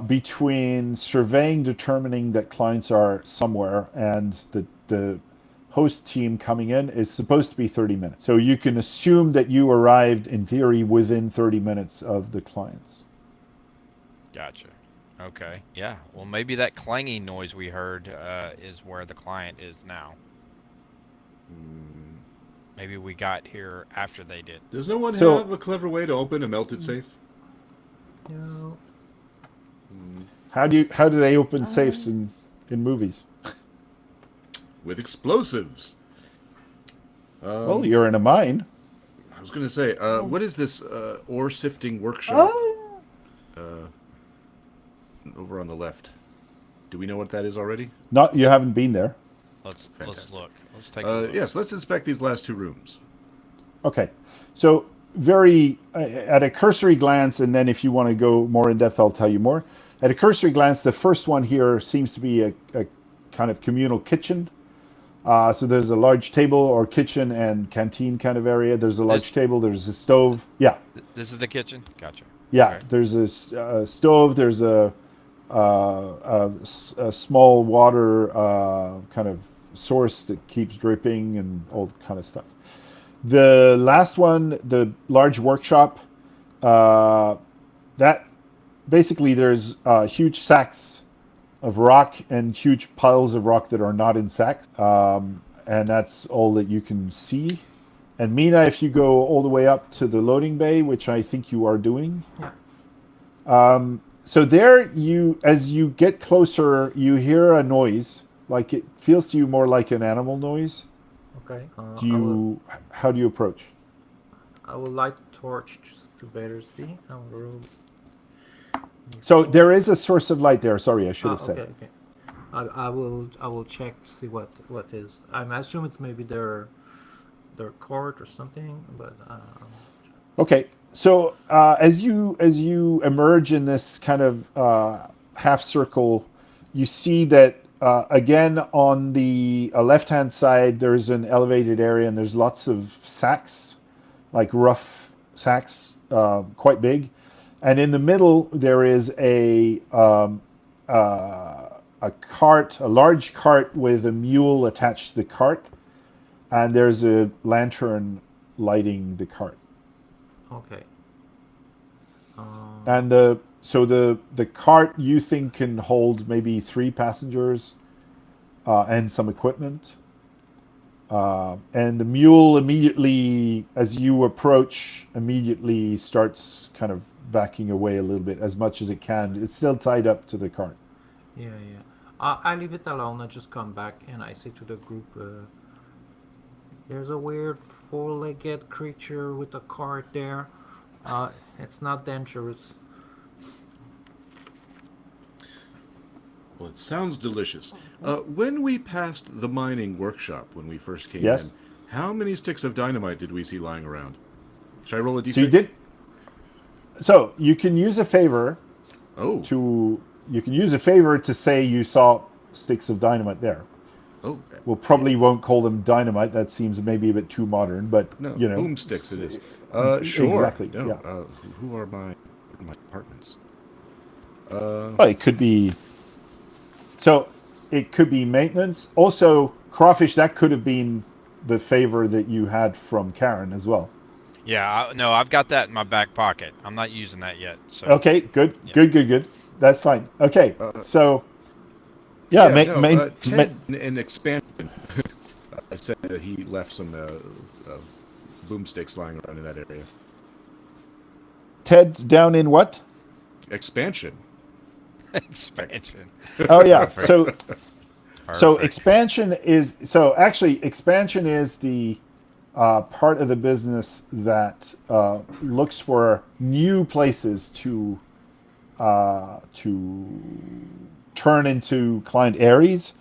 between surveying determining that clients are somewhere and the host team coming in is supposed to be 30 minutes. So you can assume that you arrived in theory within 30 minutes of the clients. Gotcha. Okay. Yeah. Well, maybe that clanging noise we heard is where the client is now. Maybe we got here after they did. Does no one So- have a clever way to open a melted safe? No. How do they open safes in movies? With explosives. Well, you're in a mine. I was going to say, what is this ore sifting workshop Oh, over on the left? Do we know what that is already? Not you haven't been there. Let's Fantastic. look. Let's take a look. Yes, let's inspect these last two rooms. Okay, so very at a cursory glance, and then if you want to go more in depth, I'll tell you more. At a cursory glance, the first one here seems to be a kind of communal kitchen. So there's a large table or kitchen and canteen kind of area. There's a large table. There's a stove. Yeah, This is the kitchen. Gotcha. yeah. Okay. There's a stove. There's a small water kind of source that keeps dripping and all kind of stuff. The last one, the large workshop, that basically there's huge sacks of rock and huge piles of rock that are not in sacks, and that's all that you can see. And Mina, if you go all the way up to the loading bay, which I think you are doing, so there as you get closer, you hear a noise. Like it feels to you more like an animal noise. Okay. How do you approach? I will light the torch just to better see. So there is a source of light there. Sorry, I should have said. Okay. I will check to see what is. I assume it's maybe their court or something, but. Okay. So as you emerge in this kind of half circle, you see that again on the left-hand side there's an elevated area and there's lots of sacks, like rough sacks, quite big, and in the middle there is a cart, a large cart with a mule attached to the cart, and there's a lantern lighting the cart. Okay. And the cart you think can hold maybe 3 passengers and some equipment. And the mule immediately, as you approach, immediately starts kind of backing away a little bit as much as it can. It's still tied up to the cart. Yeah. I leave it alone. I just come back and I say to the group, there's a weird 4-legged creature with a cart there. It's not dangerous. Well, it sounds delicious. When we passed the mining workshop when we first came Yes. in, how many sticks of dynamite did we see lying around? Should I roll a d6? So you did. So you can use a favor. Oh. You can use a favor to say you saw sticks of dynamite there. Oh. We'll probably won't call them dynamite. That seems maybe a bit too modern, but No, you know, boomsticks it is. Sure. Exactly. No, Yeah. Who are my apartments? Well, it could be. So it could be maintenance. Also, crawfish. That could have been the favor that you had from Karen as well. Yeah, no, I've got that in my back pocket. I'm not using that yet. So. Okay, good, Yeah. good. That's fine. Okay, so Ted in expansion. I said that he left some boomsticks lying around in that area. Ted down in what? Expansion. Expansion. Oh yeah. Perfect. So expansion is expansion is the part of the business that looks for new places to turn into client Aeries.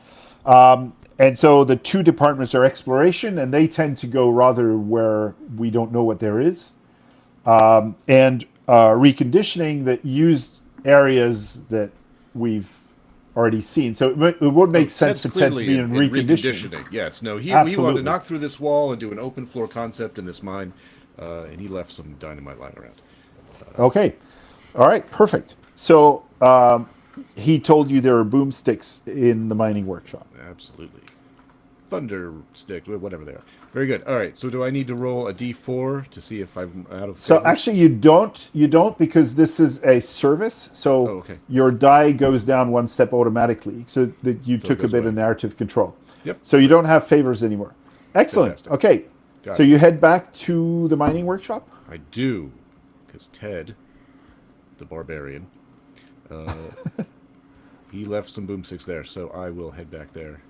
And so the two departments are exploration, and they tend to go rather where we don't know what there is, and reconditioning that used areas that we've already seen. So it would make sense for Ted to be in reconditioning. Yes, no, he wanted Absolutely. to knock through this wall and do an open floor concept in this mine, and he left some dynamite lying around. Okay. All right. Perfect. So he told you there are boomsticks in the mining workshop. Absolutely. Thunder stick, whatever they are. Very good. All right. So do I need to roll a d4 to see if I'm out of? So favor? actually, you don't because this is a service. So okay. your die goes down one step automatically. So that you took a bit of narrative control. Yep. So you don't have favors anymore. Excellent. Fantastic. Okay. Got So it. you head back to the mining workshop. I do, because Ted, the barbarian, he left some boomsticks there, so I will head back there.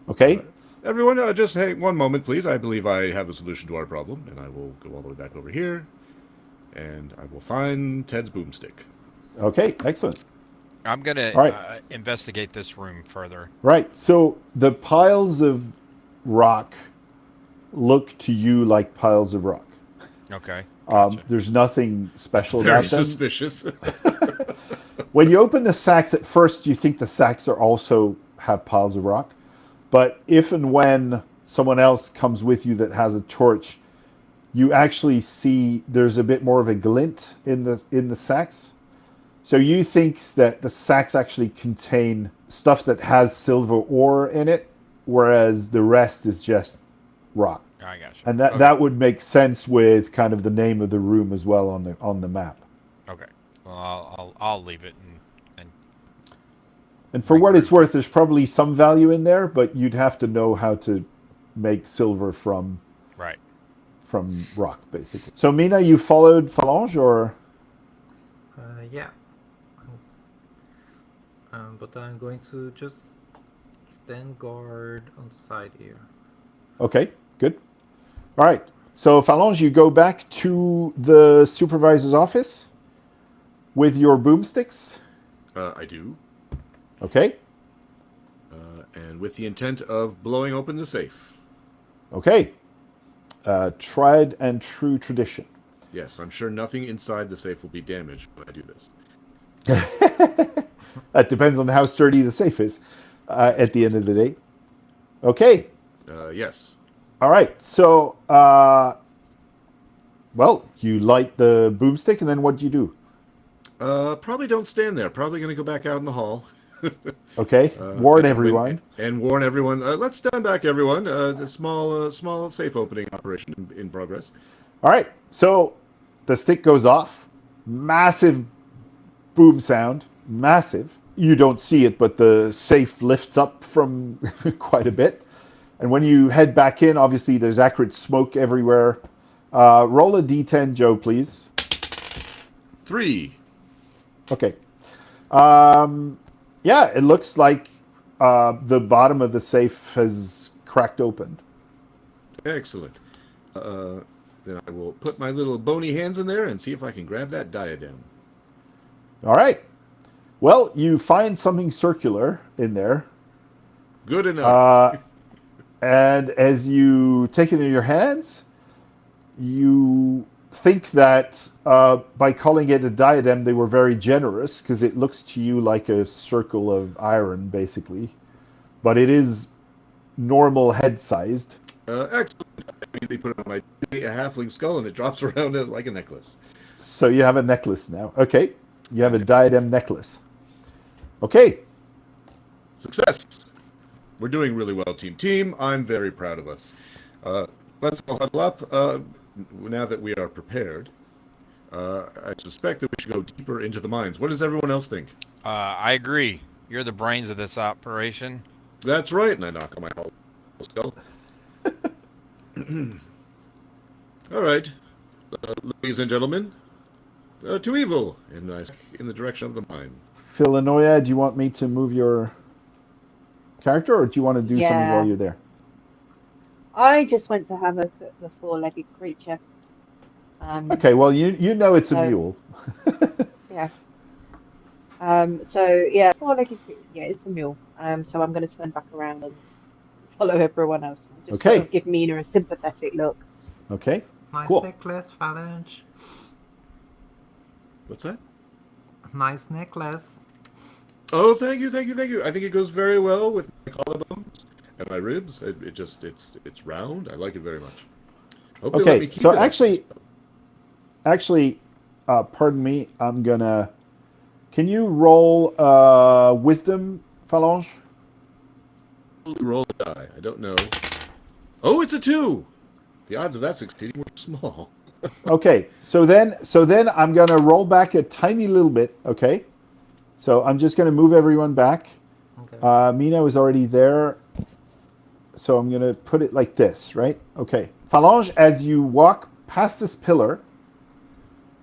Okay. Everyone, just hang one moment, please. I believe I have a solution to our problem, and I will go all the way back over here, and I will find Ted's boomstick. Okay. Excellent. I'm going All right. to investigate this room further. Right. So the piles of rock look to you like piles of rock. Okay. Gotcha. There's nothing special Very about them. suspicious. When you open the sacks, at first you think the sacks are also have piles of rock, but if and when someone else comes with you that has a torch, you actually see there's a bit more of a glint in the sacks. So you think that the sacks actually contain stuff that has silver ore in it, whereas the rest is just rock. I got you. And that would make sense with kind of the name of the room as well on the map. Okay. Well, I'll leave it And for what it's worth, there's probably some value in there, but you'd have to know how to make silver from rock, basically. So, Mina, you followed Phalange, or? Yeah. But I'm going to just stand guard on the side here. Okay, good. All right. So, Phalange, you go back to the supervisor's office with your boomsticks. I do. Okay. And with the intent of blowing open the safe. Okay. Tried and true tradition. Yes, I'm sure nothing inside the safe will be damaged when I do this. That depends on how sturdy the safe is at the end of the day. Okay. Yes. All right. So, well, you light the boomstick, and then what do you do? Probably don't stand there. Probably going to go back out in the hall. Okay. Warn everyone. And warn everyone. Let's stand back, everyone. The small safe opening operation in progress. All right. So the stick goes off. Massive boom sound. Massive. You don't see it, but the safe lifts up from quite a bit. And when you head back in, obviously there's acrid smoke everywhere. Roll a d10, Joe, please. 3. Okay. Yeah, it looks like the bottom of the safe has cracked open. Excellent. Then I will put my little bony hands in there and see if I can grab that diadem. All right. Well, you find something circular in there. Good enough. And as you take it in your hands, you think that by calling it a diadem, they were very generous, because it looks to you like a circle of iron, basically. But it is normal head-sized. Excellent. I immediately put it on a halfling skull, and it drops around it like a necklace. So you have a necklace now. Okay. You have a diadem necklace. Okay. Success. We're doing really well, team. I'm very proud of us. Let's all huddle up. Now that we are prepared, I suspect that we should go deeper into the mines. What does everyone else think? I agree. You're the brains of this operation. That's right, and I knock on my hollow skull. All right, ladies and gentlemen, to evil in the direction of the mine. Phyllenoia, do you want me to move your character, or do you want to do something while you're there? I just went to have a look at the four-legged creature. Okay, well, you know it's a mule. Yeah. So yeah, four-legged creature. Yeah, it's a mule. So I'm going to turn back around and follow everyone else. Just sort of give Mina a sympathetic look. Okay. Nice cool. necklace, Phalange. What's that? Nice necklace. Oh, thank you. I think it goes very well with my collarbones and my ribs. It's round. I like it very much. Hope okay, let me keep so it actually, pardon me. I'm gonna. Can you roll wisdom, Phalange? Roll a die. I don't know. Oh, it's a 2. The odds of that succeeding were small. Okay, so then I'm gonna roll back a tiny little bit. Okay, so I'm just gonna move everyone back. Okay. Mina was already there, so I'm gonna put it like this, right? Okay, Phalange, as you walk past this pillar,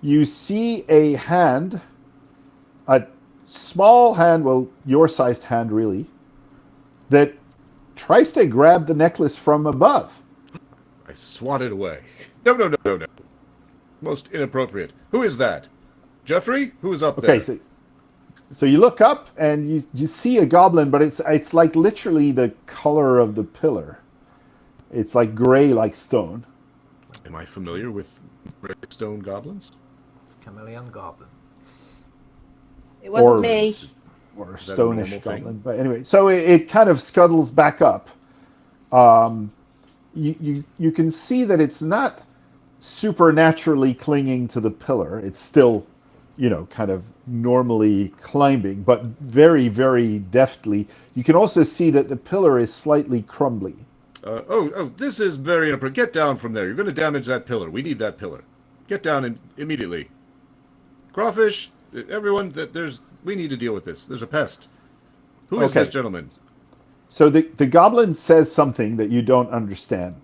you see a hand, a small hand, well, your sized hand really, that tries to grab the necklace from above. I swat it away. No. Most inappropriate. Who is that? Jeffrey? Who is up there? Okay, so you look up and you see a goblin, but it's like literally the color of the pillar. It's like gray like stone. Am I familiar with gray stone goblins? It's chameleon goblin. It wasn't me. Or a stonish goblin. But anyway, so it kind of scuttles back up. You can see that it's not supernaturally clinging to the pillar. It's still kind of normally climbing, but very, very deftly. You can also see that the pillar is slightly crumbly. This is very inappropriate. Get down from there. You're going to damage that pillar. We need that pillar. Get down immediately. Crawfish, everyone, we need to deal with this. There's a pest. Who is this gentleman? So the goblin says something that you don't understand.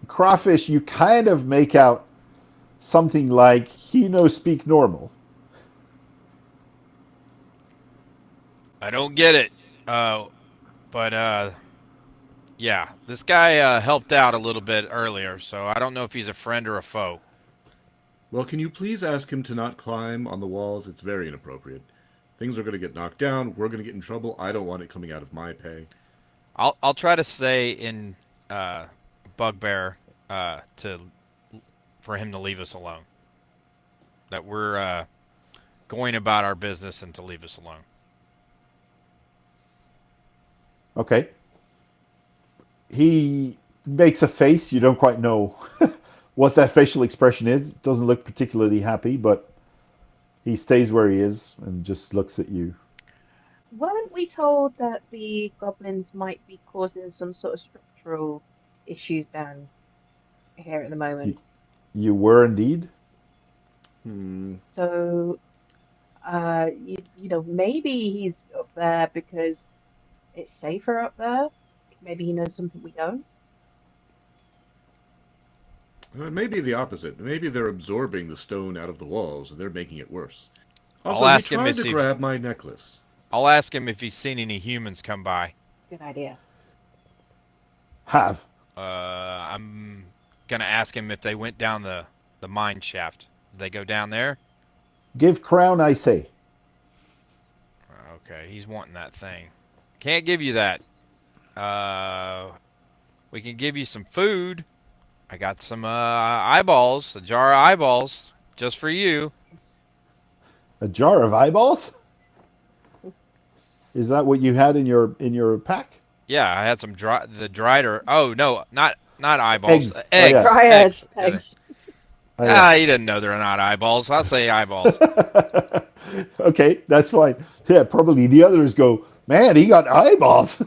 Crawfish, you kind of make out something like, he no speak normal. I don't get it. Yeah, this guy helped out a little bit earlier, so I don't know if he's a friend or a foe. Well, can you please ask him to not climb on the walls? It's very inappropriate. Things are going to get knocked down. We're going to get in trouble. I don't want it coming out of my pay. I'll try to stay in bugbear for him to leave us alone. That we're going about our business and to leave us alone. Okay. He makes a face. You don't quite know what that facial expression is. It doesn't look particularly happy, but he stays where he is and just looks at you. Weren't we told that the goblins might be causing some sort of structural issues down here at the moment? You were indeed? So, maybe he's up there because it's safer up there. Maybe he knows something we don't. Maybe the opposite. Maybe they're absorbing the stone out of the walls and they're making it worse. Also, he tried to grab my necklace. I'll ask him if he's seen any humans come by. Good idea. Have. I'm gonna ask him if they went down the mine shaft. Did they go down there? Give crown, I say. Okay, he's wanting that thing. Can't give you that. We can give you some food. I got some eyeballs, a jar of eyeballs, just for you. A jar of eyeballs? Is that what you had in your pack? Yeah, I had some dried or no, not eyeballs. Eggs. Eggs. He didn't know they're not eyeballs. I'll say eyeballs. Okay, that's fine. Yeah, probably the others go, man, he got eyeballs.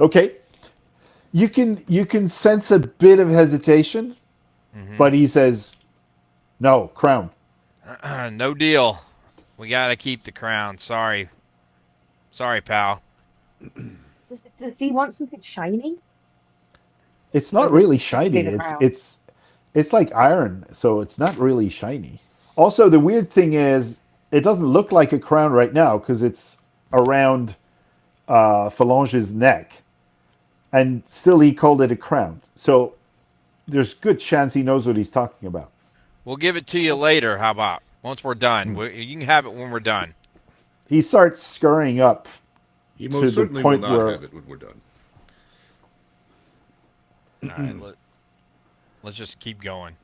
Okay. You can sense a bit of hesitation, but he says, no, crown. No deal. We gotta keep the crown. Sorry, pal. Does he want something shiny? It's not really shiny. It's like iron, so it's not really shiny. Also, the weird thing is, it doesn't look like a crown right now because it's around Phalange's neck. And still he called it a crown. So there's good chance he knows what he's talking about. We'll give it to you later. How about? Once we're done. You can have it when we're done. He starts scurrying up. He most certainly will not have it when we're done. All right, let's just keep going.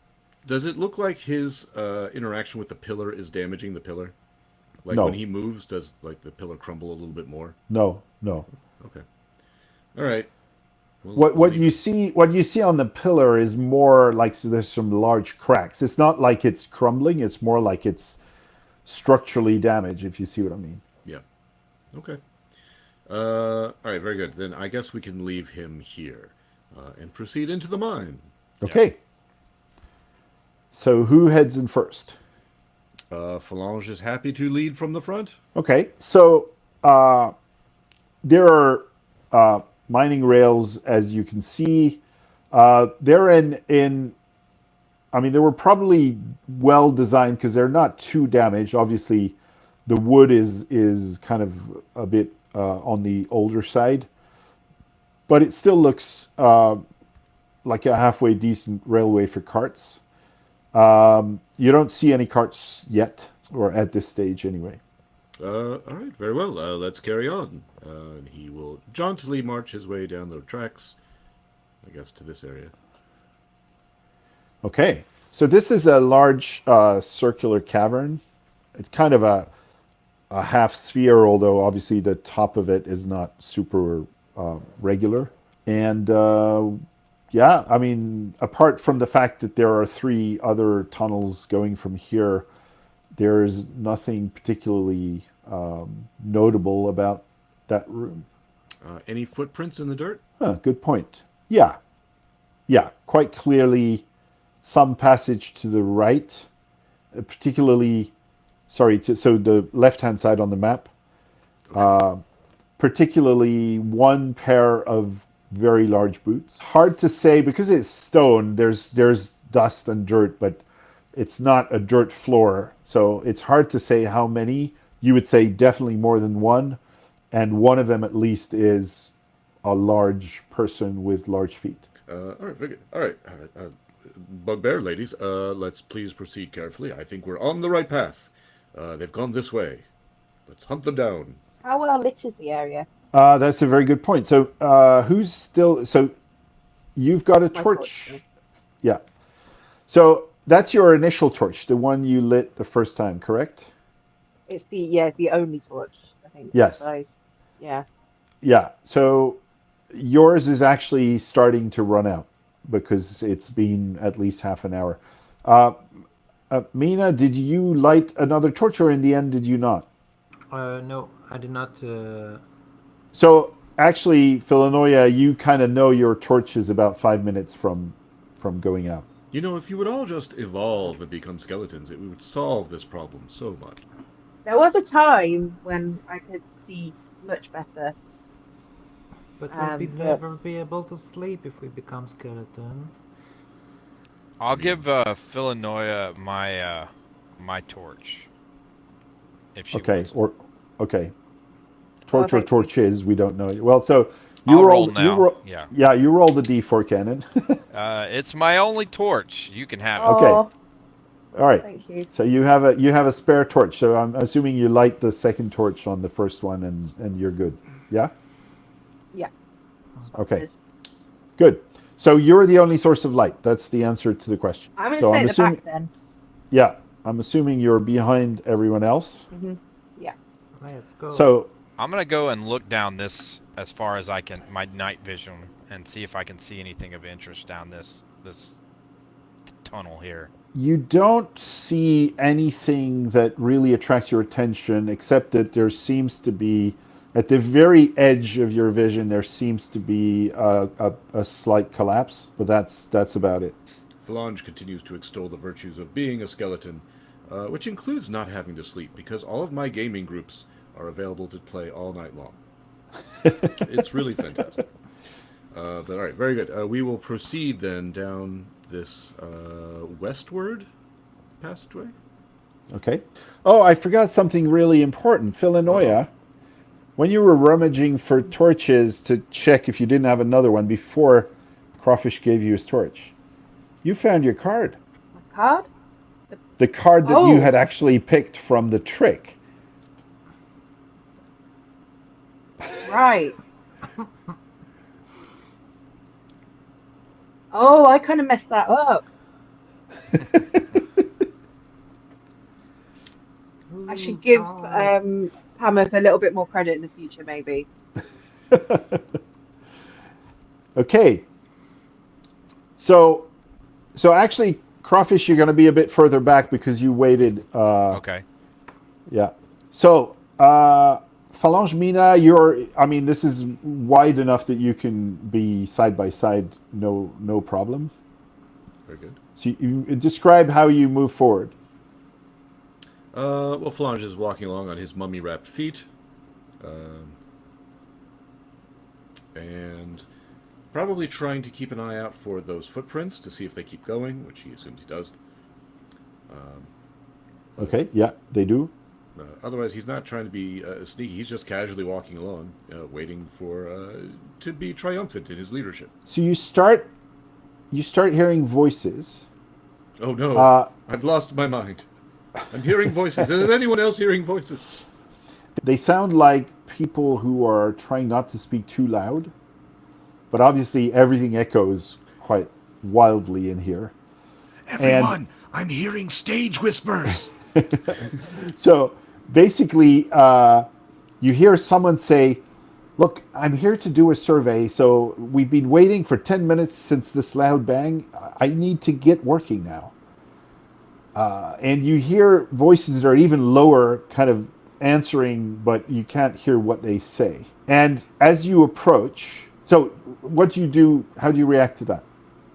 Does it look like his interaction with the pillar is damaging the pillar? Like No. when he moves, does like the pillar crumble a little bit more? No. Okay. All right. What you see on the pillar is more like, so there's some large cracks. It's not like it's crumbling. It's more like it's structurally damaged, if you see what I mean. Yeah. Okay. All right. Very good. Then I guess we can leave him here and proceed into the mine. Okay. Yeah. So who heads in first? Phalange is happy to lead from the front. Okay. So there are mining rails, as you can see. They're in. I mean, they were probably well designed because they're not too damaged. Obviously, the wood is kind of a bit on the older side, but it still looks like a halfway decent railway for carts. You don't see any carts yet, or at this stage anyway. All right, very well. Let's carry on. He will jauntily march his way down the tracks, I guess, to this area. Okay, so this is a large circular cavern. It's kind of a half sphere, although obviously the top of it is not super regular. And yeah, I mean, apart from the fact that there are 3 other tunnels going from here, there's nothing particularly notable about that room. Any footprints in the dirt? Good point. Yeah, quite clearly some passage to the right, particularly, so the left-hand side on the map, particularly one pair of very large boots. Hard to say because it's stone. There's dust and dirt, but it's not a dirt floor, so it's hard to say how many. You would say definitely more than one, and one of them at least is a large person with large feet. All right, very good. All right, Bugbear ladies, let's please proceed carefully. I think we're on the right path. They've gone this way. Let's hunt them down. How well lit is the area? That's a very good point. So who's still... So you've got a torch. Yeah. So that's your initial torch, the one you lit the first time, correct? It's the only torch, I think. Yes. So, yeah. Yeah. So yours is actually starting to run out because it's been at least half an hour. Mina, did you light another torch, or in the end did you not? No, I did not. So actually, Phyllenoia, you kind of know your torch is about 5 minutes from going out. You know, if you would all just evolve and become skeletons, it would solve this problem so much. There was a time when I could see much better. But we'll never be able to sleep if we become skeleton. I'll give Phyllenoia my torch. If she wants. Okay. Torch or torches, we don't know. Well, so I'll roll now. You roll the D4 cannon. It's my only torch. You can have it. Okay. All right. Thank you. So you have a spare torch. So I'm assuming you light the second torch on the first one, and you're good. Yeah. Yeah. Okay. Good. So you're the only source of light. That's the answer to the question. I'm going to stay at the back then. Yeah. I'm assuming you're behind everyone else. Mm-hmm. Yeah. Let's go. So I'm gonna go and look down this as far as I can, my night vision, and see if I can see anything of interest down this tunnel here. you don't see anything that really attracts your attention, except that there seems to be, at the very edge of your vision, there seems to be a slight collapse, but that's about it. Phalange continues to extol the virtues of being a skeleton, which includes not having to sleep, because all of my gaming groups are available to play all night long. It's really fantastic. But all right, very good. We will proceed then down this westward passageway. Okay. Oh, I forgot something really important. Phyllenoia, when you were rummaging for torches to check if you didn't have another one before Crawfish gave you his torch, you found your card. My card? The card that you had actually picked from the trick. Right. Oh, I kind of messed that up. I should give Pameth a little bit more credit in the future, maybe. Okay. So actually, Crawfish, you're going to be a bit further back because you waited. Okay. Yeah. So, Phalange, Mina, this is wide enough that you can be side by side, no problem. Very good. So you describe how you move forward. Well, Phalange is walking along on his mummy-wrapped feet. And probably trying to keep an eye out for those footprints to see if they keep going, which he assumes he does. Okay, yeah, they do. Otherwise, he's not trying to be sneaky. He's just casually walking along, waiting for to be triumphant in his leadership. So you start hearing voices. Oh no! I've lost my mind. I'm hearing voices. Is anyone else hearing voices? They sound like people who are trying not to speak too loud, but obviously everything echoes quite wildly in here. Everyone, I'm hearing stage whispers. So basically, you hear someone say, "Look, I'm here to do a survey. So we've been waiting for 10 minutes since this loud bang. I need to get working now. And you hear voices that are even lower, kind of answering, but you can't hear what they say. And as you approach, so what do you do? How do you react to that?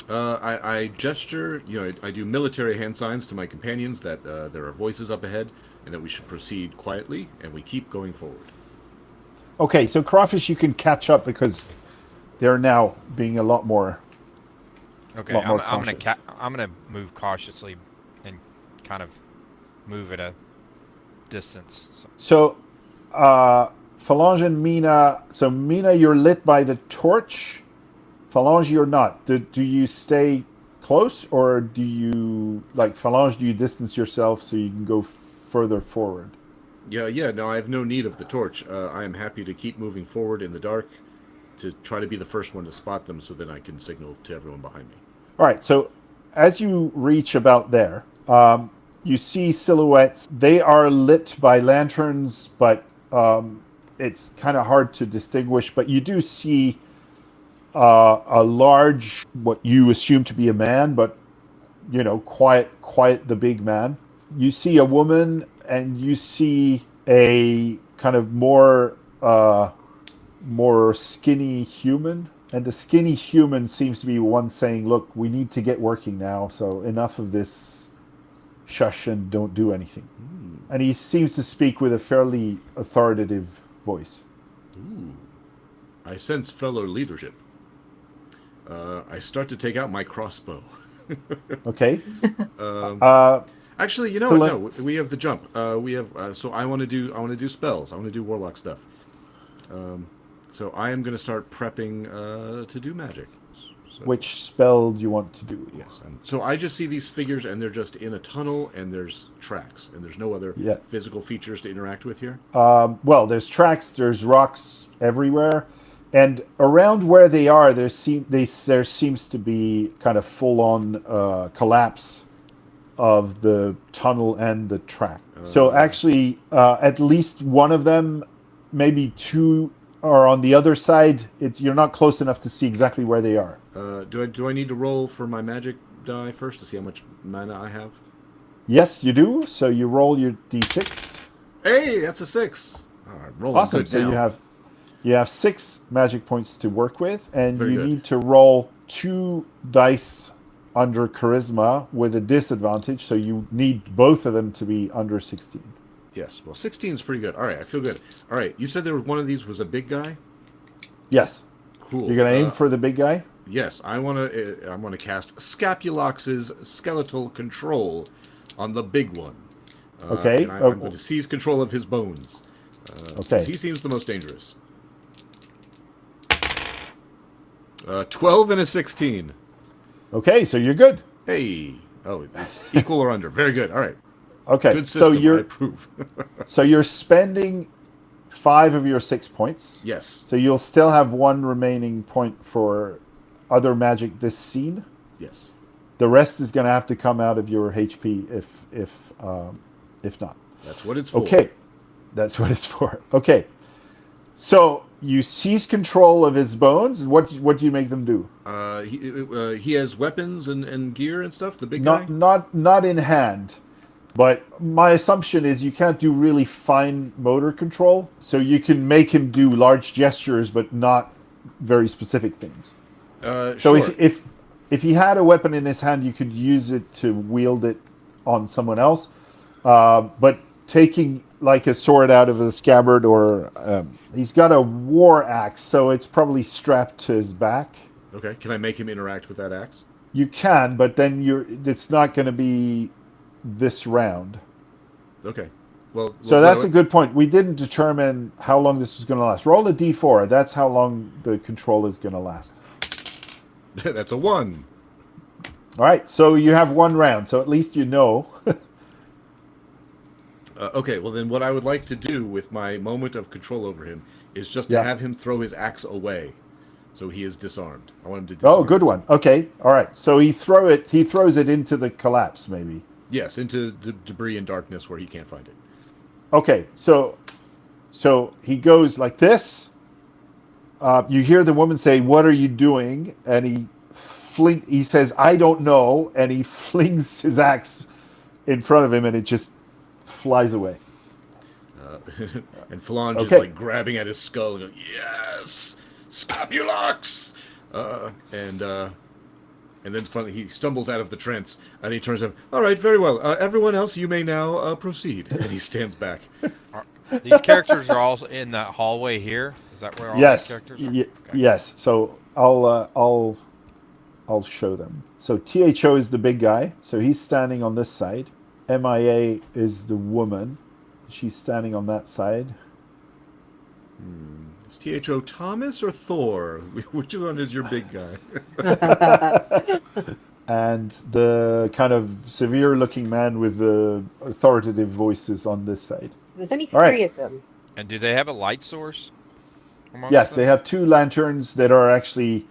I gesture, I do military hand signs to my companions that there are voices up ahead and that we should proceed quietly, and we keep going forward. Okay, so Crawfish, you can catch up because they're now being a lot more. Okay, Lot more I'm cautious. I'm gonna move cautiously and kind of move at a distance. So, Phalange and Mina. So, Mina, you're lit by the torch. Phalange, you're not. Do you stay close, or do you, like Phalange, do you distance yourself so you can go further forward? Yeah, no, I have no need of the torch. I am happy to keep moving forward in the dark to try to be the first one to spot them so then I can signal to everyone behind me. All right, so as you reach about there, you see silhouettes. They are lit by lanterns, but it's kind of hard to distinguish. But you do see a large, what you assume to be a man, but quite the big man. You see a woman, and you see a kind of more skinny human. And the skinny human seems to be one saying, "Look, we need to get working now. So enough of this shush and don't do anything." And he seems to speak with a fairly authoritative voice. Ooh. I sense fellow leadership. I start to take out my crossbow. Okay. Actually, you know So what? No, we have the jump. We have. So I want to do spells. I want to do warlock stuff. So I am going to start prepping to do magic. So, Which spell do you want to do? yes. So I just see these figures, and they're just in a tunnel, and there's tracks, and there's no other Yeah. physical features to interact with here. Well, there's tracks, there's rocks everywhere, and around where they are, there seems to be kind of full-on collapse of the tunnel and the track. So actually, at least one of them, maybe two, are on the other side. You're not close enough to see exactly where they are. Do I need to roll for my magic die first to see how much mana I have? Yes, you do. So you roll your d6. Hey, that's a 6. All right, rolling Awesome. good So now. you have 6 magic points to work with, and Very you good. need to roll 2 dice under charisma with a disadvantage. So you need both of them to be under 16. Yes, well, 16 is pretty good. All right, I feel good. All right, you said there was one of these was a big guy? Yes. Cool. You're gonna aim for the big guy. Yes, I want to cast Scapulox's skeletal control on the big one. Okay. And I'm going to seize control of his bones. Okay. He seems the most dangerous. 12 and a 16. Okay. So you're good. Hey. Oh, it's equal or under. Very good. All right. Okay. Good system. I approve. So you're spending 5 of your 6 points. Yes. So you'll still have 1 remaining point for other magic this scene. Yes. The rest is going to have to come out of your HP if not. That's what it's for. Okay, that's what it's for. Okay, so you seize control of his bones. What do you make them do? He has weapons and gear and stuff. The big guy. Not in hand, but my assumption is you can't do really fine motor control, so you can make him do large gestures, but not very specific things. So Sure. if he had a weapon in his hand, you could use it to wield it on someone else. But taking like a sword out of a scabbard, or he's got a war axe, so it's probably strapped to his back. Okay. Can I make him interact with that axe? You can, but then it's not going to be this round. Okay. Well. So that's a good point. We didn't determine how long this was going to last. Roll a d4. That's how long the control is going to last. That's a 1. All right. So you have 1 round. So at least you know. Okay, well then what I would like to do with my moment of control over him is just to have him throw his axe away, so he is disarmed. I want him to disarm. Oh, good one. Okay. All right. So he throws it into the collapse, maybe. Yes, into the debris and darkness where he can't find it. Okay. So he goes like this. You hear the woman say, "What are you doing?" And he says, "I don't know," and he flings his axe in front of him, and it just flies away. And Phalange is Okay. like grabbing at his skull and going, "Yes, Scapulax!" And then finally he stumbles out of the trance and he turns up. "All right, very well. Everyone else, you may now proceed." And he stands back. These characters are all in that hallway here. Is that where all Yes, these characters are? Okay. yes. So I'll show them. So THO is the big guy. So he's standing on this side. MIA is the woman. She's standing on that side. Is THO Thomas or Thor? Which one is your big guy? And the kind of severe-looking man with the authoritative voice is on this side. There's only All right. 3 of them. And do they have a light source? amongst Yes, them? they have 2 lanterns that are actually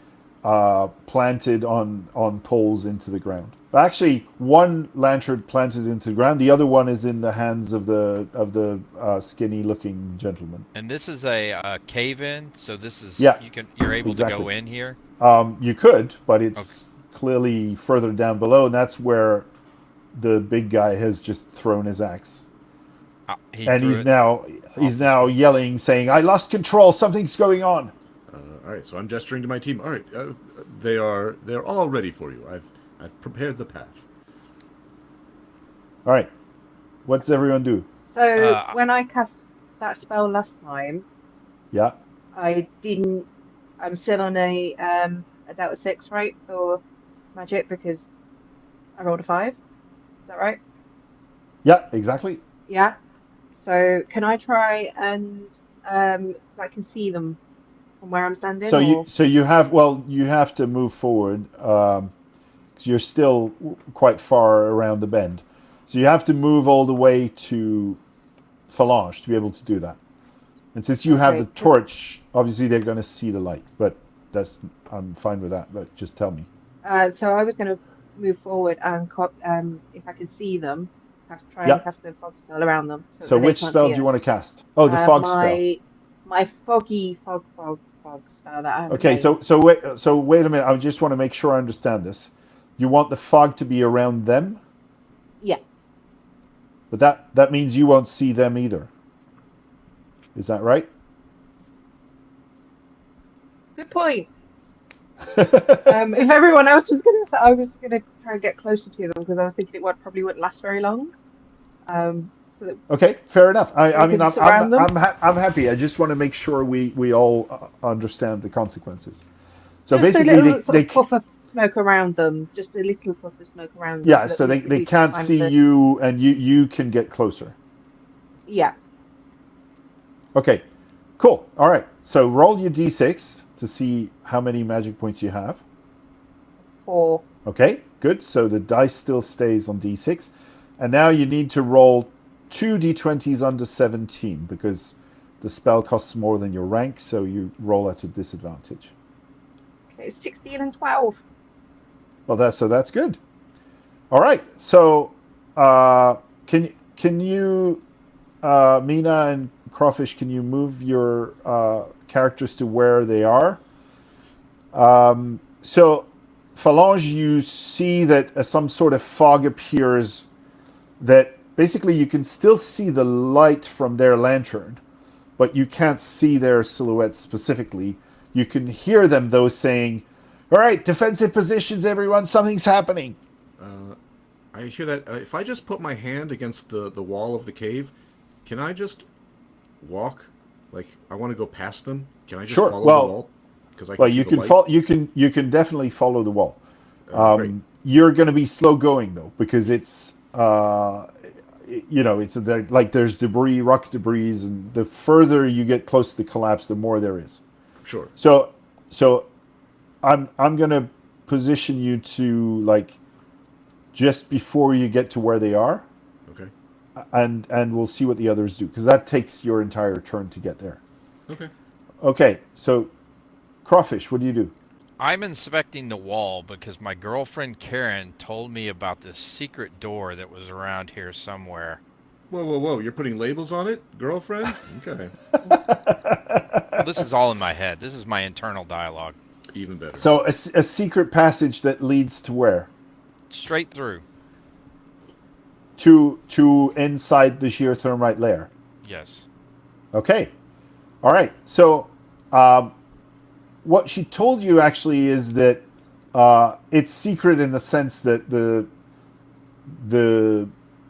planted on poles into the ground. Actually, one lantern planted into the ground. The other one is in the hands of the skinny-looking gentleman. And this is a cave-in, so this is Yeah, you're able to go exactly. in here. You could, but it's clearly further down below, and that's where the big guy has just thrown his axe. He's now yelling, saying, "I lost control. Something's going on." All right, so I'm gesturing to my team. All right, they're all ready for you. I've prepared the path. All right, what's everyone do? So when I cast that spell last time, Yeah. I didn't. I'm still on a Delta 6, right, for magic because I rolled a 5. Is that right? Yeah, exactly. Yeah. So can I try and so I can see them from where I'm standing? So you have to move forward because you're still quite far around the bend. So you have to move all the way to Phalange to be able to do that. And since you have the torch, obviously they're going to see the light. But I'm fine with that. But just tell me. So I was going to move forward and if I can see them, try and cast the fog spell around them. So that they which can't spell see do you us. want to cast? Oh, the fog spell. My foggy fog spell that I have. Okay, so wait a minute. I just want to make sure I understand this. You want the fog to be around them, Yeah. but that means you won't see them either. Is that right? Good point. If everyone else was going to, I was going to try and get closer to them because I was thinking it probably wouldn't last very long. So that Okay, fair enough. I mean, can surround them. I'm happy. I just want to make sure we all understand the consequences. So just basically, a little they puff of smoke around them. Just a little puff of smoke around them. yeah. that So we they can can't time see to- you, and you can get closer. Yeah. Okay, cool. All right. So roll your d6 to see how many magic points you have. 4. Okay, good. So the dice still stays on d6. And now you need to roll 2 d20s under 17 because the spell costs more than your rank, so you roll at a disadvantage. Okay, 16 and 12. Well, that's good. All right. So can you, Mina and Crawfish, can you move your characters to where they are? So Phalange, you see that some sort of fog appears that basically you can still see the light from their lantern, but you can't see their silhouettes specifically. You can hear them, though, saying, "All right, defensive positions, everyone, something's happening." I hear that. If I just put my hand against the wall of the cave, can I just walk? Like, I want to go past them. Can I just Sure. follow Well, the wall? Because you can you can definitely follow the wall. Great. You're going to be slow going though, because it's it's like there's debris, rock debris, and the further you get close to the collapse, the more there is. Sure. So I'm going to position you to like just before you get to where they are. Okay. And we'll see what the others do, because that takes your entire turn to get there. Okay. Okay, so Crawfish, what do you do? I'm inspecting the wall because my girlfriend Karen told me about this secret door that was around here somewhere. Whoa! You're putting labels on it, girlfriend? Okay. Well, this is all in my head. This is my internal dialogue. Even better. So a secret passage that leads to where? Straight through. to inside the geothermite layer. Yes. Okay. All right. So, what she told you actually is that it's secret in the sense that the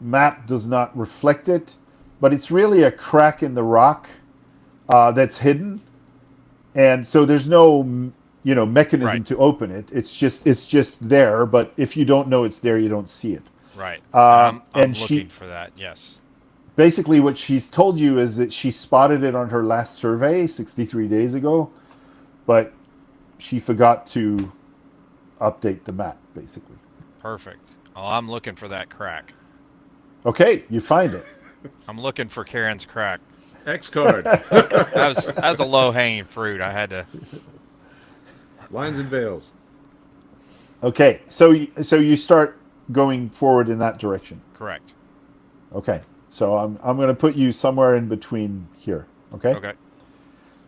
map does not reflect it, but it's really a crack in the rock that's hidden, and so there's no mechanism Right. to open it. It's just there, but if you don't know it's there, you don't see it. Right. And I'm she- looking for that. Yes. Basically, what she's told you is that she spotted it on her last survey 63 days ago, but she forgot to update the map, basically. Perfect. Well, I'm looking for that crack. Okay, you find it. I'm looking for Karen's crack. X card. That was a low hanging fruit. I had to. Lines and veils. Okay, so you start going forward in that direction. Correct. Okay, so I'm going to put you somewhere in between here. Okay. Okay.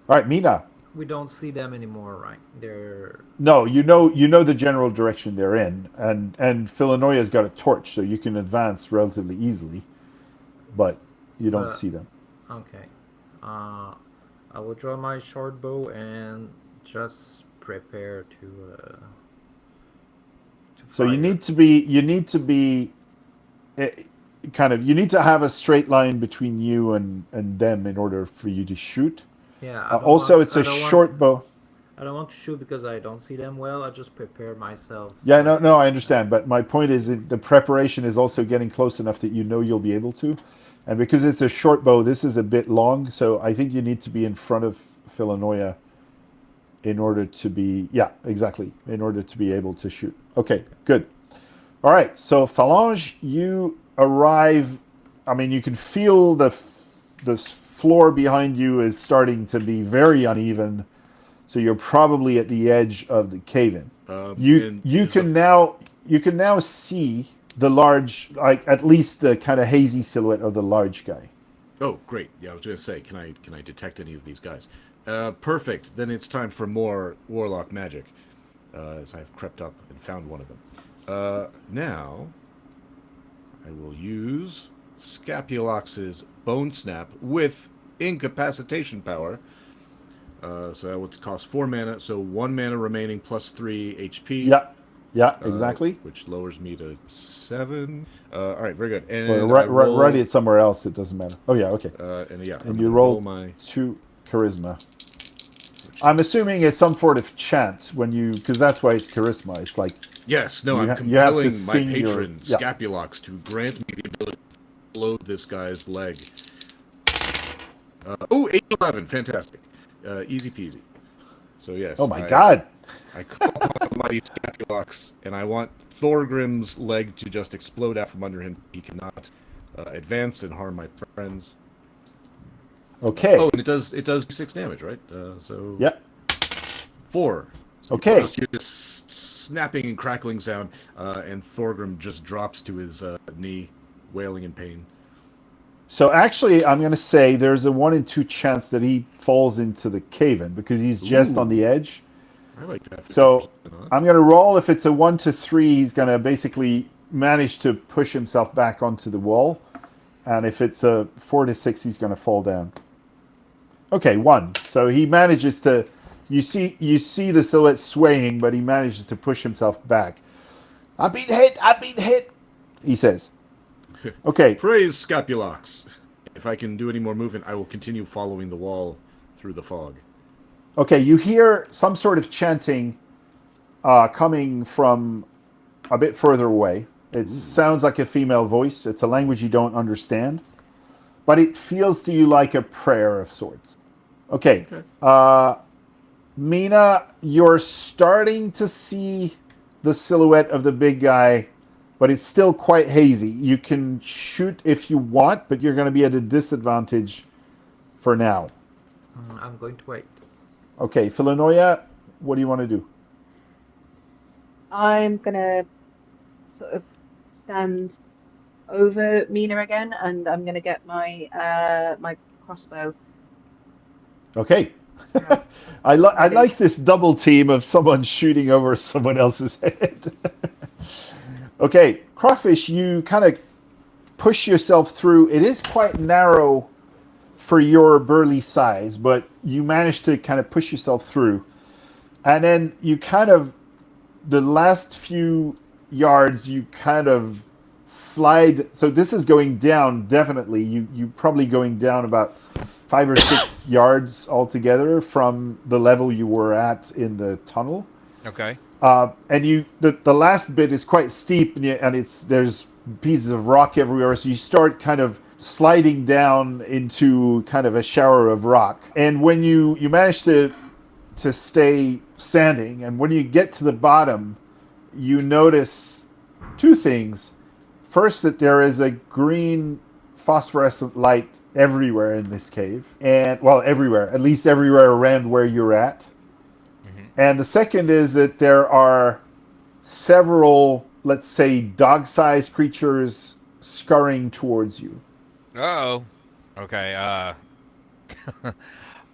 All right, Mina. We don't see them anymore, right? They're No, you know the general direction they're in, and Phyllenoia's got a torch, so you can advance relatively easily, but you don't see them. okay. I will draw my short bow and just prepare to So you fire. need to be you need to have a straight line between you and them in order for you to shoot. Yeah. I don't Also, want- it's I a don't want- short bow. I don't want to shoot because I don't see them well. I just prepare myself. Yeah, no, I understand. But my point is that the preparation is also getting close enough that you know you'll be able to. And because it's a short bow, this is a bit long. So I think you need to be in front of Phyllenoia in order to be, in order to be able to shoot. Okay, good. All right, so Phalange, you arrive. I mean, you can feel the floor behind you is starting to be very uneven. So you're probably at the edge of the cave-in. You can now see the large, like at least the kind of hazy silhouette of the large guy. Oh, great. Yeah, I was going to say, can I detect any of these guys? Perfect. Then it's time for more warlock magic, as I've crept up and found one of them. Now, I will use Scapulox's Bone Snap with Incapacitation Power. So that would cost 4 mana, so 1 mana remaining plus 3 HP. Yeah, exactly. Which lowers me to 7. All right, very good. And Or write it somewhere else. It doesn't matter. Oh yeah, okay. And you roll my 2 charisma. I'm assuming it's some sort of chant because that's why it's charisma. It's like yes, no, you I'm have to compelling my sing patron your- Scapulox to grant me the ability to load this guy's leg. 8-11, fantastic, easy peasy. So yes. Oh my god. I call on Mighty Scapulox, and I want Thorgrim's leg to just explode out from under him. He cannot advance and harm my friends. Okay. Oh, and it does 6 damage, right? So Yeah. 4. So Okay. you just hear this snapping and crackling sound, and Thorgrim just drops to his knee, wailing in pain. So actually, I'm going to say there's a 1 in 2 chance that he falls into the cave-in because he's just on the edge. I like that. So I'm going to roll. If it's a 1 to 3, he's going to basically manage to push himself back onto the wall. And if it's a 4 to 6, he's going to fall down. Okay, 1. So he manages to. You see the silhouette swaying, but he manages to push himself back. I've been hit, he says. Okay. Praise Scapulox. If I can do any more movement, I will continue following the wall through the fog. Okay, you hear some sort of chanting coming from a bit further away. It sounds like a female voice. It's a language you don't understand, but it feels to you like a prayer of sorts. Okay. Mina, you're starting to see the silhouette of the big guy, but it's still quite hazy. You can shoot if you want, but you're going to be at a disadvantage for now. I'm going to wait. Okay, Phyllenoia, what do you want to do? I'm gonna sort of stand over Mina again, and I'm gonna get my my crossbow. Okay. I like this double team of someone shooting over someone else's head. Okay, Crawfish, you kind of push yourself through. It is quite narrow for your burly size, but you manage to kind of push yourself through. And then you kind of, the last few yards, you kind of slide. So this is going down, definitely. You probably going down about 5 or 6 yards altogether from the level you were at in the tunnel. Okay. And the last bit is quite steep, and there's pieces of rock everywhere. So you start kind of sliding down into kind of a shower of rock. And when you manage to stay standing, and when you get to the bottom, you notice two things. First, that there is a green phosphorescent light everywhere in this cave, and well, everywhere, at least everywhere around where you're at. And the second is that there are several, let's say, dog-sized creatures scurrying towards you. Uh-oh. Okay,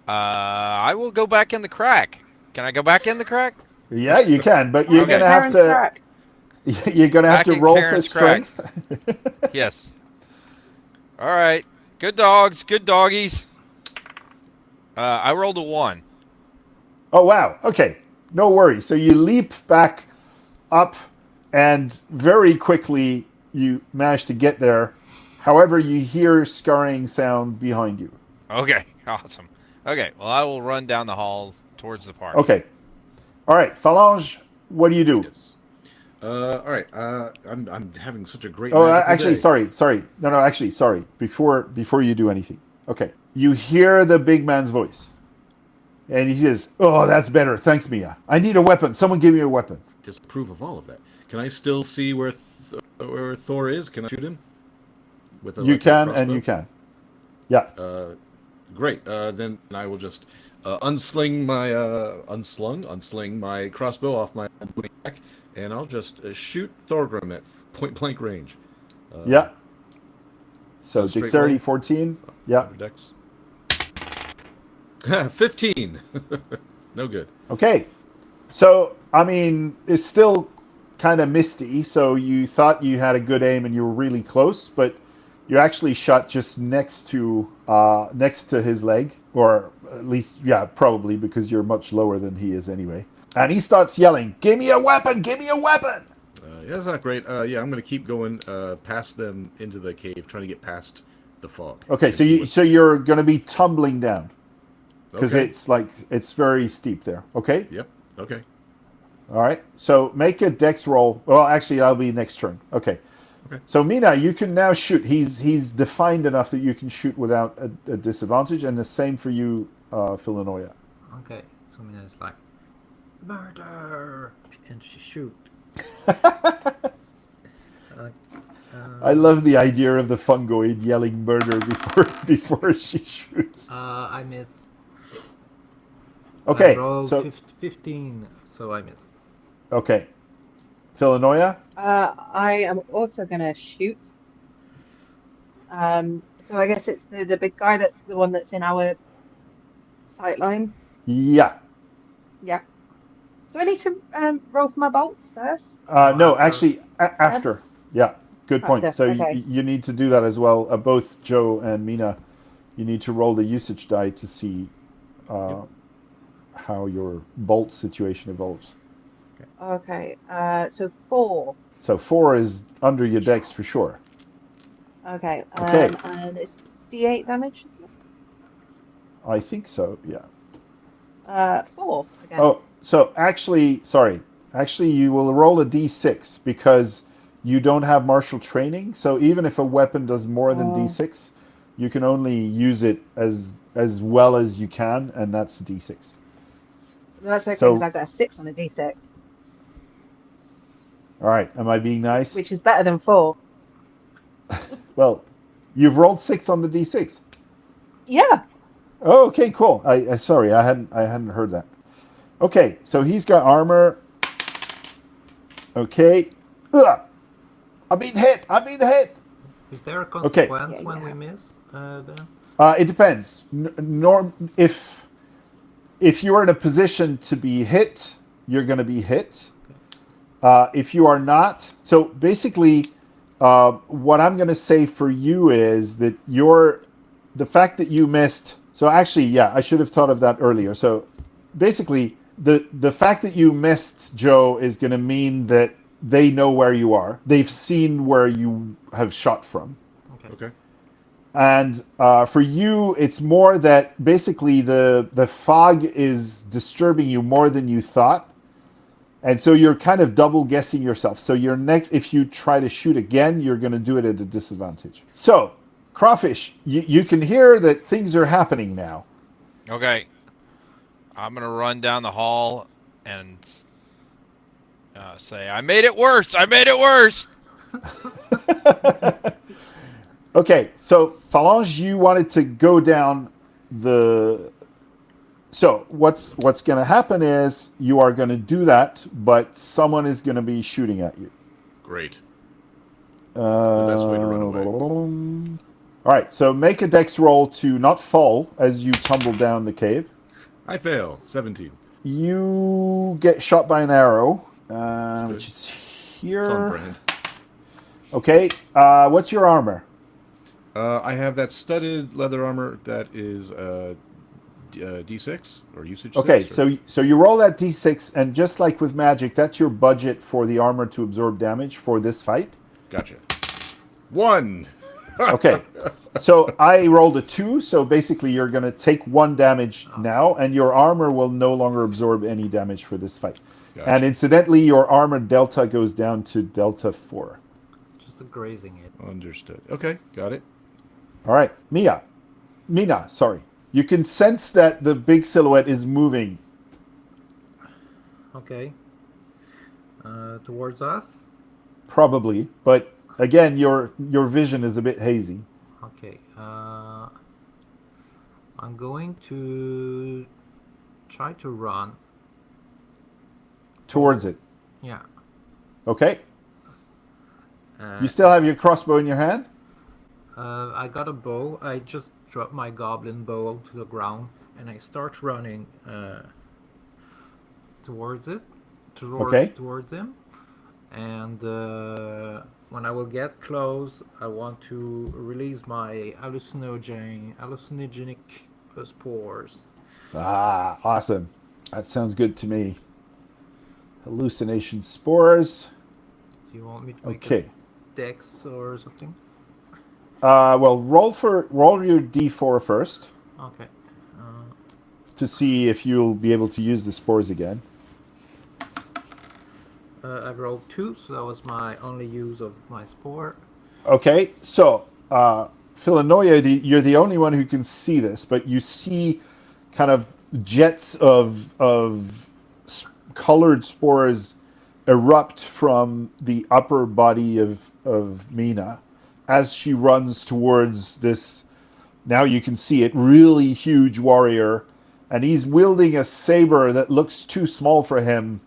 I will go back in the crack. Can I go back in the crack? Yeah, you can, but you're Okay. gonna have to. Crack. You're gonna have Back to in roll for Karen's crack. strength. Yes. All right. Good dogs. Good doggies. I rolled a 1. Oh wow. Okay, no worries. So you leap back up, and very quickly you manage to get there. However, you hear scurrying sound behind you. Okay. Awesome. Okay. Well, I will run down the hall towards the park. Okay. All right, Phalange. What do you do? Yes. All right. I'm having such a great. Oh, magical actually, day. sorry. No, actually, sorry. Before you do anything, okay. You hear the big man's voice, and he says, "Oh, that's better. Thanks, Mia. I need a weapon. Someone give me a weapon." Disapprove of all of that. Can I still see where Thor is? Can I shoot him? With a You electric can, crossbow? and you can. Yeah. Great. Then I will just unsling my crossbow off my back, and I'll just shoot Thorgrim at point blank range. Yeah. So straight dexterity roll? 14. Yeah. Dex. 15. No good. Okay. So, I mean, it's still kind of misty, so you thought you had a good aim and you were really close, but you actually shot just next to his leg, or at least, yeah, probably because you're much lower than he is anyway. And he starts yelling, "Give me a weapon! Give me a weapon!" Yeah, that's not great. Yeah, I'm going to keep going past them into the cave, trying to get past the fog. Okay, and so see what- you're going to be tumbling down because Okay. it's very steep there. Okay. Yep. Okay. All right. So make a dex roll. Well, actually, I'll be next turn. Okay. Okay. So Mina, you can now shoot. He's defined enough that you can shoot without a disadvantage, and the same for you, Phyllenoia. Okay, so Mina is like, murder! And she shoot. I love the idea of the fungoid yelling murder before she shoots. I miss. Okay. I rolled So 15, so I miss. okay. Phyllenoia. I am also going to shoot. So I guess it's the big guy that's the one that's in our sight line. Yeah. Yeah. Do I need to roll for my bolts first? No, After. actually, after. Yeah. Good point. After, So okay. you need to do that as well. Both Joe and Mina, you need to roll the usage die to see how your bolt situation evolves. Okay. So 4. So 4 is under your dex for sure. Okay. Okay. And it's D8 damage, isn't it? I think so. Yeah. 4 again. Oh, so actually, sorry. Actually, you will roll a d6 because you don't have martial training. So even if a weapon does more than d6, you can only use it as well as you can, and that's d6. That's okay, so- because I've got a 6 on a D6, All right. Am I being nice? which is better than 4. Well, you've rolled 6 on the d6. Yeah. Oh, okay, cool. I sorry, I hadn't heard that. Okay, so he's got armor. Okay. Ugh! I'm being hit. Is there a Okay. consequence Yeah, when yeah. we miss? Then? It depends. If you are in a position to be hit, you're going to be hit. If you are not, so basically, what I'm going to say for you is that the fact that you missed. So actually, yeah, I should have thought of that earlier. So basically, the fact that you missed Joe is going to mean that they know where you are. They've seen where you have shot from. Okay. And for you, it's more that basically the fog is disturbing you more than you thought. And so you're kind of double guessing yourself. So if you try to shoot again, you're going to do it at a disadvantage. So, Crawfish, you can hear that things are happening now. Okay. I'm going to run down the hall and say, I made it worse. I made it worse. Okay, so Phalange, you wanted to go down the... So what's going to happen is you are going to do that, but someone is going to be shooting at you. Great. The best way to run away. All right, so make a dex roll to not fall as you tumble down the cave. I fail. 17. You get shot by an arrow, good. which is here. It's on brand. Okay, what's your armor? I have that studded leather armor that is D6 or usage. Okay, 6, or... so you roll that D6, and just like with magic, that's your budget for the armor to absorb damage for this fight. Gotcha. 1. Okay, so I rolled a 2, so basically you're going to take 1 damage now, and your armor will no longer absorb any damage for this fight. Gotcha. And incidentally, your armor delta goes down to delta 4. Just grazing it. Understood. Okay, got it. All right, Mina, sorry. You can sense that the big silhouette is moving. Okay. Towards us? Probably, but again, your vision is a bit hazy. Okay. I'm going to try to run. Towards it. Yeah. Okay. You still have your crossbow in your hand? I got a bow. I just dropped my goblin bow to the ground and I start running towards it. Towards him. And when I will get close, I want to release my hallucinogenic spores. Ah, awesome. That sounds good to me. Hallucination spores. Do you want me to make Okay. a dex or something? Well, roll your d4 first Okay. to see if you'll be able to use the spores again. I rolled 2, so that was my only use of my spore. Okay, so Phyllenoia, you're the only one who can see this, but you see kind of jets of colored spores erupt from the upper body of Mina as she runs towards this, now you can see it, really huge warrior, and he's wielding a saber that looks too small for him,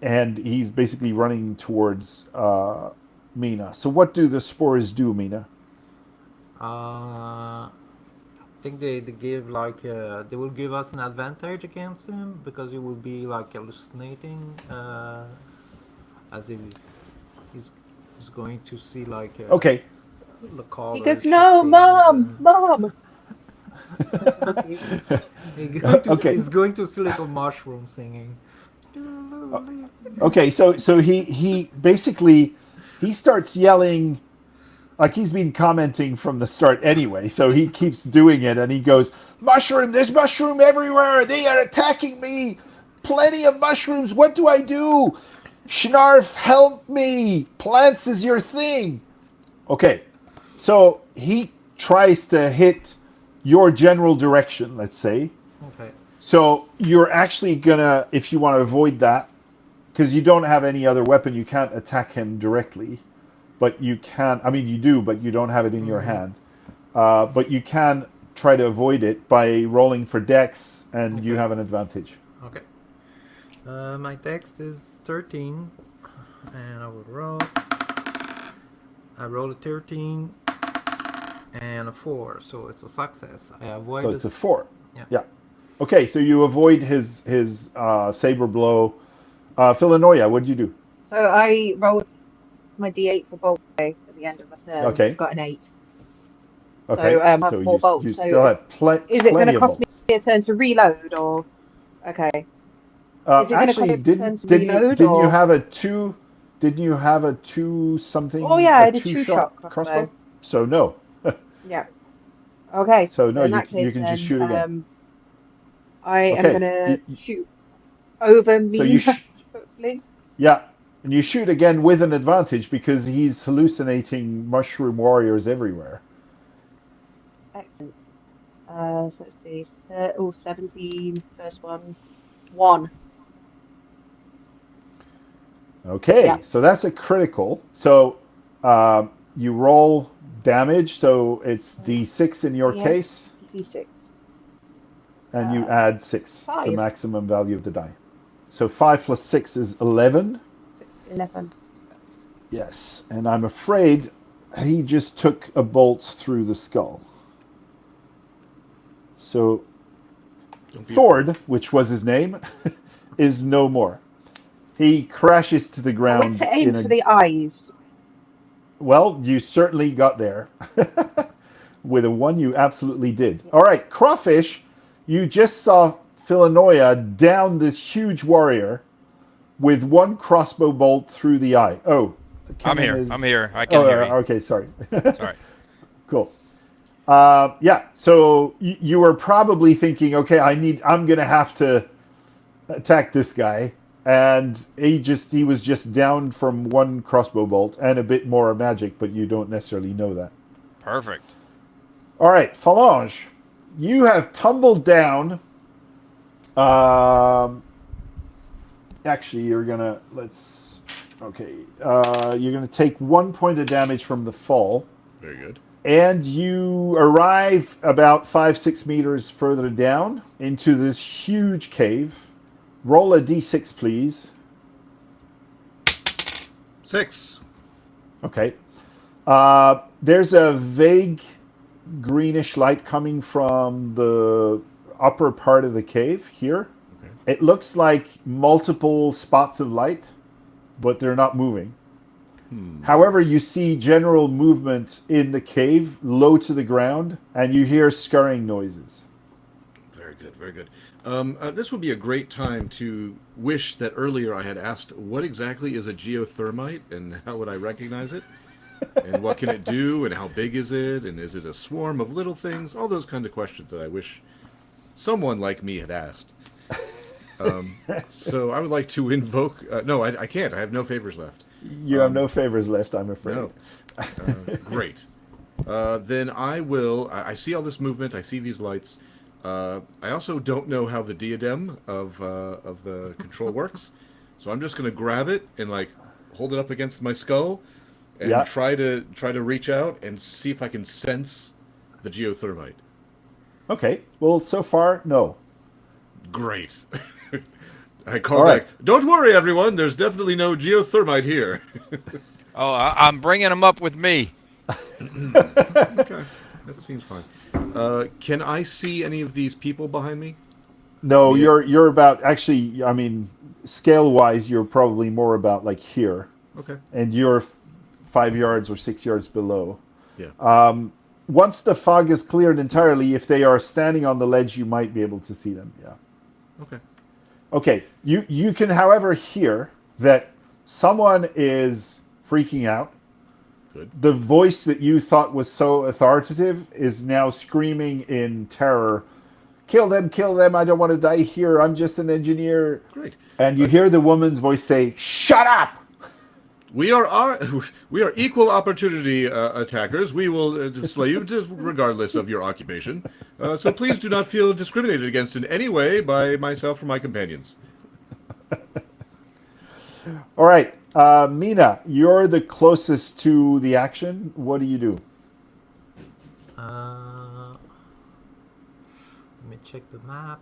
and he's basically running towards Mina. So what do the spores do, Mina? I think they give like they will give us an advantage against him because he will be like hallucinating as if he's going to see like Okay. the color. He goes, no, mom. Okay. He's going to see little mushroom singing. Okay, so he basically he starts yelling, like he's been commenting from the start anyway, so he keeps doing it, and he goes, mushroom, there's mushroom everywhere, they are attacking me, plenty of mushrooms, what do I do? Schnarf, help me, plants is your thing. Okay, so he tries to hit your general direction, let's say. Okay. So you're actually gonna, if you want to avoid that, because you don't have any other weapon, you can't attack him directly. But you can, I mean you do, but you don't have it in your hand. But you can try to avoid it by rolling for dex, and you have an advantage. Okay. My dex is 13, and I will roll. I roll a 13 and a 4, so it's a success. I avoid. So it's a 4. Yeah. Okay, so you avoid his saber blow. Phyllenoia, what did you do? So I rolled my D8 for bolt at the end of my turn. Okay. I've got an 8. Okay. So I So have more bolts. you So still have is it going plenty to of cost me bolts. a turn to reload, or okay? Is it going to cost Actually, me a turn to reload, didn't you or? have a two? Didn't you have a two Oh something yeah, I a had a two two-shot shot crossbow. So no. Yeah. Okay. So So no, in that case, you can just then shoot again. I am Okay. going to shoot over So you Mina, hopefully. yeah, and you shoot again with an advantage because he's hallucinating mushroom warriors everywhere. Excellent. So let's see. 17, first one. 1. Okay, Yeah. so that's a critical. So you roll damage. So it's D6 in your D8, case, D6. and you add 6, the 5. maximum value of the die. So 5 plus 6 is 11. 11. Yes, and I'm afraid he just took a bolt through the skull. So Thord, which was his name, is no more. He crashes to the I went ground to aim for the eyes. Well, you certainly got there. With a 1, you absolutely did. All right, Crawfish, you just saw Phyllenoia down this huge warrior with 1 crossbow bolt through the eye. Oh, I'm here. Is... I'm here. I can hear you. Okay, sorry. Sorry. Cool. Yeah, so you were probably thinking, okay, I'm going to have to attack this guy. And he was just down from 1 crossbow bolt and a bit more magic, but you don't necessarily know that. Perfect. All right, Phalange, you have tumbled down. Actually, you're gonna you're gonna take 1 point of damage from the fall. Very good. And you arrive about 5-6 meters further down into this huge cave. Roll a d6, please. 6. Okay. There's a vague greenish light coming from the upper part of the cave here. Okay. It looks like multiple spots of light, but they're not moving. However, you see general movement in the cave, low to the ground, and you hear scurrying noises. Very good, very good. This would be a great time to wish that earlier I had asked what exactly is a geothermite and how would I recognize it? And what can it do? And how big is it? And is it a swarm of little things? All those kinds of questions that I wish someone like me had asked. So I would like to invoke... no, I can't. I have no favors left. You have no favors left, I'm afraid. No. Great. Then I will... I see all this movement. I see these lights. I also don't know how the diadem of the control works. So I'm just going to grab it and hold it up against my skull and try to reach out and see if I can sense the geothermite. Okay. Well, so far, no. Great. I call back. Don't worry, everyone. There's definitely no geothermite here. Oh, I'm bringing them up with me. Okay, that seems fine. Can I see any of these people behind me? No, you're about actually. I mean, scale wise, you're probably more about here. Okay. And you're 5 yards or 6 yards below. Yeah. Once the fog is cleared entirely, if they are standing on the ledge, you might be able to see them. Yeah. Okay. Okay. You can, however, hear that someone is freaking out. Good. The voice that you thought was so authoritative is now screaming in terror. Kill them, I don't want to die here. I'm just an engineer. Great. And you hear the woman's voice say, "Shut up!" We are equal opportunity attackers. We will slay you regardless of your occupation. So please do not feel discriminated against in any way by myself or my companions. All right. Mina, you're the closest to the action. What do you do? Let me check the map.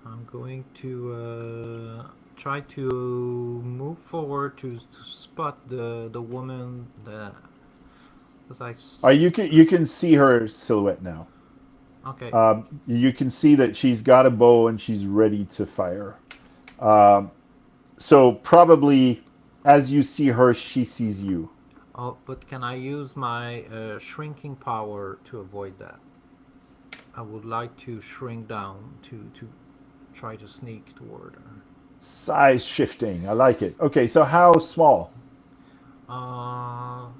I'm going to try to move forward to spot the woman that... You can see her silhouette now. Okay. You can see that she's got a bow and she's ready to fire. So probably as you see her, she sees you. Oh, but can I use my shrinking power to avoid that? I would like to shrink down to try to sneak toward her. Size shifting. I like it. Okay, so how small? Small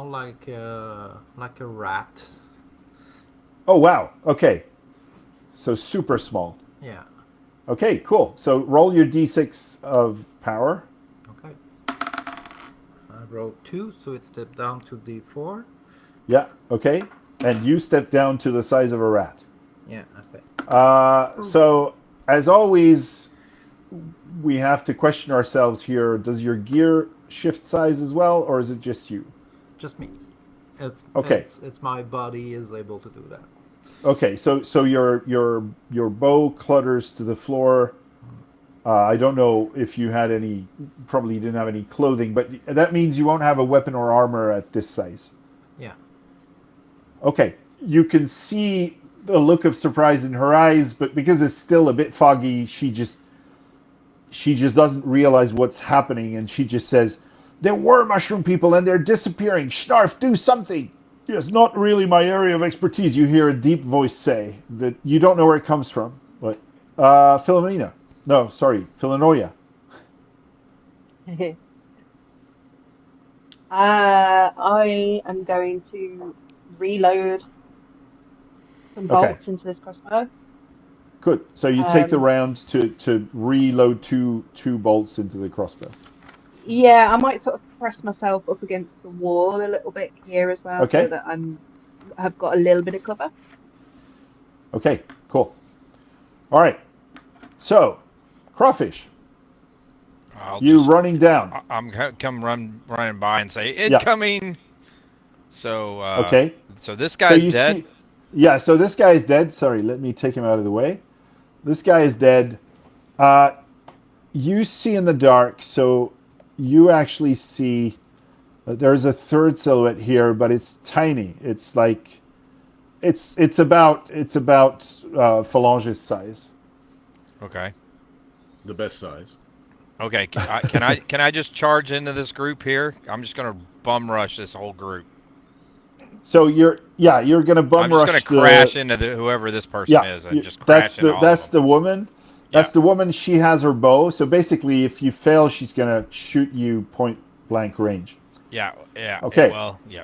like a rat. Oh, wow. Okay. So super small. Yeah. Okay, cool. So roll your d6 of power. Okay. I rolled 2, so it stepped down to d4. Yeah, okay. And you step down to the size of a rat. Yeah, I think. So, as always, we have to question ourselves here. Does your gear shift size as well, or is it just you? Just me. It's Okay. It's my body is able to do that. Okay, so your bow clutters to the floor. I don't know if you had any. Probably you didn't have any clothing, but that means you won't have a weapon or armor at this size. Yeah. Okay, you can see the look of surprise in her eyes, but because it's still a bit foggy, she just doesn't realize what's happening, and she just says, "There were mushroom people, and they're disappearing. Schnarf, do something!" Yes, not really my area of expertise, you hear a deep voice say that you don't know where it comes from. But, Philomena. No, sorry, Phyllenoia. I am going to reload some bolts into this crossbow. Good. So you take the round to reload two bolts into the crossbow. Yeah, I might sort of press myself up against the wall a little bit here as well, Okay. so that I've got a little bit of cover. Okay, cool. All right. So, Crawfish, running down. I'm come running by and say incoming. So okay. So this guy's dead. So this guy is dead. Sorry, let me take him out of the way. This guy is dead. You see in the dark, so you actually see there's a third silhouette here, but it's tiny. It's like it's about Phalange's size. Okay. The best size. Okay. Can I just charge into this group here? I'm just gonna bum rush this whole group. So you're gonna bum rush. I'm just gonna crash into whoever this person is and just crash into all That's of them. the woman. That's the woman. She has her bow. So basically, if you fail, she's gonna shoot you point blank range. Yeah. Okay. Well, yeah.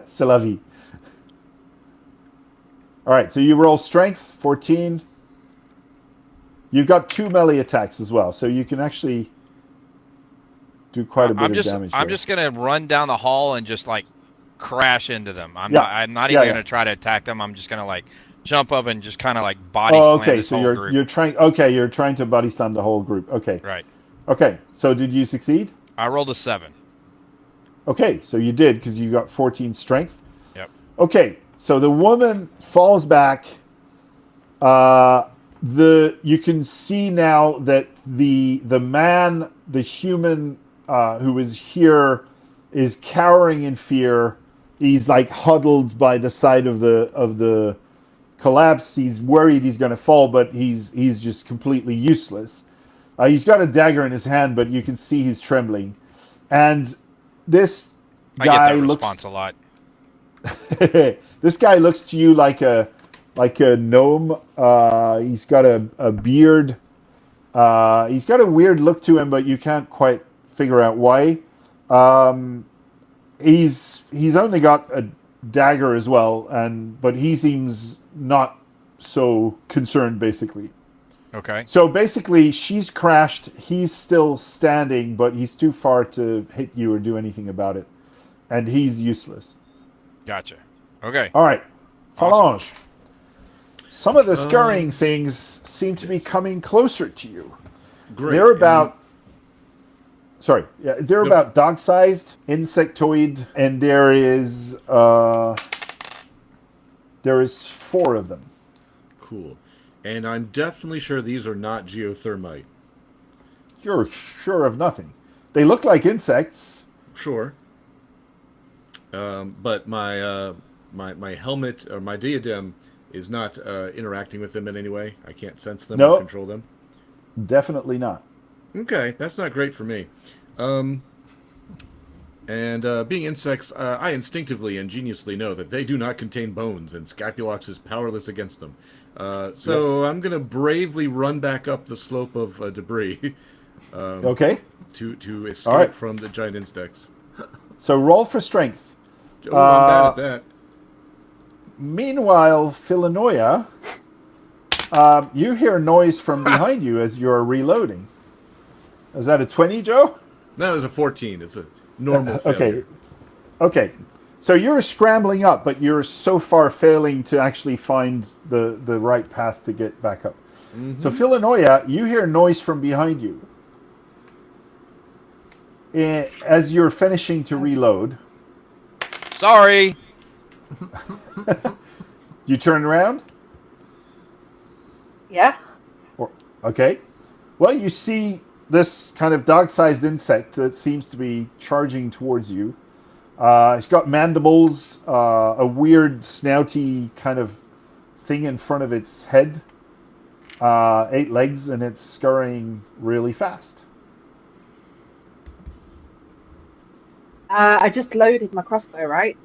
C'est la vie. All right. So you roll strength 14. You've got 2 melee attacks as well, so you can actually do quite a bit of damage. I'm just gonna run down the hall and just like crash into them. I'm not even gonna try to attack them. I'm just gonna like jump up and just kind of like body slam this whole group. You're trying to body slam the whole group. Okay. Right. Okay. So did you succeed? I rolled a 7. Okay, so you did because you got 14 strength. Yep. Okay, so the woman falls back. You can see now that the man, the human who is here, is cowering in fear. He's like huddled by the side of the collapse. He's worried he's going to fall, but he's just completely useless. He's got a dagger in his hand, but you can see he's trembling. And this guy I get that response a lot. This guy looks to you like a gnome. He's got a beard. He's got a weird look to him, but you can't quite figure out why. He's only got a dagger as well, but he seems not so concerned, basically. Okay. So basically, she's crashed. He's still standing, but he's too far to hit you or do anything about it, and he's useless. Gotcha. Okay. All right, Phalange. Awesome. Some of the scurrying things seem to be coming closer to you. Great. They're about about dog-sized, insectoid, and there is 4 of them. Cool. And I'm definitely sure these are not geothermite. You're sure of nothing. They look like insects. Sure. But my helmet or my diadem is not interacting with them in any way. I can't sense them or control them. Definitely not. Okay, that's not great for me. And being insects, I instinctively, ingeniously know that they do not contain bones, and Scapulox is powerless against them. So Yes. I'm going to bravely run back up the slope of debris Okay. to All escape right. from the giant insects. So roll for strength. Oh, I'm bad at that. Meanwhile, Phyllenoia, you hear noise from behind you as you're reloading. Is that a 20, Joe? That was a 14. It's a normal Okay. failure. Okay. So you're scrambling up, but you're so far failing to actually find the right path to get back up. So Phyllenoia, you hear noise from behind you. As you're finishing to reload, Sorry. you turn around. Yeah. Okay. Well, you see this kind of dog-sized insect that seems to be charging towards you. It's got mandibles, a weird snouty kind of thing in front of its head, 8 legs, and it's scurrying really fast. I just loaded my crossbow, right?